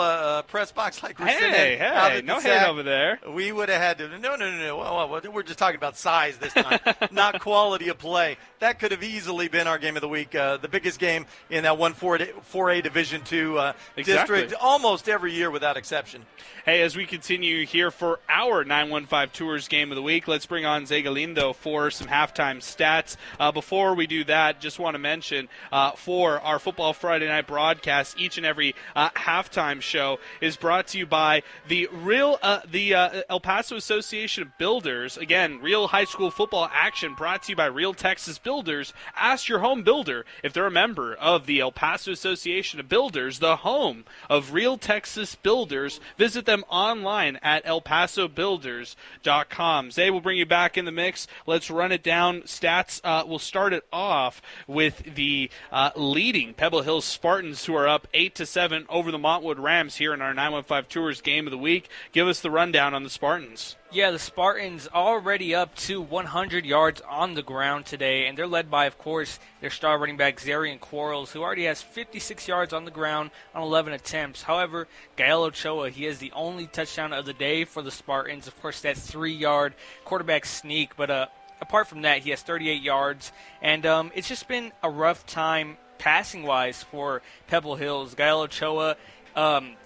Speaker 3: press box like we're sitting
Speaker 8: hey, no hate over there.
Speaker 3: We would have had to. No. Well, we're just talking about size this time, not quality of play. That could have easily been our game of the week, the biggest game in that 4A Division II district, almost every year without exception.
Speaker 8: Hey, as we continue here for our 915 Tours game of the week, let's bring on Zay Galindo for some halftime stats. Before we do that, just want to mention for our Football Friday Night broadcast, each and every halftime show is brought to you by the El Paso Association of Builders. Again, real high school football action brought to you by Real Texas Builders. Ask your home builder if they're a member of the El Paso Association of Builders, the home of Real Texas Builders. Visit them online at elpasobuilders.com. Zay will bring you back in the mix. Let's run it down. Stats, we'll start it off with the leading Pebble Hills Spartans, who are up 8-7 over the Montwood Rams here in our 915 Tours game of the week. Give us the rundown on the Spartans.
Speaker 6: Yeah, the Spartans already up to 100 yards on the ground today, and they're led by, of course, their star running back, Zarian Quarles, who already has 56 yards on the ground on 11 attempts. However, Gael Ochoa, he has the only touchdown of the day for the Spartans. Of course, that 3-yard quarterback sneak, but apart from that, he has 38 yards, and it's just been a rough time passing-wise for Pebble Hills. Gael Ochoa,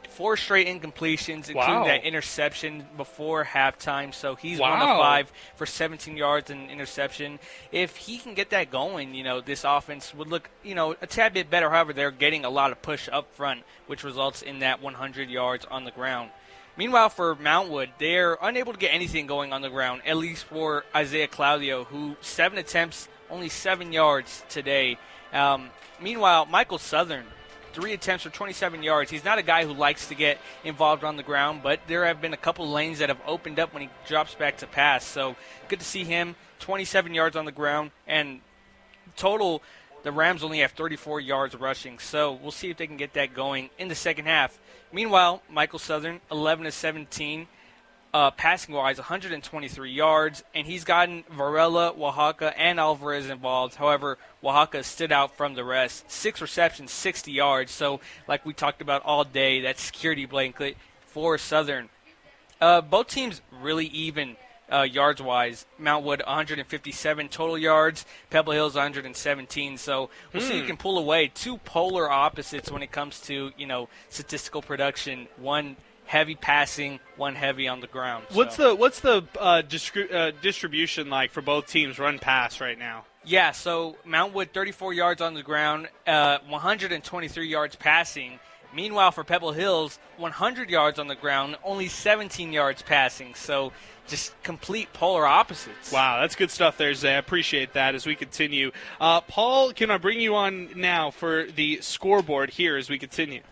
Speaker 6: 4 straight incompletions, including that interception before halftime. So he's 1 of 5 for 17 yards and interception. If he can get that going, this offense would look, a tad bit better. However, they're getting a lot of push up front, which results in that 100 yards on the ground. Meanwhile, for Montwood, they're unable to get anything going on the ground, at least for Isaiah Claudio, who 7 attempts, only 7 yards today. Meanwhile, Michael Southern, 3 attempts for 27 yards. He's not a guy who likes to get involved on the ground, but there have been a couple lanes that have opened up when he drops back to pass. So good to see him, 27 yards on the ground. And total, the Rams only have 34 yards rushing. So we'll see if they can get that going in the second half. Meanwhile, Michael Southern, 11-17. Passing-wise, 123 yards, and he's gotten Varela, Oaxaca, and Alvarez involved. However, Oaxaca stood out from the rest. 6 receptions, 60 yards. So, like we talked about all day, that security blanket for Southern. Both teams really even yards-wise. Montwood, 157 total yards. Pebble Hills, 117. So we'll see who can pull away. 2 polar opposites when it comes to, statistical production. One heavy passing, one heavy on the ground.
Speaker 8: What's the distribution like for both teams, run pass right now?
Speaker 6: Yeah, so Montwood 34 yards on the ground, 123 yards passing. Meanwhile, for Pebble Hills, 100 yards on the ground, only 17 yards passing. So just complete polar opposites.
Speaker 8: Wow, that's good stuff there, Zay. I appreciate that as we continue. Paul, can I bring you on now for the scoreboard here as we continue?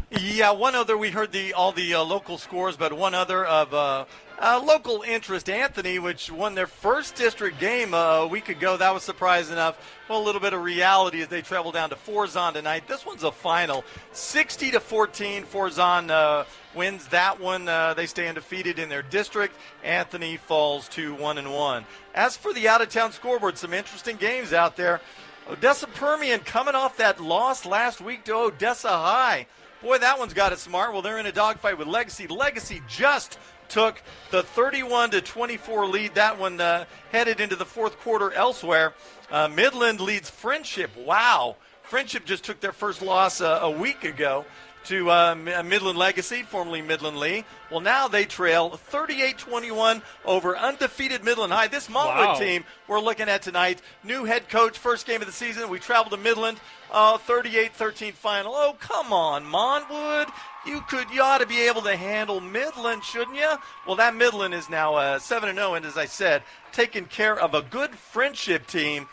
Speaker 3: Yeah, one other, we heard all the local scores, but one other of local interest, Anthony, which won their first district game a week ago. That was surprising enough. Well, a little bit of reality as they travel down to Forzon tonight. This one's a final, 60-14. Forzon wins that one. They stay undefeated in their district. Anthony falls to 1-1. As for the out-of-town scoreboard, some interesting games out there. Odessa Permian coming off that loss last week to Odessa High. Boy, that one's got it smart. Well, they're in a dogfight with Legacy. Legacy just took the 31-24 lead. That one headed into the fourth quarter elsewhere. Midland leads Friendship. Wow. Friendship just took their first loss a week ago to Midland Legacy, formerly Midland Lee. Well, now they trail 38-21 over undefeated Midland High. This Montwood team we're looking at tonight, new head coach, first game of the season. We traveled to Midland, 38-13 final. Oh, come on, Montwood. You ought to be able to handle Midland, shouldn't you? Well, that Midland is now 7-0, and as I said, taking care of a good Friendship team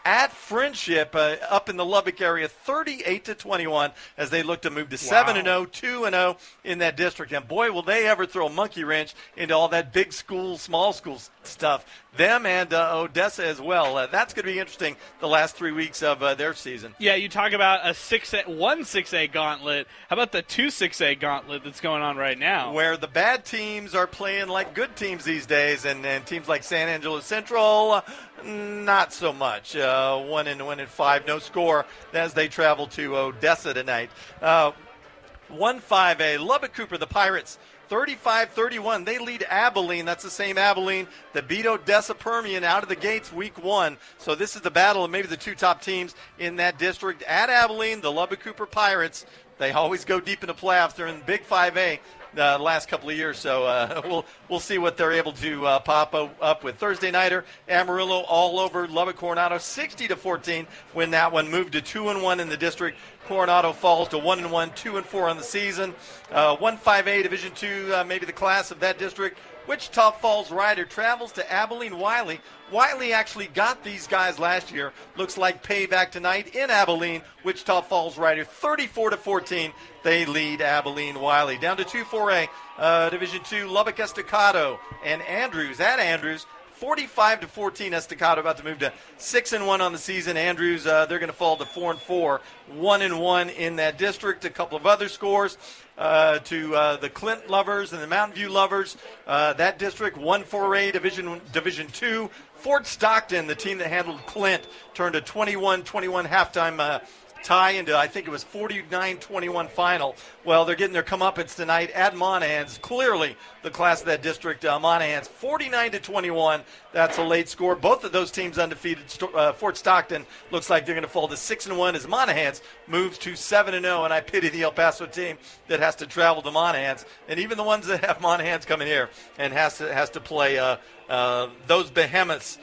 Speaker 3: at Friendship up in the Lubbock area, 38-21, as they look to move to 7-0, 2-0 in that district. And boy, will they ever throw a monkey wrench into all that big school, small school stuff. Them and Odessa as well. That's going to be interesting the last 3 weeks of their season.
Speaker 8: Yeah, you talk about one 6A gauntlet. How about the 2 6A gauntlet that's going on right now?
Speaker 3: Where the bad teams are playing like good teams these days, and teams like San Angelo Central, not so much. 1-5, no score as they travel to Odessa tonight. 1-5A, Lubbock Cooper, the Pirates, 35-31. They lead Abilene. That's the same Abilene that beat Odessa Permian out of the gates week 1. So this is the battle of maybe the 2 top teams in that district. At Abilene, the Lubbock Cooper Pirates, they always go deep into playoffs. They're in Big 5A the last couple of years. So we'll see what they're able to pop up with. Thursday nighter, Amarillo all over Lubbock Coronado, 60-14. When that one moved to 2-1 in the district, Coronado falls to 1-1, 2-4 on the season. 1-5A Division II, maybe the class of that district. Wichita Falls Rider travels to Abilene Wiley. Wiley actually got these guys last year. Looks like payback tonight in Abilene. Wichita Falls Rider 34-14. They lead Abilene Wiley. Down to 2-4A Division II, Lubbock Estacado and Andrews at Andrews. 45-14, Estacado about to move to 6-1 on the season. Andrews, they're going to fall to 4-4, 1-1 in that district. A couple of other scores to the Clint lovers and the Mountain View lovers. That district, 1-4A Division II. Fort Stockton, the team that handled Clint, turned a 21-21 halftime tie into, I think it was 49-21 final. Well, they're getting their comeuppance tonight at Monahans. Clearly the class of that district, Monahans, 49-21. That's a late score. Both of those teams undefeated. Fort Stockton looks like they're going to fall to 6-1 as Monahans moves to 7-0. And I pity the El Paso team that has to travel to Monahans, and even the ones that have Monahans coming here and has to play those behemoths.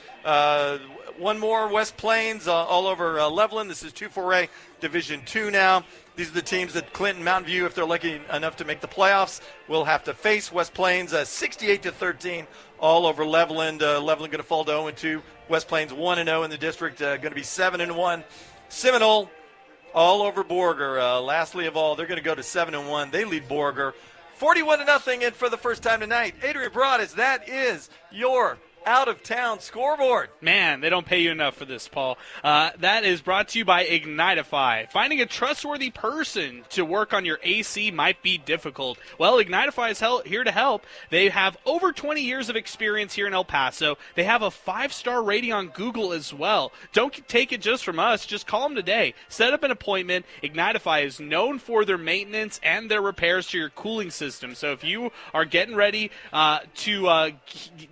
Speaker 3: One more, West Plains, all over Levelland. This is 2-4A Division II now. These are the teams that Clinton, Mountain View, if they're lucky enough to make the playoffs, will have to face. West Plains, 68-13, all over Levelland. Levelland going to fall to 0-2. West Plains 1-0 in the district, going to be 7-1. Seminole, all over Borger. Lastly of all, they're going to go to 7-1. They lead Borger 41-0 and for the first time tonight. Adrian Broadus, that is your out-of-town scoreboard.
Speaker 8: Man, they don't pay you enough for this, Paul. That is brought to you by Ignitify. Finding a trustworthy person to work on your AC might be difficult. Well, Ignitify is here to help. They have over 20 years of experience here in El Paso. They have a 5-star rating on Google as well. Don't take it just from us. Just call them today. Set up an appointment. Ignitify is known for their maintenance and their repairs to your cooling system. So if you are getting ready to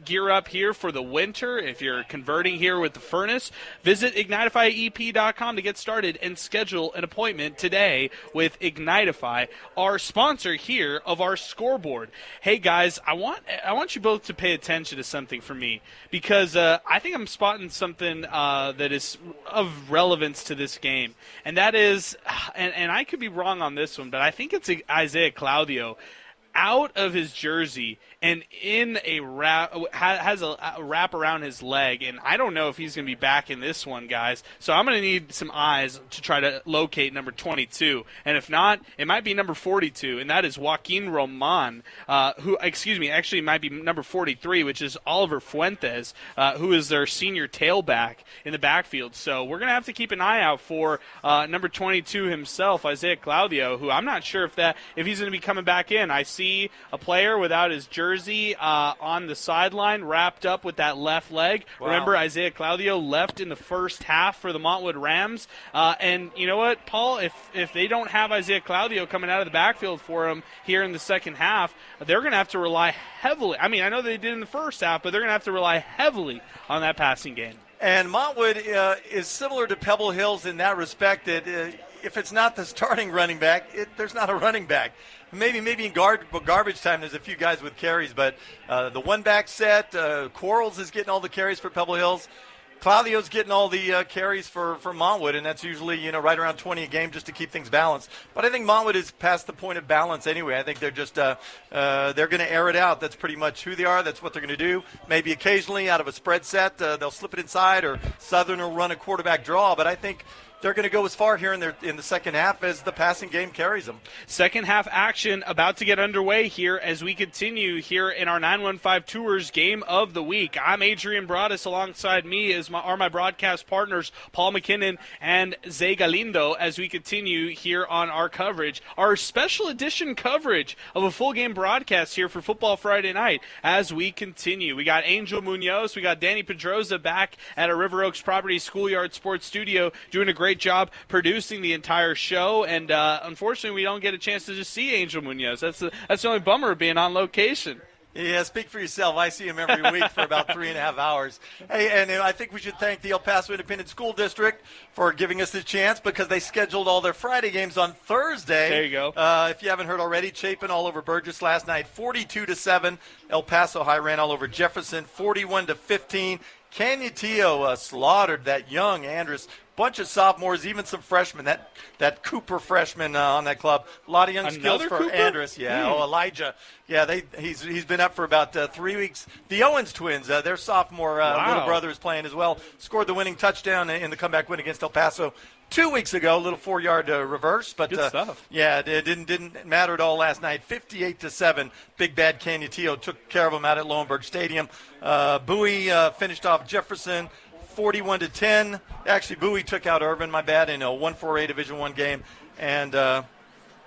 Speaker 8: gear up here for the winter, if you're converting here with the furnace, visit ignitifyep.com to get started and schedule an appointment today with Ignitify, our sponsor here of our scoreboard. Hey guys, I want you both to pay attention to something for me, because I think I'm spotting something that is of relevance to this game, and that is, and I could be wrong on this one, but I think it's Isaiah Claudio out of his jersey and in a wrap, has a wrap around his leg, and I don't know if he's going to be back in this one, guys. So I'm going to need some eyes to try to locate number 22, and if not, it might be number 42, and that is Joaquin Roman, actually might be number 43, which is Oliver Fuentes, who is their senior tailback in the backfield. So we're going to have to keep an eye out for number 22 himself, Isaiah Claudio, who I'm not sure if he's going to be coming back in. I see a player without his jersey on the sideline, wrapped up with that left leg. Wow. Remember, Isaiah Claudio left in the first half for the Montwood Rams. And you know what, Paul? If they don't have Isaiah Claudio coming out of the backfield for him here in the second half, they're going to have to rely heavily. I mean, I know they did in the first half, but they're going to have to rely heavily on that passing game.
Speaker 3: And Montwood is similar to Pebble Hills in that respect that if it's not the starting running back, there's not a running back. Maybe in garbage time there's a few guys with carries, but the one-back set, Quarles is getting all the carries for Pebble Hills. Claudio's getting all the carries for Montwood, and that's usually right around 20 a game just to keep things balanced. But I think Montwood is past the point of balance anyway. I think they're just they're going to air it out. That's pretty much who they are. That's what they're going to do. Maybe occasionally out of a spread set they'll slip it inside, or Southern will run a quarterback draw. But I think they're going to go as far here in the second half as the passing game carries them.
Speaker 8: Second half action about to get underway here as we continue here in our 915 Tours Game of the Week. I'm Adrian Broadus. Alongside me are my broadcast partners, Paul McKinnon and Zay Galindo, as we continue here on our coverage, our special edition coverage of a full game broadcast here for Football Friday Night as we continue. We got Angel Munoz, we got Danny Pedroza back at our River Oaks Properties Schoolyard Sports Studio doing a great job producing the entire show, and unfortunately we don't get a chance to just see Angel Munoz. That's the only bummer of being on location.
Speaker 3: Yeah, speak for yourself. I see him every week for about 3.5 hours. Hey, and I think we should thank the El Paso Independent School District for giving us this chance, because they scheduled all their Friday games on Thursday.
Speaker 8: There you go.
Speaker 3: If you haven't heard already, Chapin all over Burgess last night, 42-7. El Paso High ran all over Jefferson, 41-15. Canutillo slaughtered that young Andrus. Bunch of sophomores, even some freshmen. That Cooper freshman on that club. A lot of young skills for
Speaker 8: Cooper?
Speaker 3: Andrus. Yeah. Oh, Elijah. Yeah, he's been up for about 3 weeks. The Owens twins, their sophomore little brother is playing as well. Scored the winning touchdown in the comeback win against El Paso 2 weeks ago. A little 4-yard reverse, but
Speaker 8: good stuff.
Speaker 3: Yeah, it didn't matter at all last night. 58-7. Big bad Canutillo took care of them out at Lowenberg Stadium. Bowie finished off Jefferson 41-10. Actually, Bowie took out Irvin, my bad, in a 1-4A Division I game. And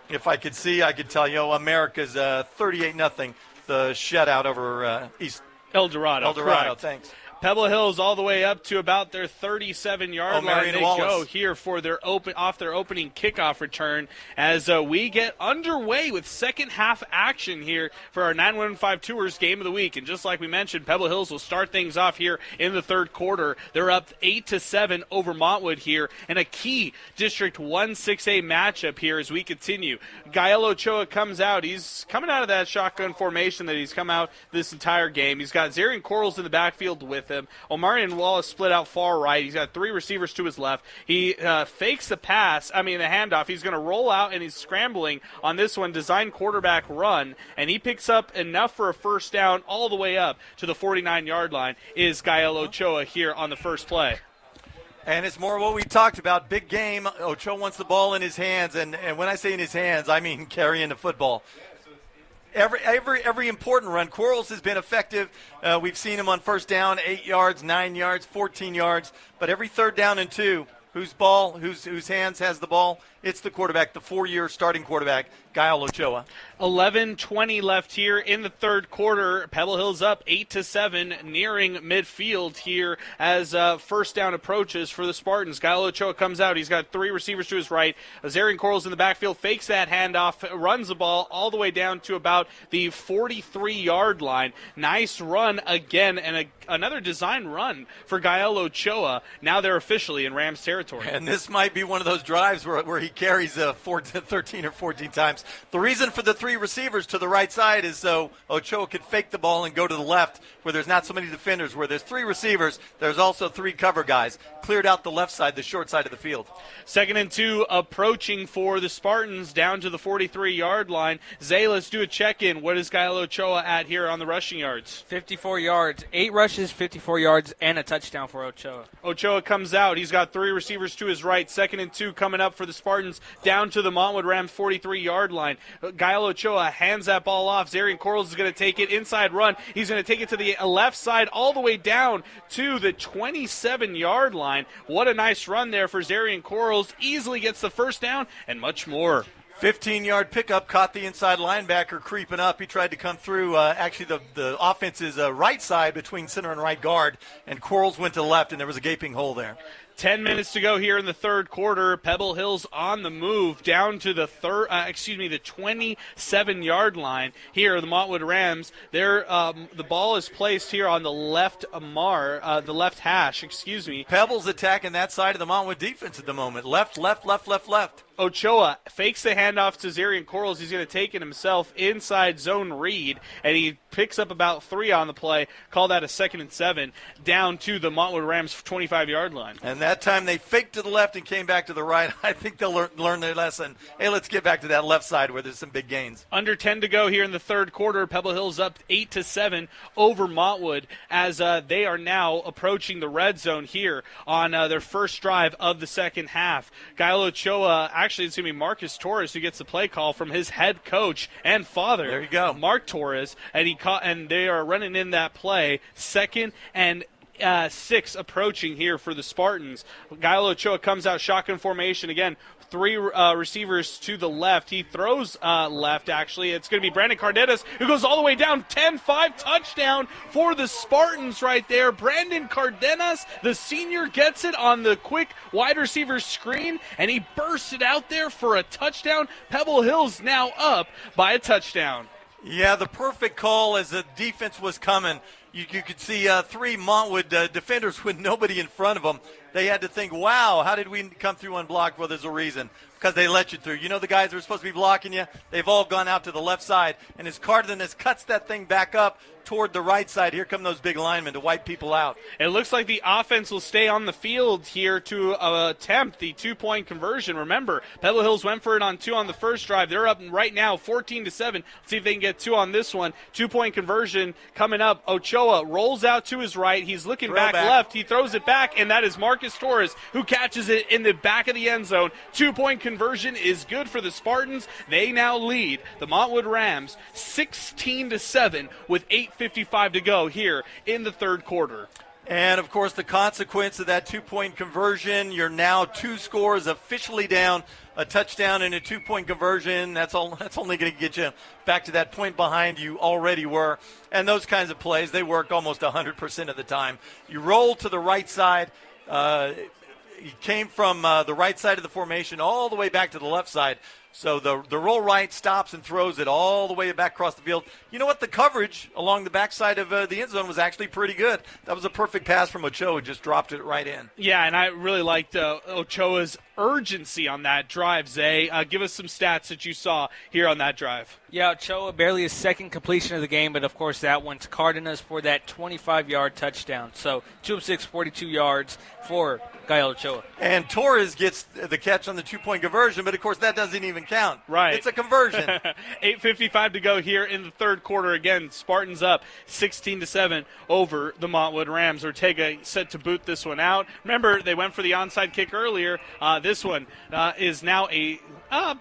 Speaker 3: if I could see, I could tell you, America's 38-0, the shutout over East
Speaker 8: El Dorado. Correct.
Speaker 3: Thanks.
Speaker 8: Pebble Hills all the way up to about their 37-yard line. They go here for their opening kickoff return as we get underway with second half action here for our 915 Tours Game of the Week. And just like we mentioned, Pebble Hills will start things off here in the third quarter. They're up 8-7 over Montwood here, and a key District 1-6A matchup here as we continue. Gael Ochoa comes out. He's coming out of that shotgun formation that he's come out this entire game. He's got Zarian Corals in the backfield with him. Omarion Wallace split out far right. He's got 3 receivers to his left. He fakes the handoff. He's going to roll out, and he's scrambling on this one, design quarterback run, and he picks up enough for a first down all the way up to the 49-yard line is Gael Ochoa here on the first play.
Speaker 3: And it's more what we talked about. Big game. Ochoa wants the ball in his hands, and when I say in his hands, I mean carrying the football. Every important run, Quarles has been effective. We've seen him on first down, 8 yards, 9 yards, 14 yards. But every third down and 2, whose hands has the ball? It's the quarterback, the 4-year starting quarterback, Gael Ochoa.
Speaker 8: 11:20 left here in the third quarter. Pebble Hills up 8-7, nearing midfield here as first down approaches for the Spartans. Gael Ochoa comes out. He's got 3 receivers to his right. Zarian Corals in the backfield, fakes that handoff, runs the ball all the way down to about the 43-yard line. Nice run again, and another design run for Gael Ochoa. Now they're officially in Rams territory.
Speaker 3: And this might be one of those drives where he carries 13 or 14 times. The reason for the 3 receivers to the right side is so Ochoa could fake the ball and go to the left where there's not so many defenders. Where there's 3 receivers, there's also 3 cover guys. Cleared out the left side, the short side of the field.
Speaker 8: 2nd and 2 approaching for the Spartans down to the 43-yard line. Zay, let's do a check-in. What is Gael Ochoa at here on the rushing yards?
Speaker 6: 54 yards, 8 rushes, 54 yards, and a touchdown for Ochoa.
Speaker 8: Ochoa comes out. He's got 3 receivers to his right. 2nd and 2 coming up for the Spartans down to the Montwood Rams 43-yard line. Gael Ochoa hands that ball off. Zarian Corals is going to take it inside run. He's going to take it to the left side all the way down to the 27-yard line. What a nice run there for Zarian Corals. Easily gets the first down and much more.
Speaker 3: 15-yard pickup, caught the inside linebacker creeping up. He tried to come through the offense's right side between center and right guard, and Corals went to the left, and there was a gaping hole there.
Speaker 8: 10 minutes to go here in the third quarter. Pebble Hills on the move down to the 27-yard line here. The Montwood Rams. The ball is placed here on the left the left hash.
Speaker 3: Pebble's attacking that side of the Montwood defense at the moment. Left.
Speaker 8: Ochoa fakes the handoff to Zarian Corals. He's going to take it himself inside zone read, and he picks up about 3 on the play. Call that a 2nd and 7 down to the Montwood Rams 25-yard line.
Speaker 3: And that time they faked to the left and came back to the right. I think they'll learn their lesson. Hey, let's get back to that left side where there's some big gains.
Speaker 8: Under 10 to go here in the third quarter. Pebble Hill's up 8-7 over Montwood as they are now approaching the red zone here on their first drive of the second half. Gael Ochoa, actually it's going to be Marcus Torres who gets the play call from his head coach and father.
Speaker 3: There you go.
Speaker 8: Mark Torres, and they are running in that play. 2nd and 6 approaching here for the Spartans. Gael Ochoa comes out shotgun formation again. 3 receivers to the left. He throws left, actually. It's going to be Brandon Cardenas, who goes all the way down. 10-5 touchdown for the Spartans right there. Brandon Cardenas, the senior, gets it on the quick wide receiver screen, and he bursts it out there for a touchdown. Pebble Hill's now up by a touchdown.
Speaker 3: Yeah, the perfect call as the defense was coming. You could see 3 Montwood defenders with nobody in front of them. They had to think, wow, how did we come through unblocked? Well, there's a reason. Because they let you through. You know the guys that are supposed to be blocking you? They've all gone out to the left side. And as Cardenas cuts that thing back up toward the right side, here come those big linemen to wipe people out.
Speaker 8: It looks like the offense will stay on the field here to attempt the 2-point conversion. Remember, Pebble Hills went for it on 2 on the first drive. They're up right now 14-7. Let's see if they can get 2 on this one. 2-point conversion coming up. Ochoa rolls out to his right. He's looking back left. He throws it back, and that is Marcus Torres who catches it in the back of the end zone. 2-point conversion is good for the Spartans. They now lead the Montwood Rams 16-7 with 8:55 to go here in the third quarter.
Speaker 3: And, of course, the consequence of that 2-point conversion, you're now 2 scores officially down, a touchdown and a 2-point conversion. That's only going to get you back to that point behind you already were. And those kinds of plays, they work almost 100% of the time. You roll to the right side. He came from the right side of the formation all the way back to the left side. So the roll right stops and throws it all the way back across the field. You know what? The coverage along the backside of the end zone was actually pretty good. That was a perfect pass from Ochoa. Just dropped it right in.
Speaker 8: Yeah, and I really liked Ochoa's urgency on that drive, Zay. Give us some stats that you saw here on that drive.
Speaker 6: Yeah, Ochoa barely his second completion of the game, but of course that went to Cardenas for that 25-yard touchdown. So 2 of 6, 42 yards for Gael Ochoa.
Speaker 3: And Torres gets the catch on the 2-point conversion, but of course that doesn't even count.
Speaker 8: Right.
Speaker 3: It's a conversion.
Speaker 8: 8:55 to go here in the third quarter. Again, Spartans up 16-7 over the Montwood Rams. Ortega set to boot this one out. Remember, they went for the onside kick earlier. This one is now a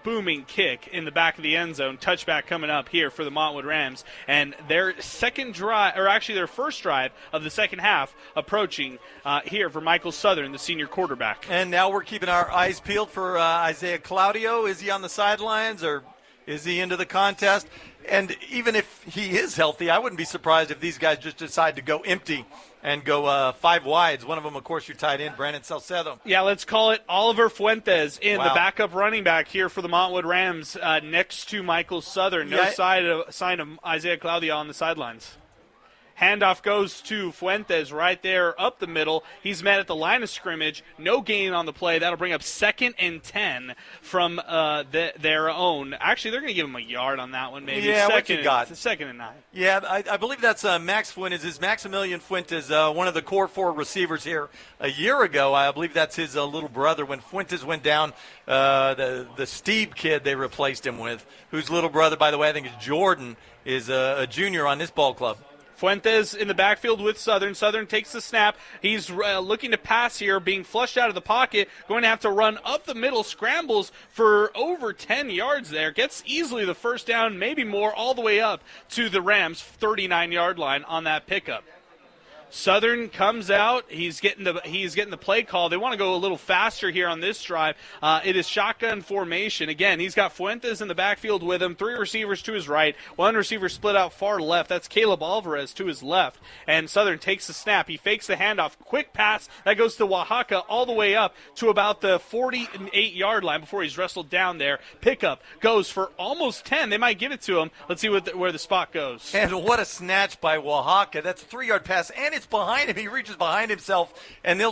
Speaker 8: booming kick in the back of the end zone. Touchback coming up here for the Montwood Rams. And their second drive, or actually their first drive of the second half, approaching here for Michael Southern, the senior quarterback.
Speaker 3: And now we're keeping our eyes peeled for Isaiah Claudio. Is he on the sidelines or is he into the contest? And even if he is healthy, I wouldn't be surprised if these guys just decide to go empty and go 5 wides. One of them, of course, your tight end, Brandon Salcedo.
Speaker 8: Yeah, let's call it Oliver Fuentes the backup running back here for the Montwood Rams next to Michael Southern. No sign of Isaiah Claudio on the sidelines. Handoff goes to Fuentes right there up the middle. He's met at the line of scrimmage. No gain on the play. That'll bring up 2nd and 10 from their own. Actually, they're going to give him a yard on that one, maybe.
Speaker 3: Yeah, what you got?
Speaker 8: 2nd and 9.
Speaker 3: Yeah, I believe that's Max Fuentes. Is Maximilian Fuentes one of the core 4 receivers here a year ago? I believe that's his little brother. When Fuentes went down, the Steve kid they replaced him with, whose little brother, by the way, I think is Jordan, is a junior on this ball club.
Speaker 8: Fuentes in the backfield with Southern. Southern takes the snap. He's looking to pass here, being flushed out of the pocket, going to have to run up the middle, scrambles for over 10 yards there, gets easily the first down, maybe more, all the way up to the Rams' 39-yard line on that pickup. Southern comes out. He's getting the play call. They want to go a little faster here on this drive. It is shotgun formation. Again, he's got Fuentes in the backfield with him. 3 receivers to his right. 1 receiver split out far left. That's Caleb Alvarez to his left. And Southern takes the snap. He fakes the handoff. Quick pass. That goes to Oaxaca all the way up to about the 48-yard line before he's wrestled down there. Pickup goes for almost 10. They might give it to him. Let's see where the spot goes.
Speaker 3: And what a snatch by Oaxaca. That's a 3-yard pass, and it's behind him. He reaches behind himself, and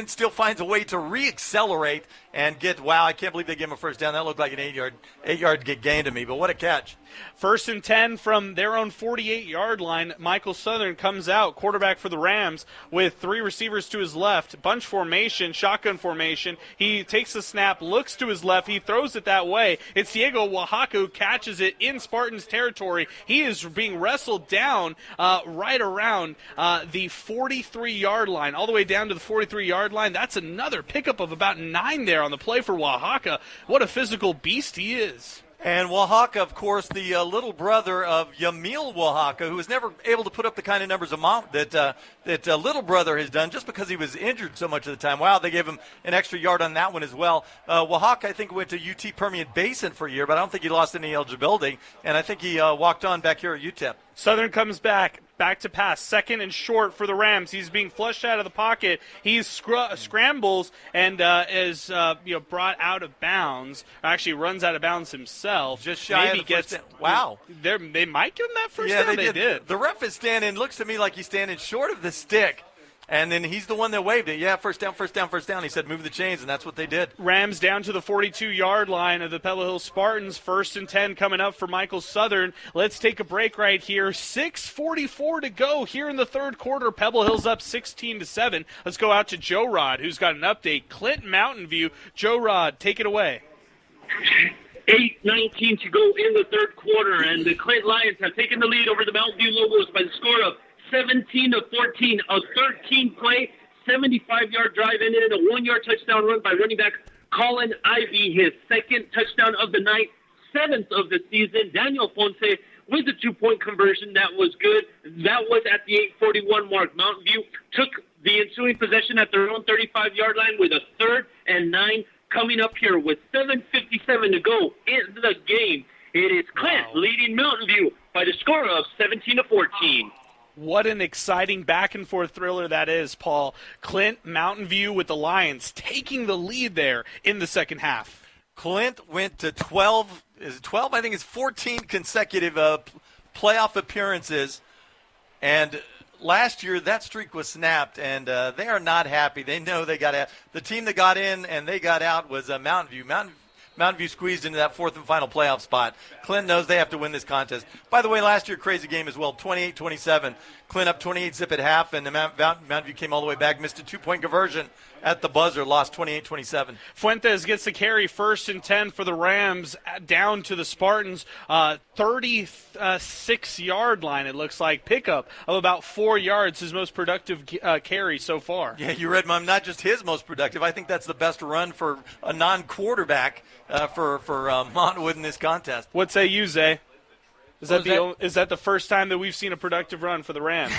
Speaker 3: still finds a way to re-accelerate and get, wow, I can't believe they gave him a first down. That looked like an 8-yard gain to me, but what a catch.
Speaker 8: 1st and 10 from their own 48-yard line. Michael Southern comes out, quarterback for the Rams, with 3 receivers to his left. Bunch formation, shotgun formation. He takes the snap, looks to his left. He throws it that way. It's Diego Oaxaca who catches it in Spartans territory. He is being wrestled down right around the 43-yard line, all the way down to the 43-yard line. That's another pickup of about 9 there on the play for Oaxaca. What a physical beast he is.
Speaker 3: And Oaxaca, of course, the little brother of Yamil Oaxaca, who was never able to put up the kind of numbers that little brother has done just because he was injured so much of the time. Wow, they gave him an extra yard on that one as well. Oaxaca, I think, went to UT Permian Basin for a year, but I don't think he lost any eligibility, and I think he walked on back here at UTEP.
Speaker 8: Southern comes back to pass, 2nd and short for the Rams. He's being flushed out of the pocket. He scrambles and is brought out of bounds. Actually, runs out of bounds himself.
Speaker 3: Just shy of the first down. Wow.
Speaker 8: They might give him that first down.
Speaker 3: They did. The ref is standing, looks to me like he's standing short of the stick. And then he's the one that waved it. Yeah, first down. He said move the chains, and that's what they did.
Speaker 8: Rams down to the 42-yard line of the Pebble Hill Spartans. 1st and 10 coming up for Michael Southern. Let's take a break right here. 6:44 to go here in the third quarter. Pebble Hill's up 16-7. Let's go out to Joe Rod, who's got an update. Clint Mountain View. Joe Rod, take it away.
Speaker 4: 8:19 to go in the third quarter, and the Clint Lions have taken the lead over the Mountain View Lobos by the score of 17-14, a 13-play, 75-yard drive ended in a 1-yard touchdown run by running back Colin Ivy, his 2nd touchdown of the night, 7th of the season. Daniel Ponce with a 2-point conversion. That was good. That was at the 8:41 mark. Mountain View took the ensuing possession at their own 35-yard line with a 3rd and 9 coming up here with 7:57 to go in the game. It is Clint leading Mountain View by the score of 17-14.
Speaker 8: What an exciting back-and-forth thriller that is, Paul. Clint, Mountain View with the Lions taking the lead there in the second half.
Speaker 3: Clint went to 12. Is it 12? I think it's 14 consecutive playoff appearances. And last year that streak was snapped, and they are not happy. They know they got out. The team that got in and they got out was Mountain View. Mountain View squeezed into that 4th and final playoff spot. Clint knows they have to win this contest. By the way, last year, crazy game as well, 28-27. Clint up 28-zip at half, and the Mountain View came all the way back, missed a 2-point conversion at the buzzer, lost 28-27.
Speaker 8: Fuentes gets the carry, 1st and 10 for the Rams, down to the Spartans, 36-yard line, it looks like. Pickup of about 4 yards, his most productive carry so far.
Speaker 3: Yeah, you read, Mom, not just his most productive. I think that's the best run for a non-quarterback for Montwood in this contest.
Speaker 8: What say you, Zay? Is that the first time that we've seen a productive run for the Rams?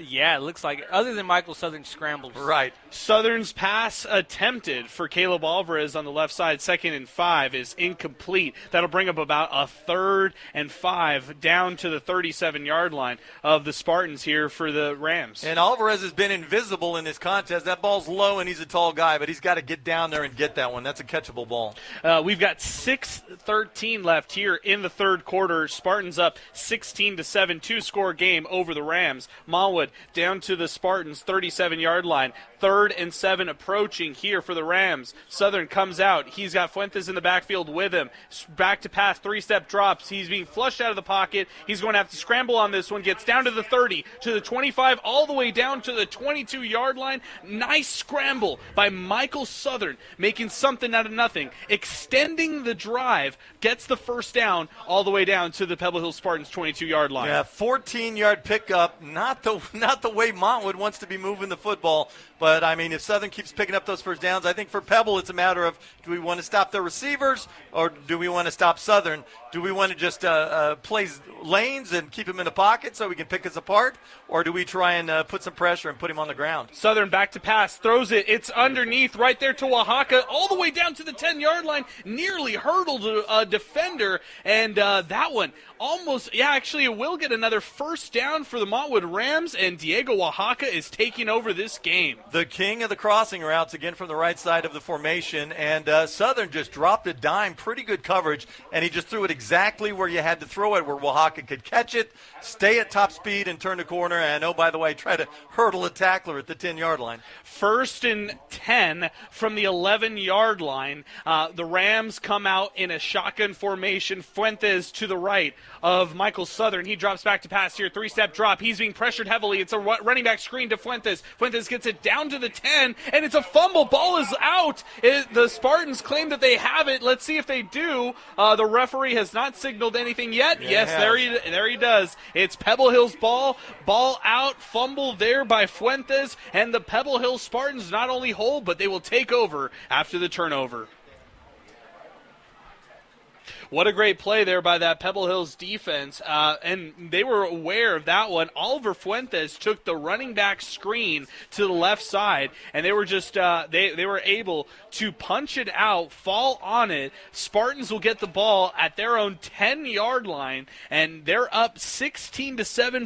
Speaker 6: Yeah, it looks like it. Other than Michael Southern's scrambles.
Speaker 3: Right.
Speaker 8: Southern's pass attempted for Caleb Alvarez on the left side, 2nd and 5, is incomplete. That'll bring up about a 3rd and 5 down to the 37-yard line of the Spartans here for the Rams.
Speaker 3: And Alvarez has been invisible in this contest. That ball's low, and he's a tall guy, but he's got to get down there and get that one. That's a catchable ball.
Speaker 8: We've got 6:13 left here in the third quarter. Spartans up 16-7, 2-score game over the Rams. Montwood down to the Spartans' 37-yard line. 3rd and 7 approaching here for the Rams. Southern comes out. He's got Fuentes in the backfield with him. Back to pass, 3-step drops. He's being flushed out of the pocket. He's going to have to scramble on this one. Gets down to the 30, to the 25, all the way down to the 22-yard line. Nice scramble by Michael Southern, making something out of nothing. Extending the drive, gets the first down all the way down to the Pebble Hill Spartans' 22-yard line.
Speaker 3: Yeah, 14-yard pickup. Not the way Montwood wants to be moving the football. But, I mean, if Southern keeps picking up those first downs, I think for Pebble it's a matter of, do we want to stop their receivers or do we want to stop Southern? Do we want to just play lanes and keep him in the pocket so we can pick us apart? Or do we try and put some pressure and put him on the ground?
Speaker 8: Southern back to pass, throws it. It's underneath right there to Oaxaca, all the way down to the 10-yard line, nearly hurdled a defender. And that one almost, actually it will get another first down for the Montwood Rams, and Diego Oaxaca is taking over this game.
Speaker 3: the king of the crossing routes again from the right side of the formation, and Southern just dropped a dime, pretty good coverage, and he just threw it exactly where you had to throw it, where Oaxaca could catch it, stay at top speed, and turn the corner, and oh, by the way, try to hurdle a tackler at the 10-yard line.
Speaker 8: 1st and 10 from the 11-yard line. The Rams come out in a shotgun formation. Fuentes to the right of Michael Southern. He drops back to pass here. 3-step drop. He's being pressured heavily. It's a running back screen to Fuentes. Fuentes gets it down to the 10, and it's a fumble. Ball is out. The Spartans claim that they have it. Let's see if they do. The referee has not signaled anything yet.
Speaker 3: Yeah,
Speaker 8: yes, there he does. It's Pebble Hill's ball. Ball out. Fumble there by Fuentes, and the Pebble Hill Spartans not only hold, but they will take over after the turnover. What a great play there by that Pebble Hills defense, and they were aware of that one. Oliver Fuentes took the running back screen to the left side, and they were just they were able to punch it out, fall on it. Spartans will get the ball at their own 10-yard line, and they're up 16-7,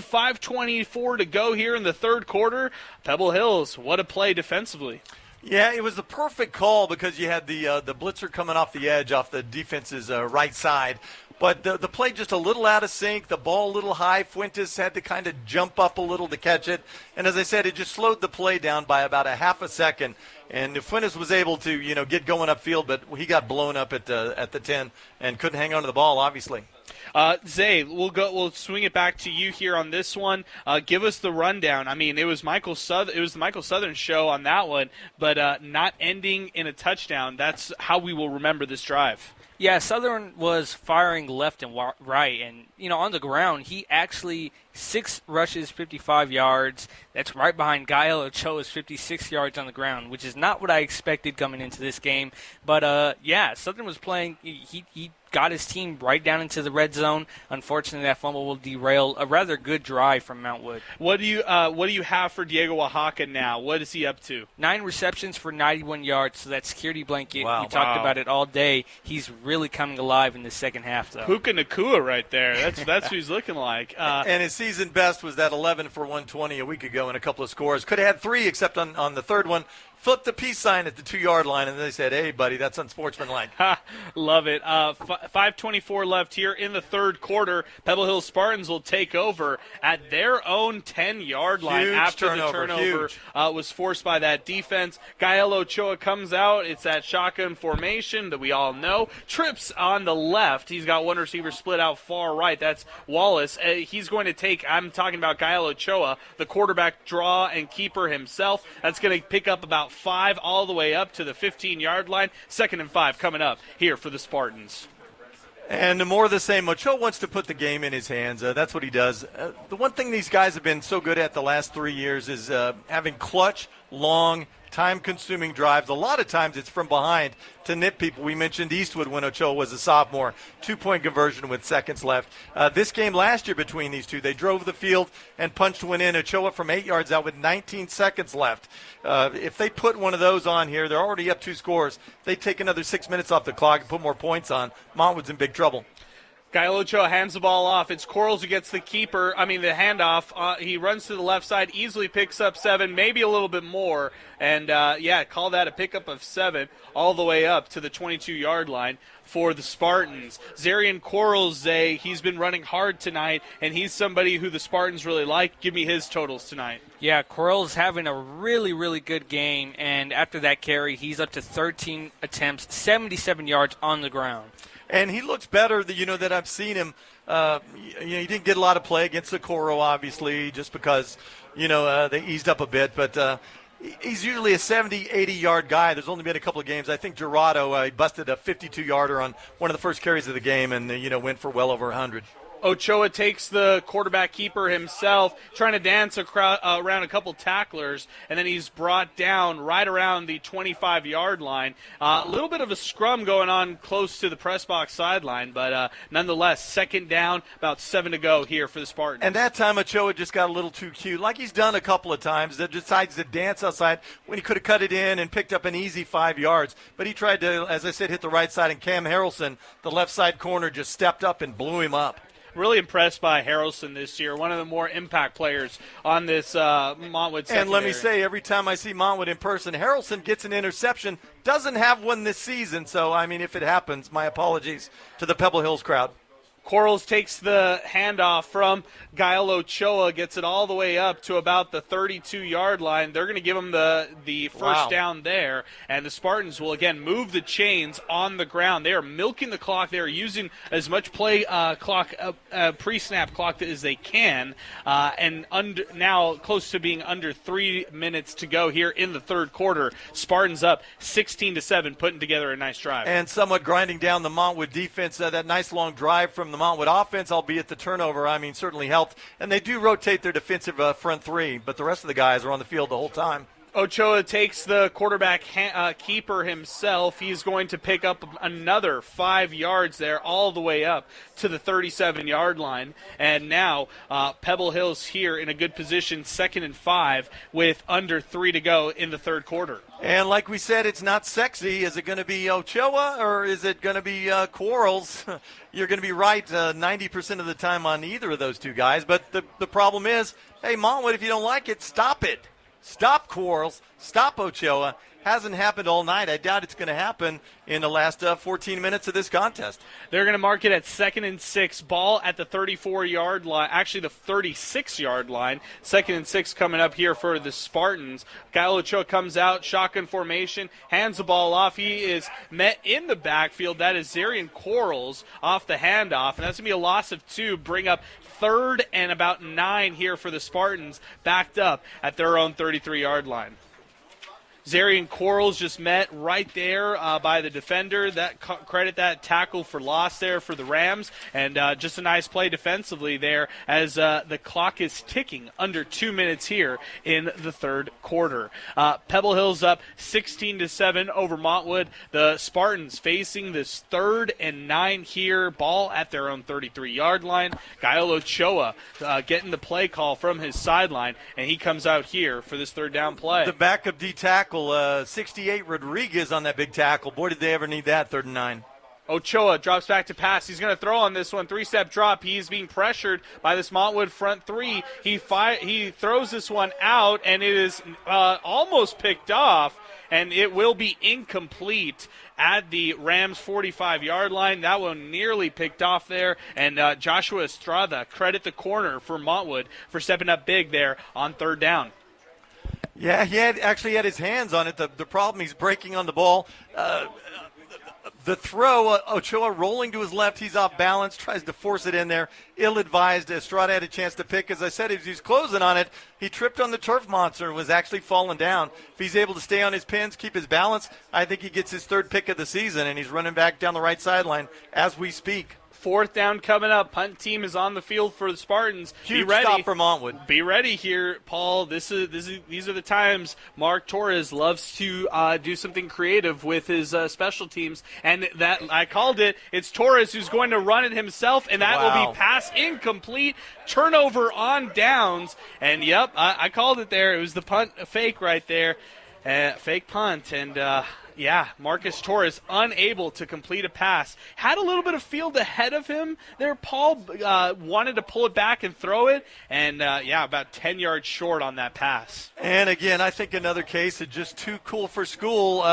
Speaker 8: 5:24 to go here in the third quarter. Pebble Hills, what a play defensively.
Speaker 3: Yeah, it was the perfect call because you had the blitzer coming off the edge, off the defense's right side. But the play just a little out of sync, the ball a little high. Fuentes had to kind of jump up a little to catch it. And as I said, it just slowed the play down by about a half a second. And Fuentes was able to, get going upfield, but he got blown up at the 10 and couldn't hang on to the ball, obviously.
Speaker 8: Zay, we'll swing it back to you here on this one. Give us the rundown. I mean, it was the Michael Southern show on that one, but not ending in a touchdown. That's how we will remember this drive.
Speaker 6: Yeah, Southern was firing left and right, and on the ground, he actually 6 rushes, 55 yards. That's right behind Gael Ochoa's 56 yards on the ground, which is not what I expected coming into this game. But Southern was playing. He got his team right down into the red zone. Unfortunately, that fumble will derail a rather good drive from Montwood.
Speaker 8: What do you have for Diego Oaxaca now? What is he up to?
Speaker 6: 9 receptions for 91 yards. So that security blanket,
Speaker 3: wow.
Speaker 6: We talked about it all day. He's really coming alive in the second half, though.
Speaker 8: Puka Nakua right there. That's who he's looking like.
Speaker 3: And his season best was that 11 for 120 a week ago and a couple of scores. Could have had 3 except on the third one. Flipped the peace sign at the 2-yard line, and they said, hey, buddy, that's unsportsmanlike.
Speaker 8: Love it. 5:24 left here in the third quarter. Pebble Hill Spartans will take over at their own 10-yard line after the turnover was forced by that defense. Gael Ochoa comes out. It's that shotgun formation that we all know. Trips on the left. He's got one receiver split out far right. That's Wallace. He's going to take, I'm talking about Gael Ochoa, the quarterback draw and keeper himself. That's going to pick up about 5 all the way up to the 15-yard line. 2nd and 5 coming up here for the Spartans.
Speaker 3: And more of the same. Ochoa wants to put the game in his hands. That's what he does. The one thing these guys have been so good at the last 3 years is having clutch, long, time-consuming drives. A lot of times it's from behind to nip people. We mentioned Eastwood when Ochoa was a sophomore. 2-point conversion with seconds left. This game last year between these two, they drove the field and punched one in. Ochoa from 8 yards out with 19 seconds left. If they put one of those on here, they're already up 2 scores. They take another 6 minutes off the clock and put more points on. Montwood's in big trouble.
Speaker 8: Gael Ochoa hands the ball off. It's Quarles who gets the handoff. He runs to the left side, easily picks up 7, maybe a little bit more. And, call that a pickup of 7 all the way up to the 22-yard line for the Spartans. Zarian Quarles, he's been running hard tonight, and he's somebody who the Spartans really like. Give me his totals tonight.
Speaker 6: Yeah, Quarles having a really, really good game. And after that carry, he's up to 13 attempts, 77 yards on the ground.
Speaker 3: And he looks better, that I've seen him. He didn't get a lot of play against Socorro, obviously, just because, they eased up a bit. But he's usually a 70, 80-yard guy. There's only been a couple of games. I think Gerardo, he busted a 52-yarder on one of the first carries of the game and, went for well over 100.
Speaker 8: Ochoa takes the quarterback keeper himself, trying to dance around a couple tacklers, and then he's brought down right around the 25-yard line. A little bit of a scrum going on close to the press box sideline, but nonetheless, 2nd down, about 7 to go here for the Spartans.
Speaker 3: And that time Ochoa just got a little too cute, like he's done a couple of times, that decides to dance outside when he could have cut it in and picked up an easy 5 yards. But he tried to, as I said, hit the right side, and Cam Harrelson, the left side corner, just stepped up and blew him up.
Speaker 8: really impressed by Harrelson this year, one of the more impact players on this Montwood secondary.
Speaker 3: And let me say, every time I see Montwood in person, Harrelson gets an interception, doesn't have one this season. So, I mean, if it happens, my apologies to the Pebble Hills crowd.
Speaker 8: Quarles takes the handoff from Gael Ochoa, gets it all the way up to about the 32-yard line. They're going to give him the first down there, and the Spartans will, again, move the chains on the ground. They are milking the clock. They are using as much play clock, pre-snap clock as they can, and now close to being under 3 minutes to go here in the third quarter. Spartans up 16-7, putting together a nice drive.
Speaker 3: And somewhat grinding down the Montwood defense. That nice long drive from the Montwood offense, albeit the turnover, certainly helped. And they do rotate their defensive front three, but the rest of the guys are on the field the whole time.
Speaker 8: Ochoa takes the quarterback keeper himself. He's going to pick up another 5 yards there, all the way up to the 37-yard line. And now Pebble Hills here in a good position, 2nd and 5, with under 3 to go in the third quarter.
Speaker 3: And like we said, it's not sexy. Is it going to be Ochoa or is it going to be Quarles? You're going to be right 90% of the time on either of those two guys. But the problem is, hey, Montwood, if you don't like it, stop it. Stop Quarles. Stop Ochoa. Hasn't happened all night. I doubt it's going to happen in the last 14 minutes of this contest.
Speaker 8: They're going to mark it at 2nd and 6. Ball at the 34-yard line. Actually, the 36-yard line. 2nd and 6 coming up here for the Spartans. Gael Ochoa comes out, shotgun formation, hands the ball off. He is met in the backfield. That is Zarian Quarles off the handoff, and that's going to be a loss of 2. Bring up 3rd and about 9 here for the Spartans, backed up at their own 33-yard line. Zarian Quarles just met right there by the defender. Credit that tackle for loss there for the Rams, and just a nice play defensively there as the clock is ticking under 2 minutes here in the third quarter. Pebble Hills up 16-7 over Montwood. The Spartans facing this 3rd and 9 here. Ball at their own 33-yard line. Gael Ochoa getting the play call from his sideline, and he comes out here for this third down play.
Speaker 3: The backup D tackle. 68 Rodriguez on that big tackle. Boy, did they ever need that, 3rd and 9.
Speaker 8: Ochoa drops back to pass. He's going to throw on this one. 3-step drop. He's being pressured by this Montwood front 3. He throws this one out, and it is almost picked off, and it will be incomplete at the Rams' 45-yard line. That one nearly picked off there, and Joshua Estrada, credit the corner for Montwood for stepping up big there on 3rd down.
Speaker 3: Yeah, he actually had his hands on it. The problem, he's breaking on the ball. The throw, Ochoa rolling to his left. He's off balance, tries to force it in there. Ill-advised. Estrada had a chance to pick. As I said, as he was closing on it, he tripped on the turf monster and was actually falling down. If he's able to stay on his pins, keep his balance, I think he gets his 3rd pick of the season, and he's running back down the right sideline as we speak.
Speaker 8: 4th down coming up. Punt team is on the field for the Spartans.
Speaker 3: Huge
Speaker 8: Be ready.
Speaker 3: Stop for Montwood.
Speaker 8: Be ready here, Paul. These are the times Mark Torres loves to do something creative with his special teams, and that I called it. It's Torres who's going to run it himself, and that will be pass incomplete. Turnover on downs, and yep, I called it there. It was the punt fake right there, fake punt, and. Yeah, Marcus Torres unable to complete a pass. Had a little bit of field ahead of him there. Paul wanted to pull it back and throw it, and, about 10 yards short on that pass.
Speaker 3: And, again, I think another case of just too cool for school.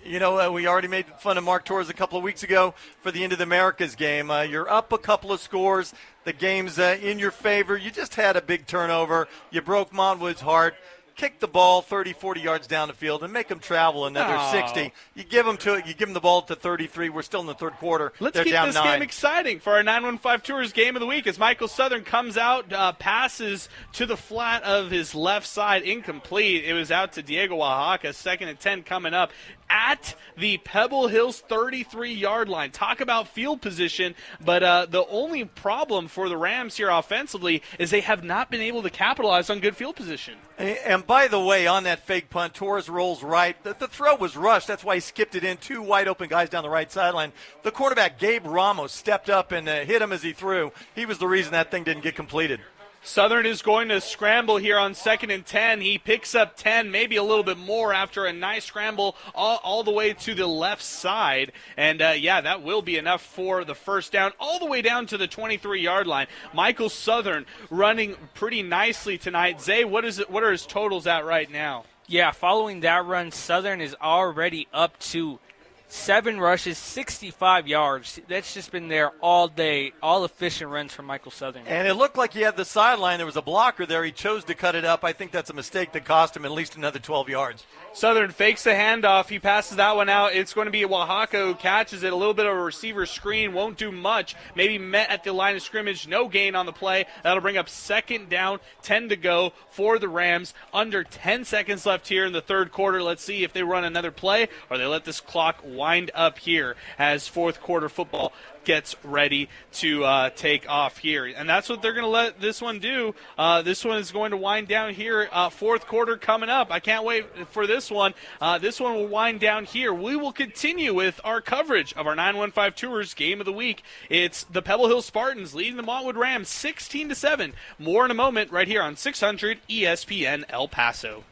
Speaker 3: We already made fun of Mark Torres a couple of weeks ago for the End of the Americas game. You're up a couple of scores. The game's in your favor. You just had a big turnover. You broke Montwood's heart. Kick the ball 30, 40 yards down the field and make them travel another 60. You give them the ball to 33. We're still in the third quarter.
Speaker 8: Let's
Speaker 3: They're
Speaker 8: keep
Speaker 3: down
Speaker 8: this
Speaker 3: 9.
Speaker 8: game exciting for our 915 Tours Game of the Week as Michael Southern comes out, passes to the flat of his left side, incomplete. It was out to Diego Oaxaca. 2nd and 10 coming up at the Pebble Hills 33-yard line. Talk about field position, but the only problem for the Rams here offensively is they have not been able to capitalize on good field position.
Speaker 3: And by the way, on that fake punt, Torres rolls right. The throw was rushed. That's why he skipped it in. 2 wide open guys down the right sideline. The quarterback, Gabe Ramos, stepped up and hit him as he threw. He was the reason that thing didn't get completed.
Speaker 8: Southern is going to scramble here on 2nd and 10. He picks up 10, maybe a little bit more after a nice scramble all the way to the left side. And, that will be enough for the first down, all the way down to the 23-yard line. Michael Southern running pretty nicely tonight. Zay, what are his totals at right now?
Speaker 6: Yeah, following that run, Southern is already up to 7 rushes, 65 yards. That's just been there all day, all efficient runs from Michael Southern.
Speaker 3: And it looked like he had the sideline. There was a blocker there. He chose to cut it up. I think that's a mistake that cost him at least another 12 yards.
Speaker 8: Southern fakes the handoff. He passes that one out. It's going to be Oaxaca who catches it. A little bit of a receiver screen. Won't do much. Maybe met at the line of scrimmage. No gain on the play. That'll bring up 2nd down, 10 to go for the Rams. Under 10 seconds left here in the third quarter. Let's see if they run another play or they let this clock wind up here as fourth quarter football gets ready to take off here. And that's what they're going to let this one do. This one is going to wind down here. Fourth quarter coming up. I can't wait for this one. This one will wind down here. We will continue with our coverage of our 915 Tours Game of the Week. It's the Pebble Hill Spartans leading the Montwood Rams 16-7. More in a moment right here on 600 ESPN El Paso.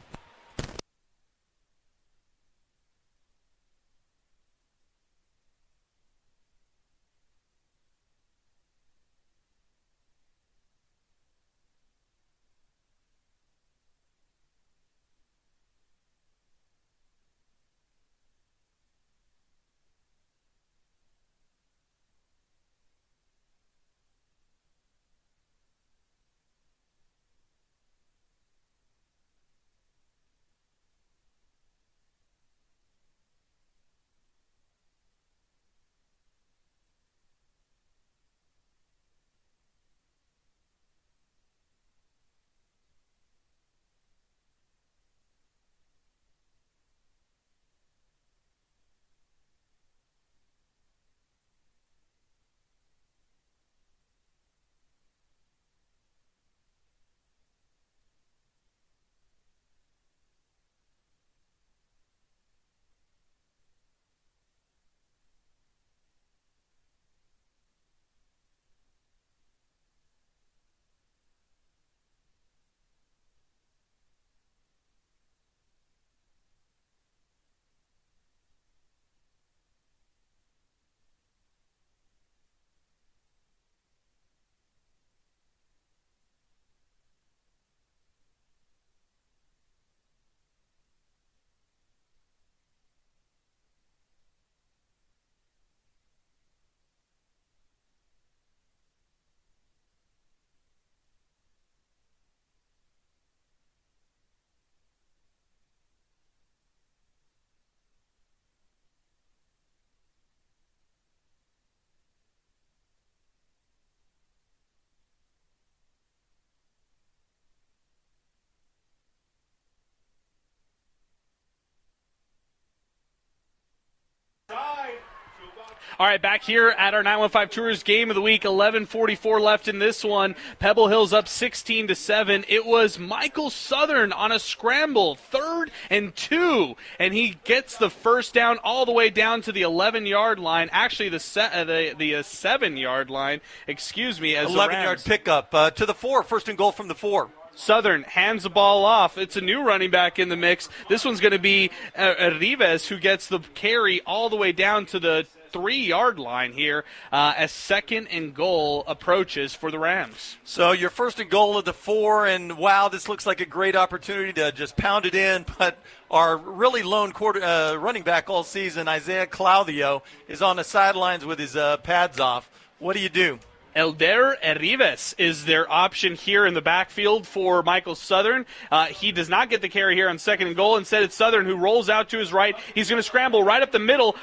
Speaker 8: All right, back here at our 915 Tours Game of the Week, 11:44 left in this one. Pebble Hill's up 16-7. It was Michael Southern on a scramble, 3rd and 2, and he gets the first down all the way down to the 11-yard line. Actually, the 7-yard line. Excuse me. As
Speaker 3: 11-yard pickup to the 4, 1st and goal from the 4.
Speaker 8: Southern hands the ball off. It's a new running back in the mix. This one's going to be Rives, who gets the carry all the way down to the 3-yard line here as 2nd and goal approaches for the Rams.
Speaker 3: So your 1st and goal of the 4, and wow, this looks like a great opportunity to just pound it in, but our really lone running back all season, Isaiah Claudio, is on the sidelines with his pads off. What do you do?
Speaker 8: Elder Rives is their option here in the backfield for Michael Southern. He does not get the carry here on 2nd and goal. Instead, it's Southern who rolls out to his right. He's going to scramble right up the middle,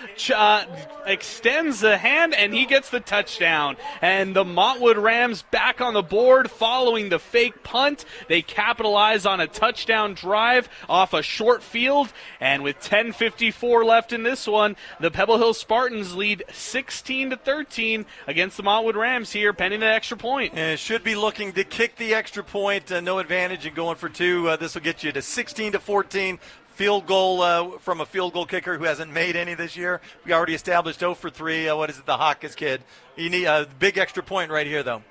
Speaker 8: extends the hand, and he gets the touchdown. And the Montwood Rams back on the board following the fake punt. They capitalize on a touchdown drive off a short field. And with 10:54 left in this one, the Pebble Hill Spartans lead 16-13 against the Montwood Rams here, pending the extra point.
Speaker 3: And should be looking to kick the extra point. No advantage in going for 2. This will get you to 16-14. Field goal from a field goal kicker who hasn't made any this year. We already established 0 for 3. What is it, the Hawkins kid? You need a big extra point right here, though.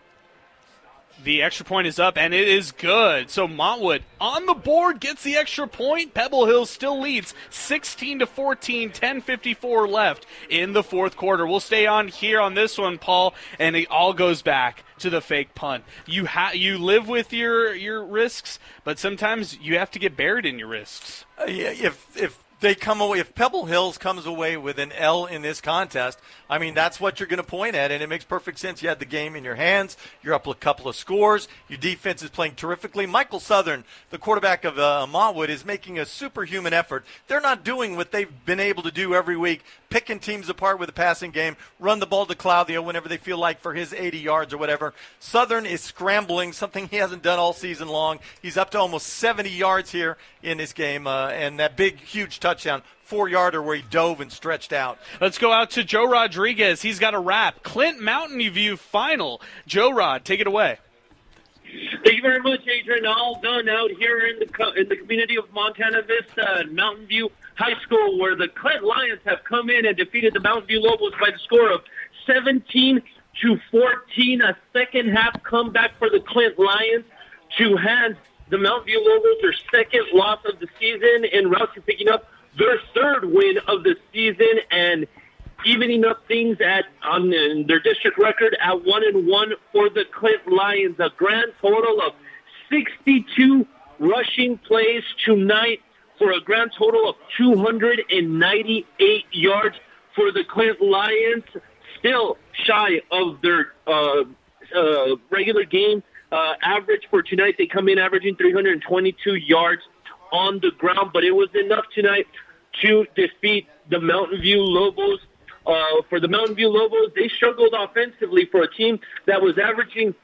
Speaker 8: The extra point is up, and it is good. So Montwood on the board gets the extra point. Pebble Hill still leads 16-14, 10:54 left in the fourth quarter. We'll stay on here on this one, Paul, and it all goes back to the fake punt. You live with your risks, but sometimes you have to get buried in your risks.
Speaker 3: If they come away, if Pebble Hills comes away with an L in this contest, I mean, that's what you're going to point at, and it makes perfect sense. You had the game in your hands. You're up a couple of scores. Your defense is playing terrifically. Michael Southern, the quarterback of Montwood, is making a superhuman effort. They're not doing what they've been able to do every week, picking teams apart with a passing game, run the ball to Claudio whenever they feel like for his 80 yards or whatever. Southern is scrambling, something he hasn't done all season long. He's up to almost 70 yards here in this game, and that big, huge touchdown, 4-yarder where he dove and stretched out.
Speaker 8: Let's go out to Joe Rodriguez. He's got a wrap. Clint Mountain View final. Joe Rod, take it away.
Speaker 4: Thank you very much, Adrian. All done out here in the community of Montana Vista and Mountain View High School, where the Clint Lions have come in and defeated the Mountain View Lobos by the score of 17-14. A second half comeback for the Clint Lions to hand the Mountain View Lobos their second loss of the season en route to picking up their third win of the season and evening up things on their district record at 1-1 for the Clint Lions. A grand total of 62 rushing plays tonight for a grand total of 298 yards for the Clint Lions. Still shy of their regular game average for tonight. They come in averaging 322 yards on the ground, but it was enough tonight to defeat the Mountain View Lobos. For the Mountain View Lobos, they struggled offensively for a team that was averaging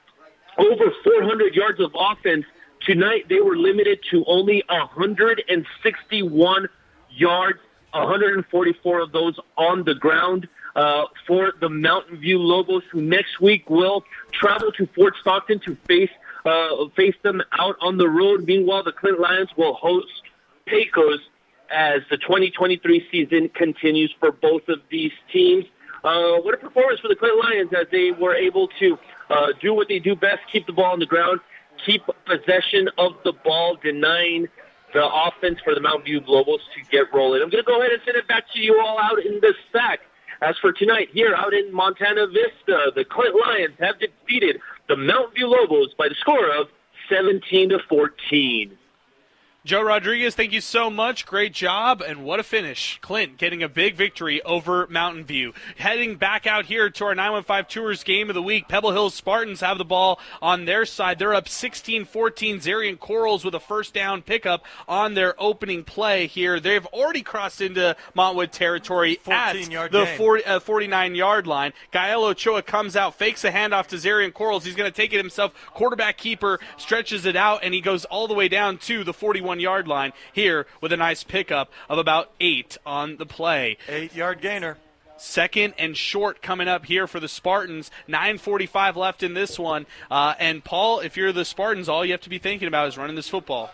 Speaker 4: over 400 yards of offense. Tonight, they were limited to only 161 yards, 144 of those on the ground. For the Mountain View Lobos, who next week will travel to Fort Stockton to face them out on the road. Meanwhile, the Clint Lions will host Pecos as the 2023 season continues for both of these teams. What a performance for the Clint Lions as they were able to do what they do best, keep the ball on the ground, keep possession of the ball, denying the offense for the Mountain View Lobos to get rolling. I'm going to go ahead and send it back to you all out in the sack. As for tonight, here out in Montana Vista, the Clint Lions have defeated the Mountain View Lobos by the score of 17-14.
Speaker 8: Joe Rodriguez, thank you so much. Great job, and what a finish. Clint getting a big victory over Mountain View. Heading back out here to our 915 Tours game of the week, Pebble Hills Spartans have the ball on their side. They're up 16-14. Zarian Corals with a first down pickup on their opening play here. They've already crossed into Montwood territory at the 49-yard line. Gael Ochoa comes out, fakes a handoff to Zarian Corals. He's going to take it himself. Quarterback keeper stretches it out, and he goes all the way down to the 41-yard line here with a nice pickup of about 8 on the play.
Speaker 3: 8-yard gainer.
Speaker 8: Second and short coming up here for the Spartans. 9:45 left in this one. And, Paul, if you're the Spartans, all you have to be thinking about is running this football.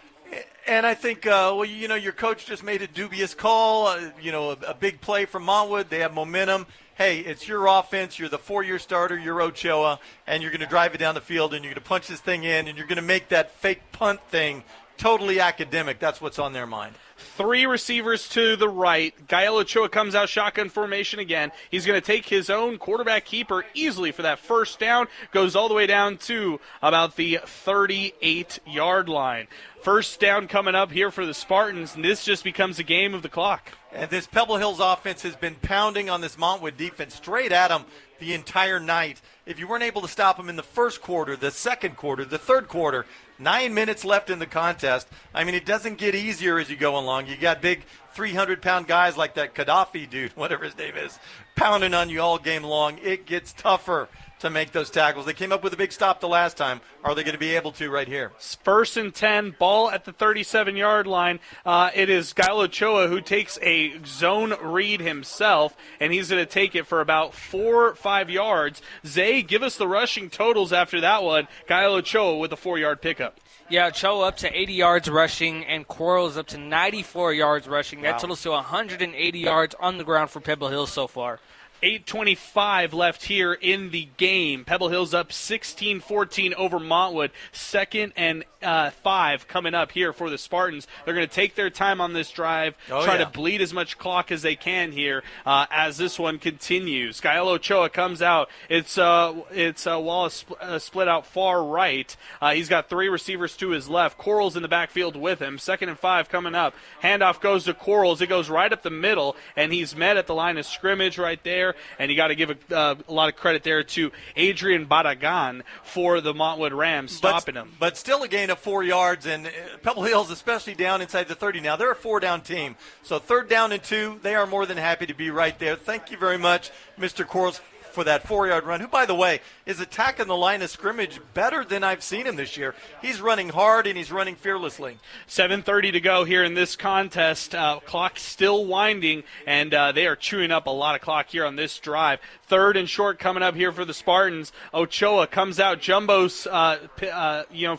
Speaker 3: And I think, your coach just made a dubious call, a big play from Montwood. They have momentum. Hey, it's your offense. You're the 4-year starter. You're Ochoa, and you're going to drive it down the field, and you're going to punch this thing in, and you're going to make that fake punt thing totally academic. That's what's on their mind.
Speaker 8: 3 receivers to the right. Gael Ochoa comes out shotgun formation again. He's going to take his own quarterback keeper easily for that first down. Goes all the way down to about the 38-yard line. First down coming up here for the Spartans, and this just becomes a game of the clock.
Speaker 3: And this Pebble Hills offense has been pounding on this Montwood defense straight at them the entire night. If you weren't able to stop them in the first quarter, the second quarter, the third quarter, 9 minutes left in the contest. I mean, it doesn't get easier as you go along. You got big 300-pound guys like that Gaddafi dude, whatever his name is, pounding on you all game long. It gets tougher to make those tackles. They came up with a big stop the last time. Are they going to be able to right here?
Speaker 8: First and 10, ball at the 37-yard line. It is Gael Ochoa who takes a zone read himself, and he's going to take it for about 4 or 5 yards. Zay, give us the rushing totals after that one. Gael Ochoa with a 4-yard pickup.
Speaker 6: Yeah, Ochoa up to 80 yards rushing, and Quarles up to 94 yards rushing. That totals to 180 yards on the ground for Pebble Hills so far.
Speaker 8: 8:25 left here in the game. Pebble Hill's up 16-14 over Montwood. 2nd and 5 coming up here for the Spartans. They're going to take their time on this drive, try to bleed as much clock as they can here as this one continues. Gael Ochoa comes out. It's Wallace split out far right. He's got 3 receivers to his left. Corals in the backfield with him. 2nd and 5 coming up. Handoff goes to Corals. It goes right up the middle, and he's met at the line of scrimmage right there. And you got to give a lot of credit there to Adrian Barragan for the Montwood Rams stopping him.
Speaker 3: But still a gain of 4 yards, and Pebble Hills, especially down inside the 30 now, they're a 4-down team. So 3rd down and 2, they are more than happy to be right there. Thank you very much, Mr. Corals, for that 4-yard run, who, by the way, is attacking the line of scrimmage better than I've seen him this year. He's running hard, and he's running fearlessly.
Speaker 8: 7:30 to go here in this contest. Clock still winding, and they are chewing up a lot of clock here on this drive. 3rd and short coming up here for the Spartans. Ochoa comes out, jumbo's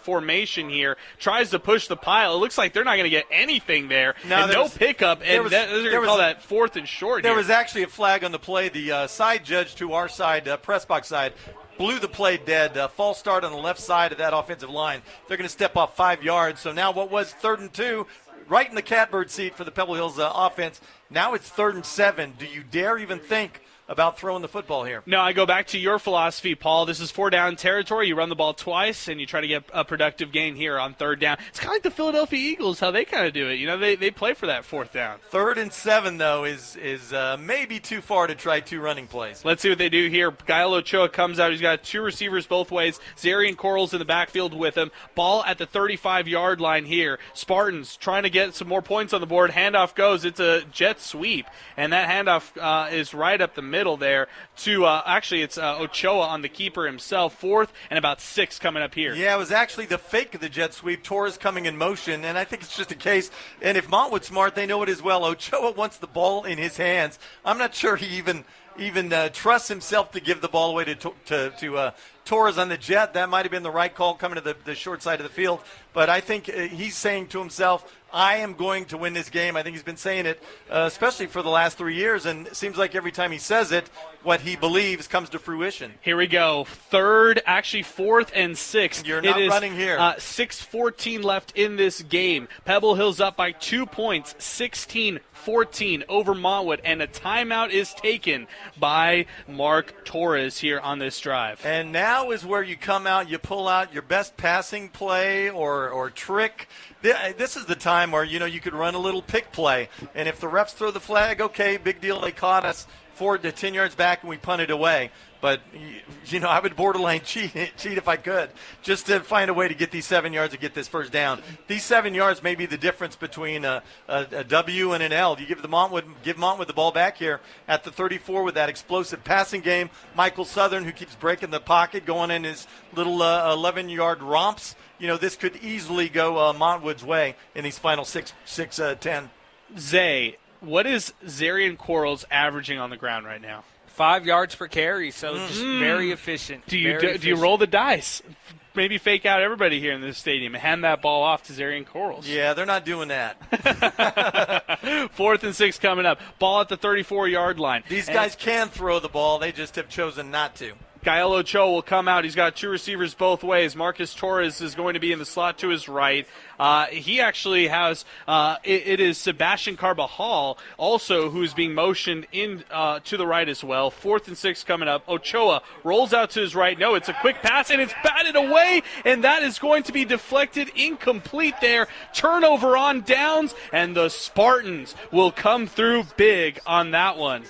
Speaker 8: formation here, tries to push the pile. It looks like they're not going to get anything there. No pickup, and they're going to call that 4th and short.
Speaker 3: There was actually a flag on the play. The side judge to our side, press box side, blew the play dead. False start on the left side of that offensive line. They're going to step off 5 yards. So now what was 3rd and 2, right in the catbird seat for the Pebble Hills offense. Now it's 3rd and 7. Do you dare even think about throwing the football here?
Speaker 8: No, I go back to your philosophy, Paul. This is 4-down territory. You run the ball twice, and you try to get a productive gain here on 3rd down. It's kind of like the Philadelphia Eagles, how they kind of do it. You know, they play for that 4th down.
Speaker 3: 3rd and 7, though, is maybe too far to try 2 running plays.
Speaker 8: Let's see what they do here. Gael Ochoa comes out. He's got 2 receivers both ways. Zarian Corals in the backfield with him. Ball at the 35-yard line here. Spartans trying to get some more points on the board. Handoff goes. It's a jet sweep, and that handoff is right up the middle there to it's Ochoa on the keeper himself. 4th and about 6 coming up here.
Speaker 3: Yeah, it was actually the fake of the jet sweep. Torres coming in motion, and I think it's just a case, and if Montwood's smart, they know it as well. Ochoa wants the ball in his hands. I'm not sure he even trusts himself to give the ball away to Torres on the jet. That might have been the right call coming to the short side of the field, but I think he's saying to himself, I am going to win this game. I think he's been saying it, especially for the last 3 years, and it seems like every time he says it, what he believes comes to fruition.
Speaker 8: Here we go. 4th and 6.
Speaker 3: You're not running here.
Speaker 8: 6:14 left in this game. Pebble Hills up by 2 points, 16-14 over Montwood, and a timeout is taken by Mark Torres here on this drive.
Speaker 3: And now is where you come out, you pull out your best passing play or trick. This is the time where, you could run a little pick play. And if the refs throw the flag, okay, big deal, they caught us 4 to 10 yards back and we punted away. But, I would borderline cheat if I could, just to find a way to get these 7 yards to get this first down. These 7 yards may be the difference between a W and an L. You give Montwood the ball back here at the 34 with that explosive passing game. Michael Southern, who keeps breaking the pocket, going in his little 11-yard romps. This could easily go Montwood's way in these final 6-10.
Speaker 8: Zay, what is Zarian Corals averaging on the ground right now?
Speaker 6: 5 yards per carry, so just very efficient.
Speaker 8: Do you roll the dice? Maybe fake out everybody here in this stadium and hand that ball off to Zarian Corals.
Speaker 3: Yeah, they're not doing that.
Speaker 8: 4th and 6 coming up. Ball at the 34-yard line.
Speaker 3: These guys can throw the ball. They just have chosen not to.
Speaker 8: Gael Ochoa will come out. He's got 2 receivers both ways. Marcus Torres is going to be in the slot to his right. He actually has it is Sebastian Carbajal also who's being motioned in to the right as well. 4th and 6 coming up. Ochoa rolls out to his right. No, it's a quick pass, and it's batted away, and that is going to be deflected, incomplete there. Turnover on downs, and the Spartans will come through big on that one.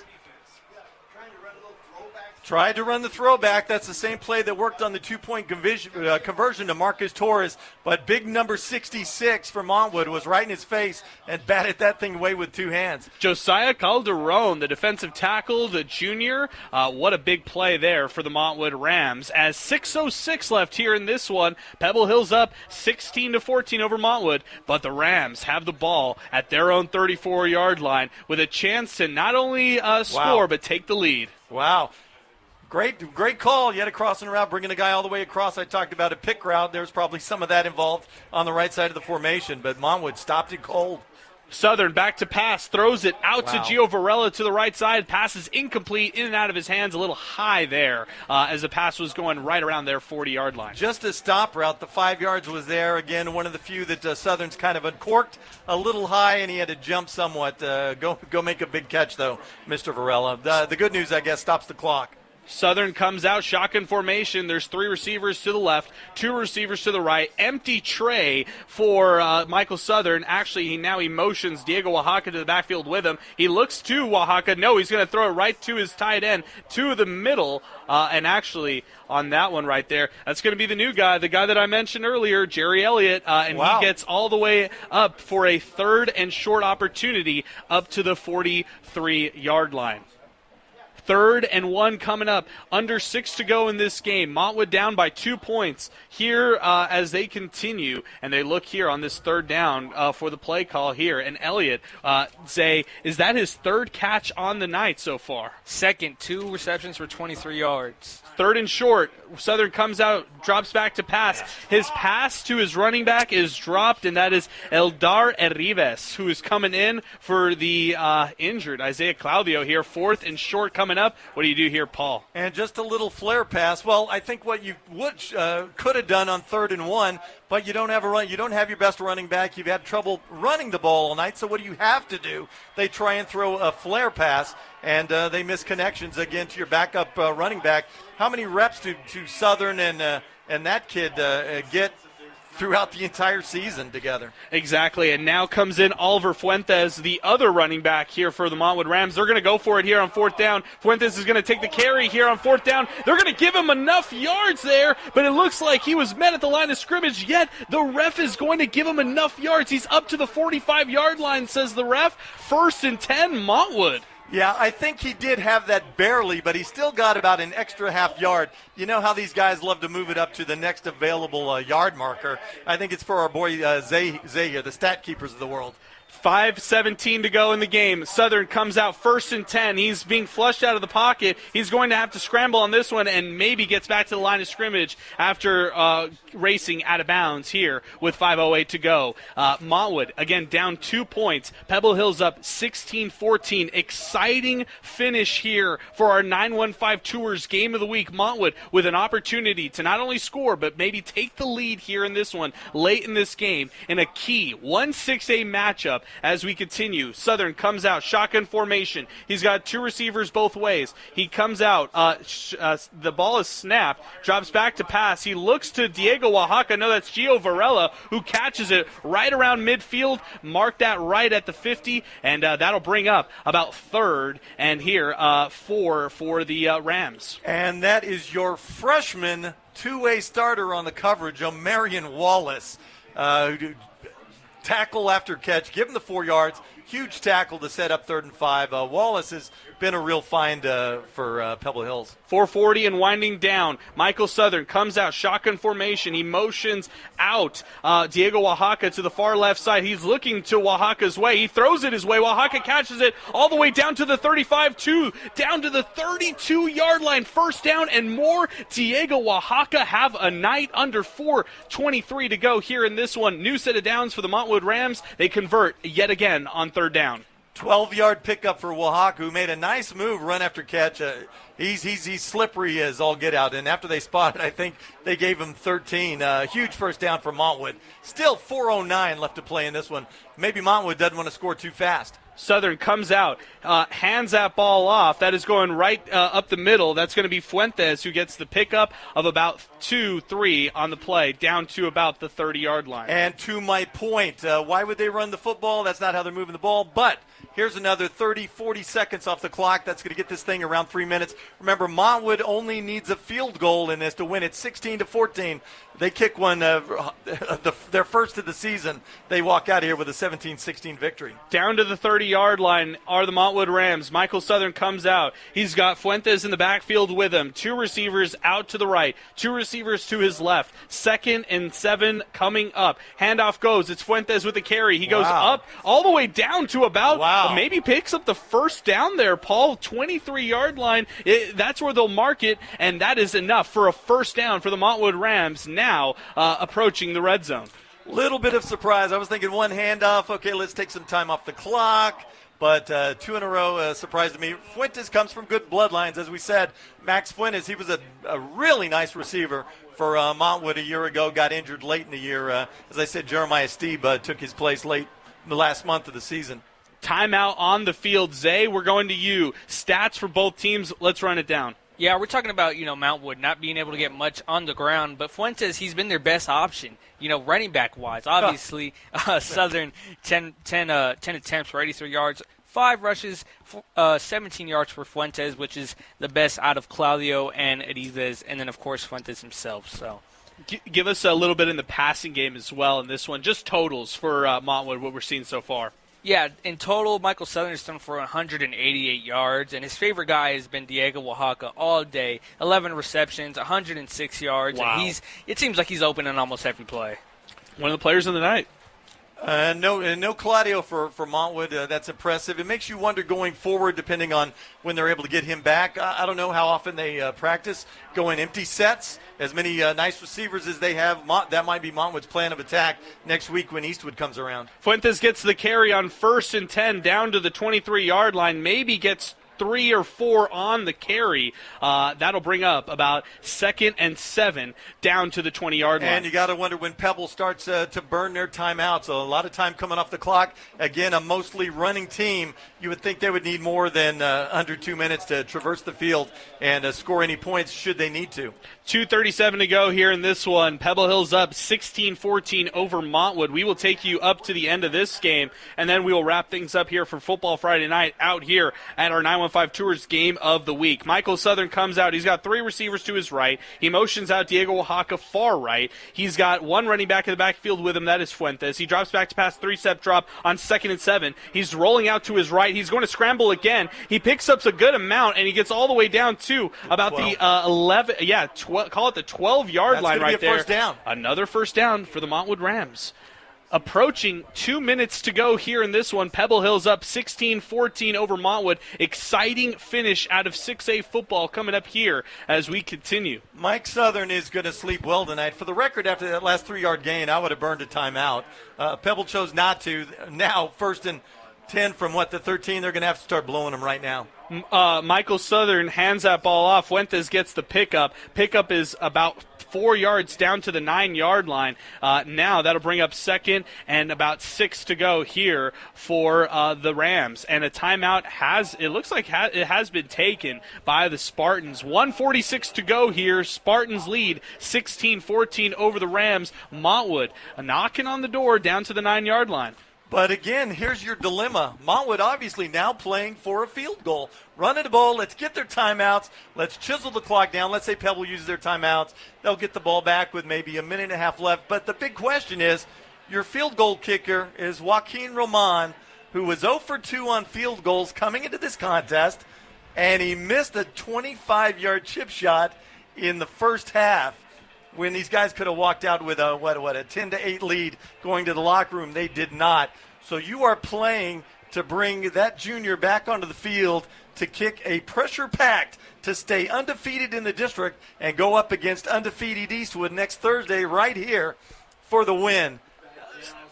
Speaker 3: Tried to run the throwback. That's the same play that worked on the 2-point conversion to Marcus Torres. But big number 66 for Montwood was right in his face and batted that thing away with 2 hands.
Speaker 8: Josiah Calderon, the defensive tackle, the junior. What a big play there for the Montwood Rams. As 6:06 left here in this one, Pebble Hills up 16-14 over Montwood. But the Rams have the ball at their own 34-yard line with a chance to not only score but take the lead.
Speaker 3: Wow. Great call. You had a crossing route, bringing a guy all the way across. I talked about a pick route. There's probably some of that involved on the right side of the formation, but Montwood stopped it cold.
Speaker 8: Southern back to pass, throws it out to Gio Varela to the right side. Pass is incomplete, in and out of his hands, a little high there as the pass was going right around their 40-yard line.
Speaker 3: Just a stop route. The 5 yards was there. Again, one of the few that Southern's kind of uncorked a little high, and he had to jump somewhat. Go make a big catch, though, Mr. Varela. The good news, I guess, stops the clock.
Speaker 8: Southern comes out, shotgun formation. There's 3 receivers to the left, 2 receivers to the right. Empty tray for Michael Southern. Actually, he motions Diego Oaxaca to the backfield with him. He looks to Oaxaca. No, he's going to throw it right to his tight end, to the middle. And actually, on that one right there, that's going to be the new guy, the guy that I mentioned earlier, Jerry Elliott. He gets all the way up for a 3rd and short opportunity up to the 43-yard line. 3rd and 1 coming up. Under 6 to go in this game. Montwood down by 2 points here as they continue. And they look here on this 3rd down for the play call here. And Elliott, Zay, is that his 3rd catch on the night so far?
Speaker 6: Second, 2 receptions for 23 yards.
Speaker 8: 3rd and short. Southern comes out, drops back to pass. His pass to his running back is dropped, and that is Eldar Arribas, who is coming in for the injured Isaiah Claudio here. 4th and short coming up. What do you do here, Paul?
Speaker 3: And just a little flare pass. Well, I think what you could have done on 3rd and 1, but you don't have a run. You don't have your best running back. You've had trouble running the ball all night. So what do you have to do? They try and throw a flare pass, and they miss connections again to your backup running back. How many reps do Southern and that kid get throughout the entire season together?
Speaker 8: Exactly, and now comes in Oliver Fuentes, the other running back here for the Montwood Rams. They're going to go for it here on 4th down. Fuentes is going to take the carry here on 4th down. They're going to give him enough yards there, but it looks like he was met at the line of scrimmage, yet the ref is going to give him enough yards. He's up to the 45-yard line, says the ref. 1st and 10, Montwood.
Speaker 3: Yeah, I think he did have that barely, but he still got about an extra half yard. You know how these guys love to move it up to the next available yard marker. I think it's for our boy Zay here, the stat keepers of the world.
Speaker 8: 5:17 to go in the game. Southern comes out 1st and 10. He's being flushed out of the pocket. He's going to have to scramble on this one and maybe gets back to the line of scrimmage after racing out of bounds here with 5:08 to go. Montwood, again, down 2 points. Pebble Hill's up 16-14. Exciting finish here for our 915 Tours Game of the Week. Montwood with an opportunity to not only score, but maybe take the lead here in this one late in this game in a key 1-6A matchup. As we continue, Southern comes out, shotgun formation. He's got 2 receivers both ways. He comes out, the ball is snapped, drops back to pass. He looks to Diego Oaxaca. No, that's Gio Varela who catches it right around midfield. Mark that right at the 50, and that'll bring up about 3rd and here 4 for the Rams.
Speaker 3: And that is your freshman 2-way starter on the coverage, Marion Wallace. Tackle after catch, give him the 4 yards. Huge tackle to set up 3rd and 5. Wallace has been a real find for Pebble Hills.
Speaker 8: 4:40 and winding down. Michael Southern comes out, shotgun formation. He motions out Diego Oaxaca to the far left side. He's looking to Oaxaca's way. He throws it his way. Oaxaca catches it all the way down to the 35-2, down to the 32-yard line. 1st down and more. Diego Oaxaca have a night under 4:23 to go here in this one. New set of downs for the Montwood Rams. They convert yet again on 3rd down.
Speaker 3: 12-yard pickup for Oaxaca, who made a nice move, run after catch. He's slippery as all get out, and after they spotted, I think they gave him 13. Huge 1st down for Montwood. Still 4:09 left to play in this one. Maybe Montwood doesn't want to score too fast.
Speaker 8: Southern comes out, hands that ball off. That is going right up the middle. That's going to be Fuentes, who gets the pickup of about 2-3 on the play, down to about the 30-yard line.
Speaker 3: And to my point, why would they run the football? That's not how they're moving the ball. But here's another 30, 40 seconds off the clock. That's going to get this thing around 3 minutes. Remember, Montwood only needs a field goal in this to win it 16-14. They kick one, their first of the season. They walk out of here with a 17-16 victory.
Speaker 8: Down to the 30-yard line are the Montwood Rams. Michael Southern comes out. He's got Fuentes in the backfield with him. 2 receivers out to the right. 2 receivers to his left. 2nd and 7 coming up. Handoff goes. It's Fuentes with the carry. He goes up all the way down to about, maybe picks up the 1st down there, Paul. 23-yard line. That's where they'll mark it, and that is enough for a 1st down for the Montwood Rams. Now approaching the red zone.
Speaker 3: Little bit of surprise. I was thinking one handoff. Okay, let's take some time off the clock. But 2 in a row surprised me. Fuentes comes from good bloodlines. As we said, Max Fuentes, he was a really nice receiver for Montwood a year ago, got injured late in the year. As I said, Jeremiah Steeb took his place late in the last month of the season.
Speaker 8: Timeout on the field. Zay, we're going to you. Stats for both teams. Let's run it down.
Speaker 6: Yeah, we're talking about, Montwood not being able to get much on the ground, but Fuentes, he's been their best option, running back-wise. Obviously, Southern, 10 attempts for 83 yards, 5 rushes, 17 yards for Fuentes, which is the best out of Claudio and Adidas, and then, of course, Fuentes himself. So,
Speaker 8: give us a little bit in the passing game as well in this one. Just totals for Montwood, what we're seeing so far.
Speaker 6: Yeah, in total, Michael Southern has thrown for 188 yards, and his favorite guy has been Diego Oaxaca all day. 11 receptions, 106 yards,
Speaker 8: wow.
Speaker 6: And it seems like he's open in almost every play.
Speaker 8: One of the players of the night.
Speaker 3: No Claudio for Montwood. That's impressive. It makes you wonder going forward, depending on when they're able to get him back. I don't know how often they practice going empty sets. As many nice receivers as they have, that might be Montwood's plan of attack next week when Eastwood comes around.
Speaker 8: Fuentes gets the carry on 1st and 10 down to the 23-yard line. Maybe gets 3 or 4 on the carry. That'll bring up about 2nd and 7 down to the 20-yard line.
Speaker 3: And you got to wonder when Pebble starts to burn their timeouts. So a lot of time coming off the clock. Again, a mostly running team. You would think they would need more than under 2 minutes to traverse the field and score any points should they need to.
Speaker 8: 2:37 to go here in this one. Pebble Hill's up 16-14 over Montwood. We will take you up to the end of this game, and then we will wrap things up here for Football Friday night out here at our 915 Tours Game of the Week. Michael Southern comes out. He's got 3 receivers to his right. He motions out Diego Oaxaca far right. He's got 1 running back in the backfield with him. That is Fuentes. He drops back to pass 3-step drop on 2nd and 7. He's rolling out to his right. He's going to scramble again. He picks up a good amount, and he gets all the way down to about 12. The 11. Yeah, call it the 12-yard line right there.
Speaker 3: First down.
Speaker 8: Another first down for the Montwood Rams. Approaching 2 minutes to go here in this one. Pebble Hill's up 16-14 over Montwood. Exciting finish out of 6A football coming up here as we continue.
Speaker 3: Mike Southern is going to sleep well tonight. For the record, after that last 3-yard gain, I would have burned a timeout. Pebble chose not to. Now, 1st and 10 from the 13. They're going to have to start blowing them right now.
Speaker 8: Michael Southern hands that ball off. Fuentes gets the pickup. Pickup is about 4 yards down to the 9-yard line. Now that'll bring up 2nd and about 6 to go here for the Rams. And a timeout has been taken by the Spartans. 1:46 to go here. Spartans lead 16-14 over the Rams. Montwood knocking on the door down to the 9-yard line.
Speaker 3: But again, here's your dilemma. Montwood obviously now playing for a field goal. Running the ball, let's get their timeouts. Let's chisel the clock down. Let's say Pebble uses their timeouts. They'll get the ball back with maybe a minute and a half left. But the big question is, your field goal kicker is Joaquin Roman, who was 0 for 2 on field goals coming into this contest, and he missed a 25-yard chip shot in the first half. When these guys could have walked out with a 10-8 lead going to the locker room, they did not. So you are playing to bring that junior back onto the field to kick a pressure-packed to stay undefeated in the district and go up against undefeated Eastwood next Thursday right here for the win.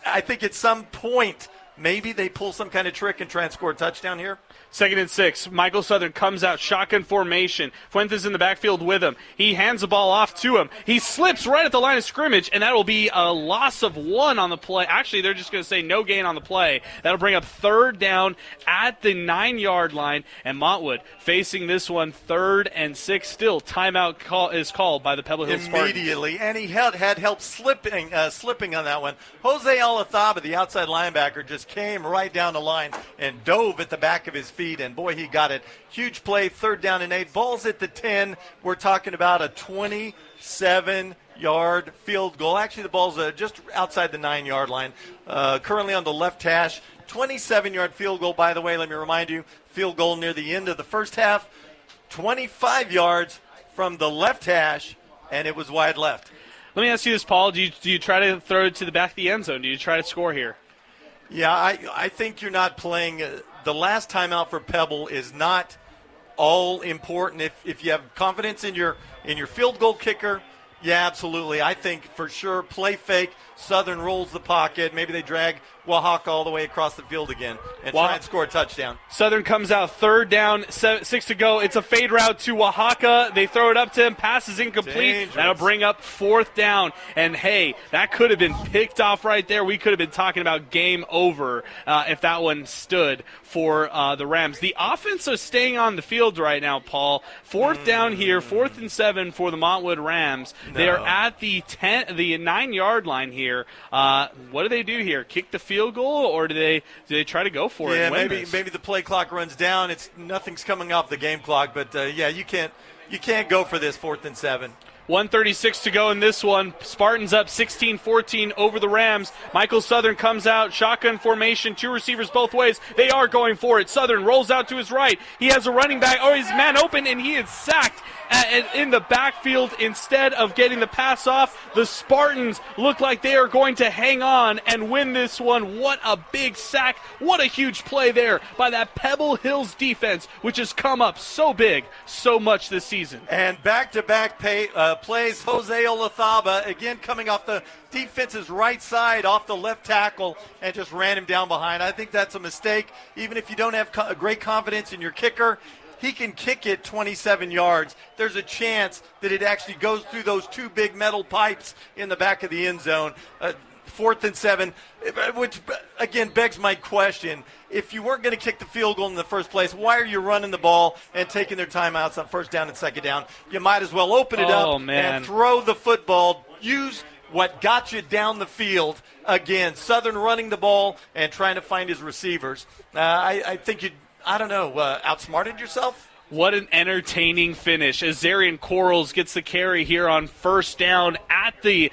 Speaker 3: I think at some point maybe they pull some kind of trick and try and score a touchdown here.
Speaker 8: 2nd and 6. Michael Southern comes out, shotgun formation. Fuentes in the backfield with him. He hands the ball off to him. He slips right at the line of scrimmage, and that will be a loss of 1 on the play. Actually, they're just going to say no gain on the play. That'll bring up 3rd down at the 9-yard line, and Montwood facing this one 3rd and 6. Still, timeout is called by the Pebble Hill Spartans.
Speaker 3: Immediately, and he had help slipping on that one. Jose Alathaba, the outside linebacker, just came right down the line and dove at the back of his feet, and boy, he got it. Huge play, 3rd down and 8. Ball's at the 10. We're talking about a 27-yard field goal. Actually, the ball's just outside the 9-yard line. Currently on the left hash. 27-yard field goal, by the way, let me remind you, field goal near the end of the first half. 25 yards from the left hash, and it was wide left.
Speaker 8: Let me ask you this, Paul. Do you try to throw it to the back of the end zone? Do you try to score here?
Speaker 3: Yeah, I think you're not playing the last timeout for Pebble is not all important. If you have confidence in your field goal kicker Yeah, absolutely. I think for sure play fake. Southern rolls the pocket. Maybe they drag Oaxaca all the way across the field again and try and score a touchdown.
Speaker 8: Southern comes out, third down, 6 to go. It's a fade route to Oaxaca. They throw it up to him. Pass is incomplete.
Speaker 3: Dangerous.
Speaker 8: That'll bring up fourth down. And, hey, that could have been picked off right there. We could have been talking about game over if that one stood for the Rams. The offense is staying on the field right now, Paul. Fourth down here, 4th and 7 for the Montwood Rams.
Speaker 3: No.
Speaker 8: They are at the 9-yard line here. What do they do here? Kick the field goal, or do they try to go for it? And win this?
Speaker 3: Maybe the play clock runs down. Nothing's coming off the game clock, but you can't go for this 4th and 7.
Speaker 8: 1:36 to go in this one. Spartans up 16-14 over the Rams. Michael Southern comes out, shotgun formation, 2 receivers both ways. They are going for it. Southern rolls out to his right. He has a running back. Oh, he's man open, and he is sacked in the backfield instead of getting the pass off. The Spartans look like they are going to hang on and win this one. What a big sack. What a huge play there by that Pebble Hills defense, which has come up so big, so much this season.
Speaker 3: And back-to-back plays, Jose Olathaba, again coming off the defense's right side, off the left tackle, and just ran him down behind. I think that's a mistake. Even if you don't have great confidence in your kicker, he can kick it 27 yards. There's a chance that it actually goes through those 2 big metal pipes in the back of the end zone. 4th and 7, which, again, begs my question. If you weren't going to kick the field goal in the first place, why are you running the ball and taking their timeouts on 1st down and 2nd down? You might as well open it up and throw the football. Use what got you down the field. Again, Southern running the ball and trying to find his receivers. I think you outsmarted yourself?
Speaker 8: What an entertaining finish. As Zarian Quarles gets the carry here on 1st down at the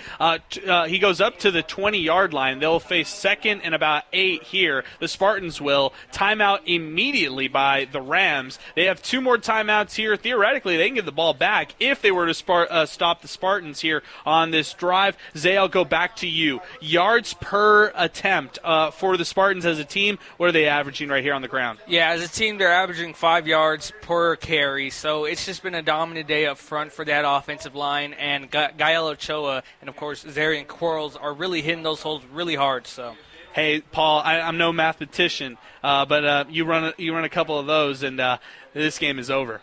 Speaker 8: he goes up to the 20-yard line. They'll face 2nd and about 8 here. The Spartans will. Timeout immediately by the Rams. They have 2 more timeouts here. Theoretically, they can get the ball back if they were to stop the Spartans here on this drive. Zay, I'll go back to you. Yards per attempt for the Spartans as a team. What are they averaging right here on the ground?
Speaker 6: Yeah, as a team, they're averaging 5 yards per carry, so it's just been a dominant day up front for that offensive line, and Gael Ochoa and, of course, Zarian Quarles are really hitting those holes really hard. So,
Speaker 8: hey, Paul, I'm no mathematician, but you run a couple of those, and this game is over.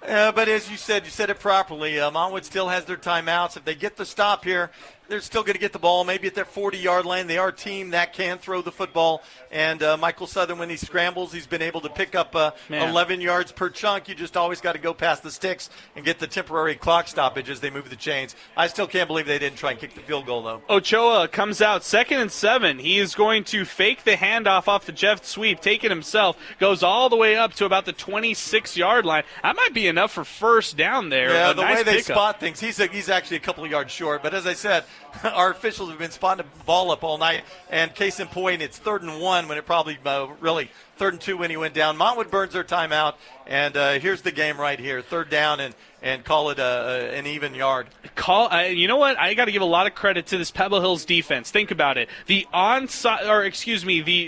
Speaker 3: But as you said it properly. Montwood still has their timeouts. If they get the stop here, they're still going to get the ball maybe at their 40-yard line. They are a team that can throw the football. And Michael Southern, when he scrambles, he's been able to pick up 11 yards per chunk. You just always got to go past the sticks and get the temporary clock stoppage as they move the chains. I still can't believe they didn't try and kick the field goal, though.
Speaker 8: Ochoa comes out 2nd and 7. He is going to fake the handoff off the jet sweep, take it himself, goes all the way up to about the 26-yard line. That might be enough for 1st down there.
Speaker 3: Yeah, the way they spot things, he's actually a couple of yards short. But as I said, our officials have been spotting the ball up all night. And case in point, it's 3rd and 1 when it probably really 3rd and 2 when he went down. Montwood burns their timeout, and here's the game right here. 3rd down and call it an even yard.
Speaker 8: You know what? I got to give a lot of credit to this Pebble Hills defense. Think about it. The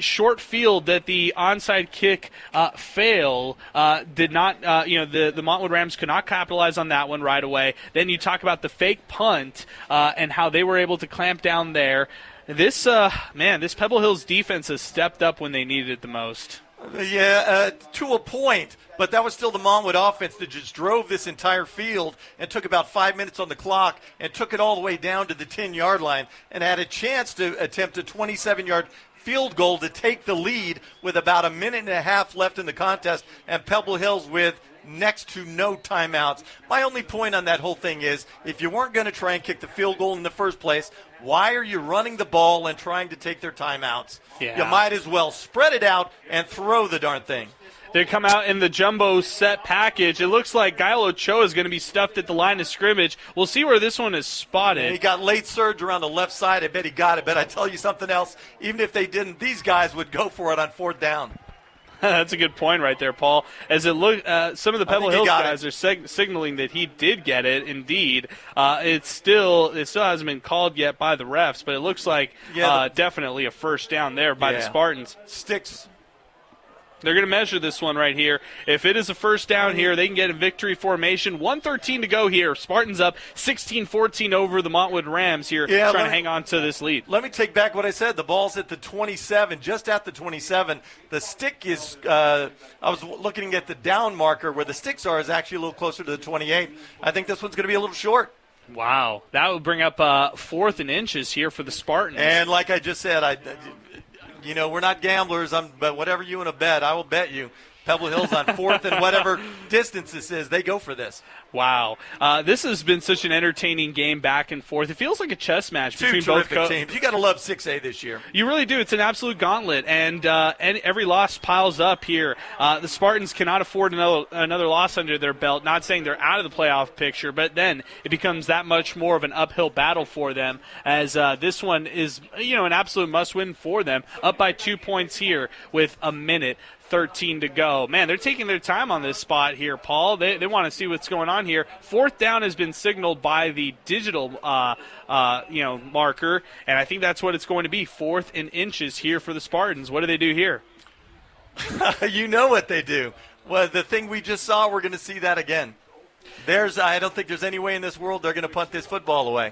Speaker 8: short field that the onside kick did not. The Montwood Rams could not capitalize on that one right away. Then you talk about the fake punt and how they were able to clamp down there. This Pebble Hills defense has stepped up when they needed it the most.
Speaker 3: Yeah, to a point, but that was still the Montwood offense that just drove this entire field and took about 5 minutes on the clock and took it all the way down to the 10-yard line and had a chance to attempt a 27-yard field goal to take the lead with about a minute and a half left in the contest, and Pebble Hills with next to no timeouts. My only point on that whole thing is, if you weren't going to try and kick the field goal in the first place, why are you running the ball and trying to take their timeouts?
Speaker 8: Yeah.
Speaker 3: You might as well spread it out and throw the darn thing.
Speaker 8: They come out in the jumbo set package. It looks like Gael Ochoa is going to be stuffed at the line of scrimmage. We'll see where this one is spotted.
Speaker 3: And he got late surge around the left side. I bet he got it. But I tell you something else, even if they didn't, these guys would go for it on 4th down.
Speaker 8: That's a good point right there, Paul. As it look, some of the Pebble Hills guys are signaling that he did get it. Indeed, it still hasn't been called yet by the refs, but it looks like definitely a 1st down there by the Spartans.
Speaker 3: Sticks.
Speaker 8: They're going to measure this one right here. If it is a first down here, they can get in victory formation. 1:13 to go here. Spartans up 16-14 over the Montwood Rams here, trying to hang on to this lead.
Speaker 3: Let me take back what I said. The ball's at the 27, just at the 27. The stick is, I was looking at the down marker where the sticks are, is actually a little closer to the 28. I think this one's going to be a little short.
Speaker 8: Wow. That would bring up 4th and inches here for the Spartans.
Speaker 3: And like I just said, we're not gamblers, but whatever you want to bet, I will bet you Pebble Hill's on 4th and whatever distance this is, they go for this.
Speaker 8: Wow. This has been such an entertaining game back and forth. It feels like a chess match between both
Speaker 3: teams. You got to love 6A this year.
Speaker 8: You really do. It's an absolute gauntlet, and every loss piles up here. The Spartans cannot afford another loss under their belt. Not saying they're out of the playoff picture, but then it becomes that much more of an uphill battle for them, as this one is an absolute must-win for them. Up by 2 points here with a minute 13 to go. Man, they're taking their time on this spot here, Paul. They want to see what's going on here. 4th down has been signaled by the digital marker, and I think that's what it's going to be. 4th and inches here for the Spartans. What do they do here?
Speaker 3: You know what they do. Well, the thing we just saw, we're going to see that again. I don't think there's any way in this world they're going to punt this football away.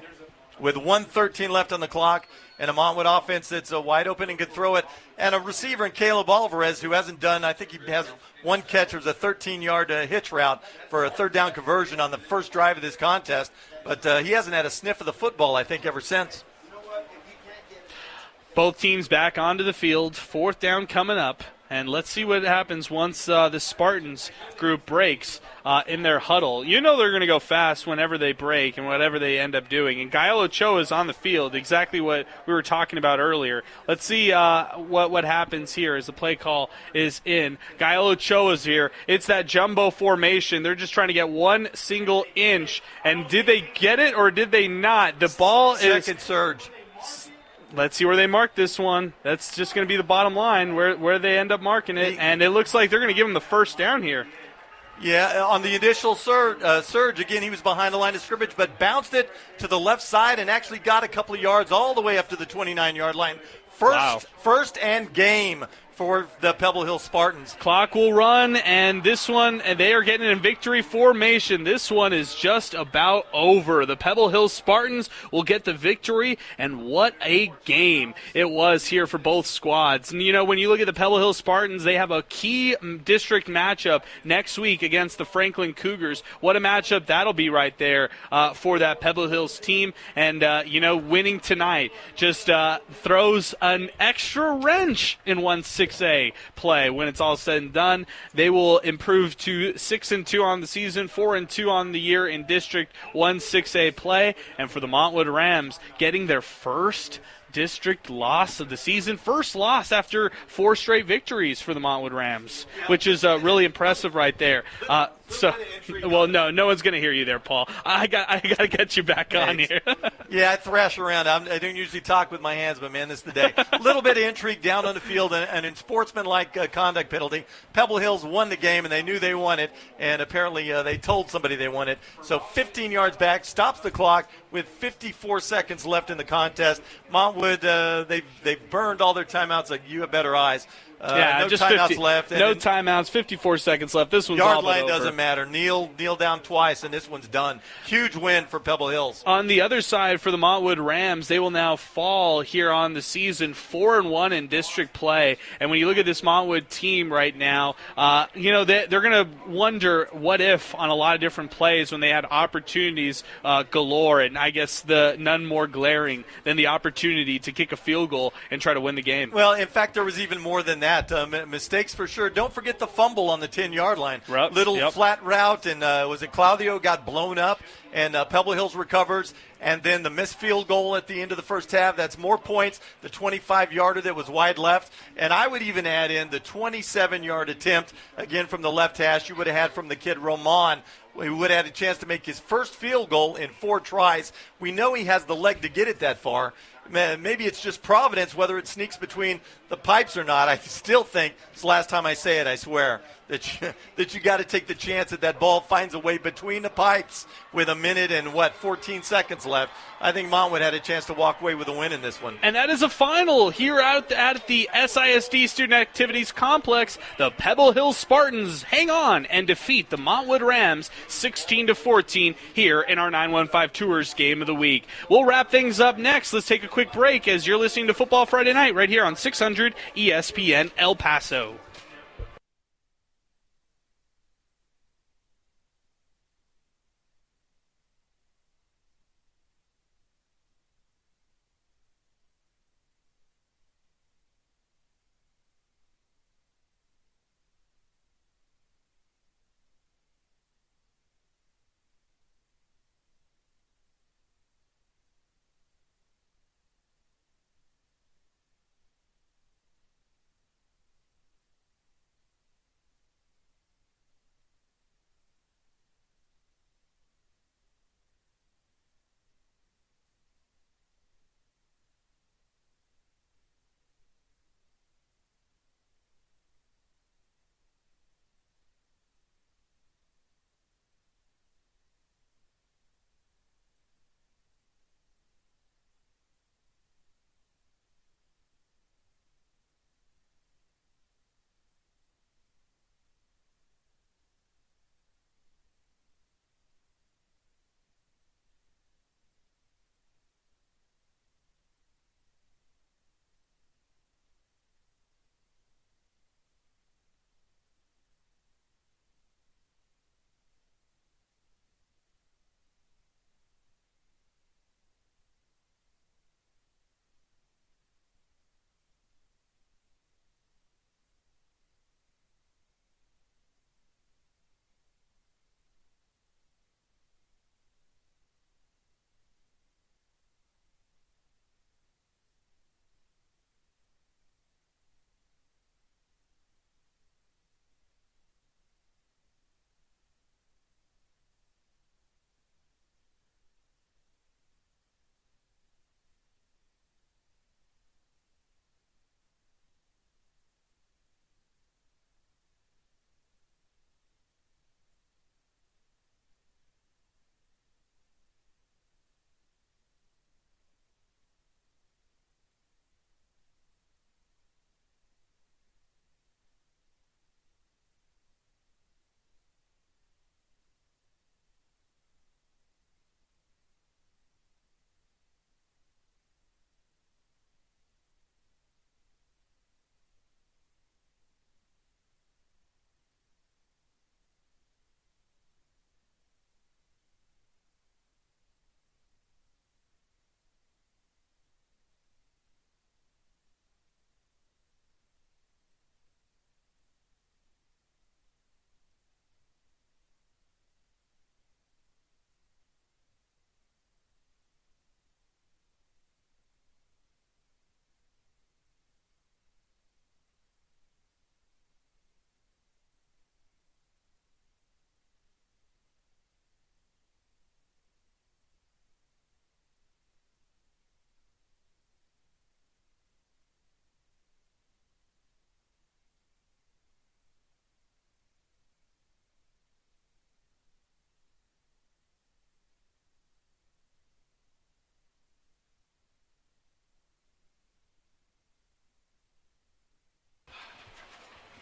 Speaker 3: With 1:13 left on the clock and a Montwood offense that's wide open and can throw it, and a receiver in Caleb Alvarez who hasn't done, I think he has one catch. It was a 13-yard hitch route for a 3rd down conversion on the first drive of this contest, but he hasn't had a sniff of the football, I think, ever since.
Speaker 8: Both teams back onto the field. 4th down coming up. And let's see what happens once the Spartans group breaks in their huddle. You know they're going to go fast whenever they break and whatever they end up doing. And Gael Ochoa is on the field, exactly what we were talking about earlier. Let's see what happens here as the play call is in. Gael Ochoa's here. It's that jumbo formation. They're just trying to get 1 single inch. And did they get it or did they not? The ball is...
Speaker 3: Second surge.
Speaker 8: Let's see where they mark this one. That's just going to be the bottom line, where they end up marking it. And it looks like they're going to give them the first down here.
Speaker 3: Yeah, on the initial surge, again, he was behind the line of scrimmage, but bounced it to the left side and actually got a couple of yards all the way up to the 29-yard line. First and game for the Pebble Hill Spartans.
Speaker 8: Clock will run, and this one, and they are getting in victory formation. This one is just about over. The Pebble Hill Spartans will get the victory, and what a game it was here for both squads. And, when you look at the Pebble Hill Spartans, they have a key district matchup next week against the Franklin Cougars. What a matchup that'll be right there for that Pebble Hills team. And, winning tonight just throws an extra wrench in 6A play. When it's all said and done, they will improve to 6-2 on the season, 4-2 on the year in District 1 6A play. And for the Montwood Rams, getting their first district loss of the season. First loss after 4 straight victories for the Montwood Rams, which is really impressive right there. No one's going to hear you there, Paul. I got to get you back on here.
Speaker 3: Yeah, I thrash around. I don't usually talk with my hands, but, man, this is the day. A little bit of intrigue down on the field, and in sportsmanlike conduct penalty, Pebble Hills won the game, and they knew they won it, and apparently they told somebody they won it. So 15 yards back, stops the clock with 54 seconds left in the contest. Montwood, they've burned all their timeouts. Like, you have better eyes. No
Speaker 8: just
Speaker 3: timeouts left.
Speaker 8: No timeouts, 54 seconds left. This one's
Speaker 3: yard
Speaker 8: all
Speaker 3: line
Speaker 8: over.
Speaker 3: Doesn't matter. Kneel down twice, and this one's done. Huge win for Pebble Hills.
Speaker 8: On the other side for the Montwood Rams, they will now fall here on the season 4-1 in district play. And when you look at this Montwood team right now, they're going to wonder what if on a lot of different plays when they had opportunities galore. And I guess none more glaring than the opportunity to kick a field goal and try to win the game.
Speaker 3: Well, in fact, there was even more than that. Mistakes for sure. Don't forget the fumble on the 10-yard line. Flat route, and was it Claudio got blown up, and Pebble Hills recovers, and then the missed field goal at the end of the first half. That's more points. The 25-yarder that was wide left, and I would even add in the 27-yard attempt, again from the left hash. You would have had from the kid Roman, who would have had a chance to make his first field goal in 4 tries. We know he has the leg to get it that far. maybe it's just Providence, whether it sneaks between the pipes or not. I still think, it's the last time I say it, I swear, that you got to take the chance that ball finds a way between the pipes with a minute and, 14 seconds left. I think Montwood had a chance to walk away with a win in this one.
Speaker 8: And that is a final here at the SISD Student Activities Complex. The Pebble Hill Spartans hang on and defeat the Montwood Rams 16-14 here in our 915 Tours Game of the Week. We'll wrap things up next. Let's take a quick break as you're listening to Football Friday Night right here on 600 ESPN El Paso.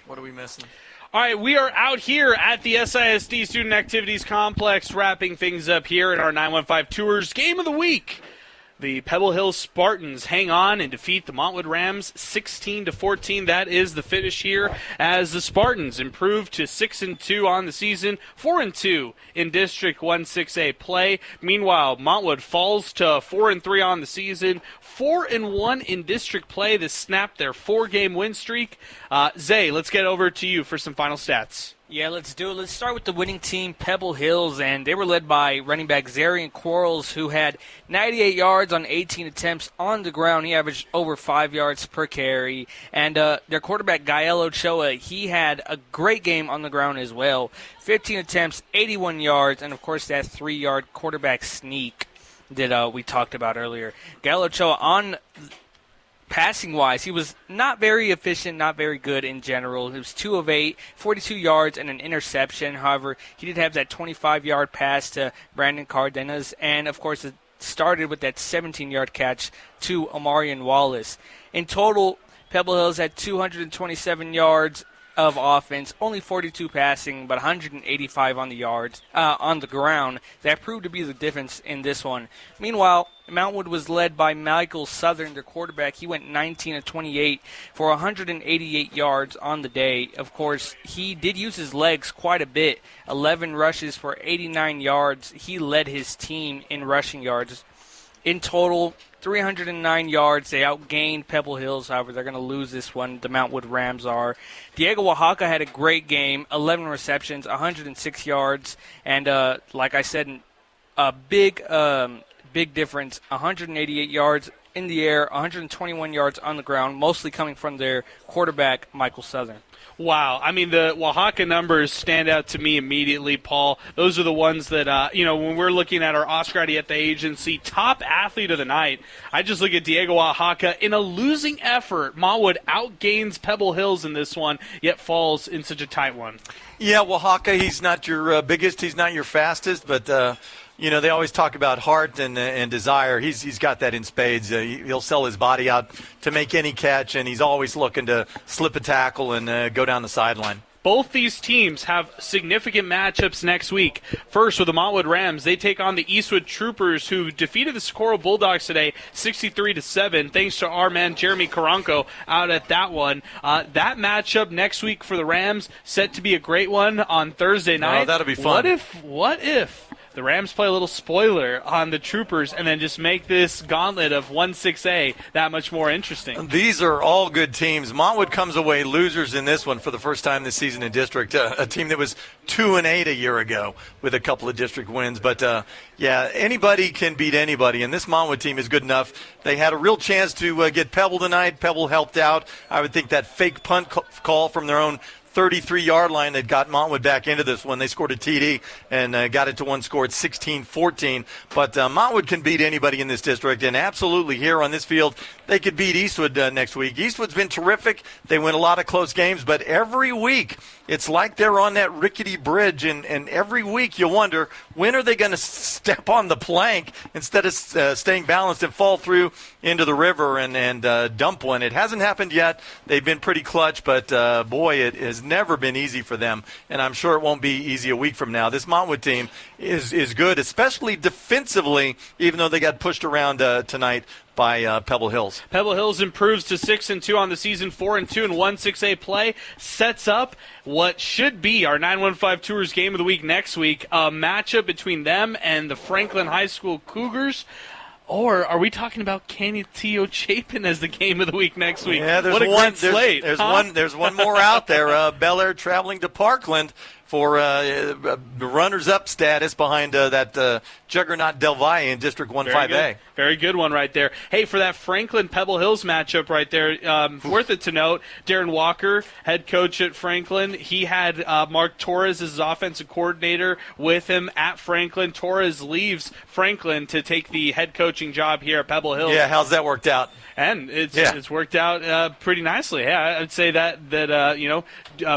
Speaker 3: What are we missing?
Speaker 8: All right, we are out here at the SISD Student Activities Complex, wrapping things up here in our 915 Tours Game of the Week. The Pebble Hill Spartans hang on and defeat the Montwood Rams 16-14. That is the finish here as the Spartans improve to 6-2 on the season, 4-2 in District 1-6A play. Meanwhile, Montwood falls to 4-3 on the season, 4-1 in district play. This snapped their 4-game win streak. Zay, let's get over to you for some final stats.
Speaker 6: Yeah, let's do it. Let's start with the winning team, Pebble Hills, and they were led by running back Zarian Quarles, who had 98 yards on 18 attempts on the ground. He averaged over 5 yards per carry. And their quarterback, Gael Ochoa, he had a great game on the ground as well. 15 attempts, 81 yards, and, of course, that 3-yard quarterback sneak. that we talked about earlier. Galo Ochoa, on passing-wise, he was not very efficient, not very good in general. He was 2 of 8, 42 yards, and an interception. However, he did have that 25-yard pass to Brandon Cardenas, and, of course, it started with that 17-yard catch to Omarion Wallace. In total, Pebble Hills had 227 yards of offense, only 42 passing, but 185 on the ground. That proved to be the difference in this one. Meanwhile, Montwood was led by Michael Southern, their quarterback. He went 19 of 28 for 188 yards on the day. Of course, he did use his legs quite a bit. 11 rushes for 89 yards. He led his team in rushing yards. In total, 309 yards. They outgained Pebble Hills. However, they're going to lose this one. The Montwood Rams are. Diego Oaxaca had a great game. 11 receptions, 106 yards. And like I said, a big difference. 188 yards in the air, 121 yards on the ground, mostly coming from their quarterback, Michael Southern.
Speaker 8: Wow. I mean, the Oaxaca numbers stand out to me immediately, Paul. Those are the ones that, when we're looking at our Oscar Arrieta Agency top athlete of the night, I just look at Diego Oaxaca. In a losing effort, Montwood outgains Pebble Hills in this one, yet falls in such a tight one.
Speaker 3: Yeah, Oaxaca, he's not your biggest, he's not your fastest, but they always talk about heart and desire. He's got that in spades. He'll sell his body out to make any catch, and he's always looking to slip a tackle and go down the sideline.
Speaker 8: Both these teams have significant matchups next week. First, with the Montwood Rams, they take on the Eastwood Troopers, who defeated the Socorro Bulldogs today 63-7, thanks to our man Jeremy Karanko out at that one. That matchup next week for the Rams, set to be a great one on Thursday night.
Speaker 3: Oh, that'll be fun.
Speaker 8: What if the Rams play a little spoiler on the Troopers and then just make this gauntlet of 1-6A that much more interesting?
Speaker 3: These are all good teams. Montwood comes away losers in this one for the first time this season in district, a team that was 2-8 a year ago with a couple of district wins. But, anybody can beat anybody, and this Montwood team is good enough. They had a real chance to get Pebble tonight. Pebble helped out. I would think that fake punt call from their own 33-yard line that got Montwood back into this one. They scored a TD and got it to one score at 16-14. But Montwood can beat anybody in this district, and absolutely here on this field, they could beat Eastwood next week. Eastwood's been terrific. They win a lot of close games, but every week it's like they're on that rickety bridge, and every week you wonder, when are they going to step on the plank instead of staying balanced and fall through into the river and dump one? It hasn't happened yet. They've been pretty clutch, but boy, it has never been easy for them, and I'm sure it won't be easy a week from now. This Montwood team is good, especially defensively, even though they got pushed around tonight by Pebble Hills.
Speaker 8: Pebble Hills improves to 6-2 on the season, 4-2 in 1-6A play. Sets up what should be our 915 Tours game of the week next week, a matchup between them and the Franklin High School Cougars. Or are we talking about Canutillo Chapin as the game of the week next week?
Speaker 3: Yeah, there's
Speaker 8: what a
Speaker 3: one.
Speaker 8: great slate.
Speaker 3: There's one more out there. Bel Air traveling to Parkland for runners-up status behind that juggernaut Del Valle in District 1-5A.
Speaker 8: Very good one right there. Hey, for that Franklin-Pebble Hills matchup right there, worth it to note, Darren Walker, head coach at Franklin, he had Mark Torres as his offensive coordinator with him at Franklin. Torres leaves Franklin to take the head coaching job here at Pebble Hills.
Speaker 3: Yeah, how's that worked out?
Speaker 8: And it's worked out pretty nicely. Yeah, I'd say that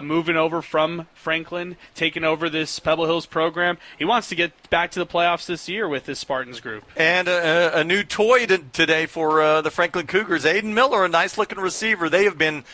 Speaker 8: moving over from Franklin, taking over this Pebble Hills program, he wants to get back to the playoffs this year with this Spartans group.
Speaker 3: And a new toy today for the Franklin Cougars. Aiden Miller, a nice-looking receiver. They have been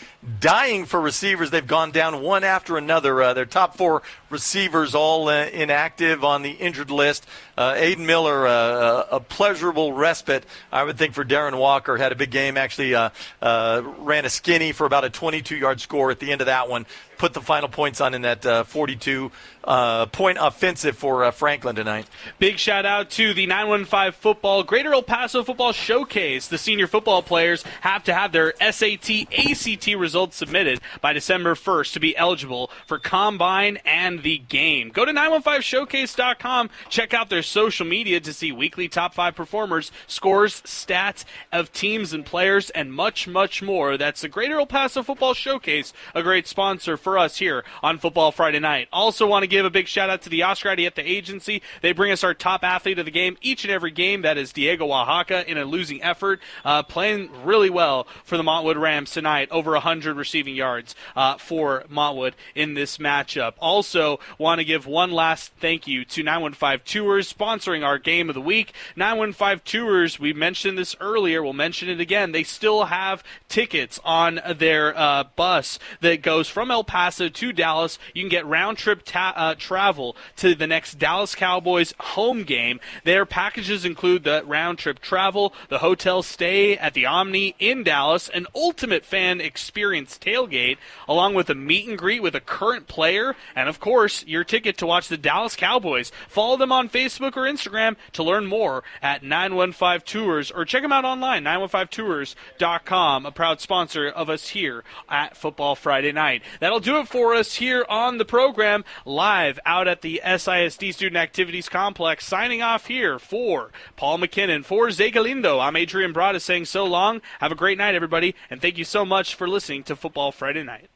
Speaker 3: dying for receivers. They've gone down one after another. Their top 4 receivers all inactive on the injured list. Aiden Miller, a pleasurable respite, I would think, for Darren Walker. Had a big game, actually ran a skinny for about a 22-yard score at the end of that one. Put the final points on in that 42-point offensive for Franklin tonight.
Speaker 8: Big shout-out to the 915 Football Greater El Paso Football Showcase. The senior football players have to have their SAT, ACT results submitted by December 1st to be eligible for Combine and the game. Go to 915showcase.com, check out their their social media to see weekly top 5 performers, scores, stats of teams and players, and much, much more. That's the Greater El Paso Football Showcase, a great sponsor for us here on Football Friday Night. Also want to give a big shout out to the Oscar Arrieta Agency. They bring us our top athlete of the game each and every game. That is Diego Oaxaca in a losing effort, playing really well for the Montwood Rams tonight, over 100 receiving yards for Montwood in this matchup. Also want to give one last thank you to 915 Tours sponsoring our game of the week. 915 Tours, we mentioned this earlier, we'll mention it again. They still have tickets on their bus that goes from El Paso to Dallas. You can get round-trip travel to the next Dallas Cowboys home game. Their packages include the round-trip travel, the hotel stay at the Omni in Dallas, an ultimate fan experience tailgate, along with a meet and greet with a current player, and of course, your ticket to watch the Dallas Cowboys. Follow them on Facebook or Instagram to learn more at 915 Tours, or check them out online, 915tours.com, a proud sponsor of us here at Football Friday Night. That'll do it for us here on the program, live out at the SISD Student Activities Complex. Signing off here for Paul McKinnon, for Zay Galindo, I'm Adrian Broad saying so long. Have a great night, everybody, and thank you so much for listening to Football Friday Night.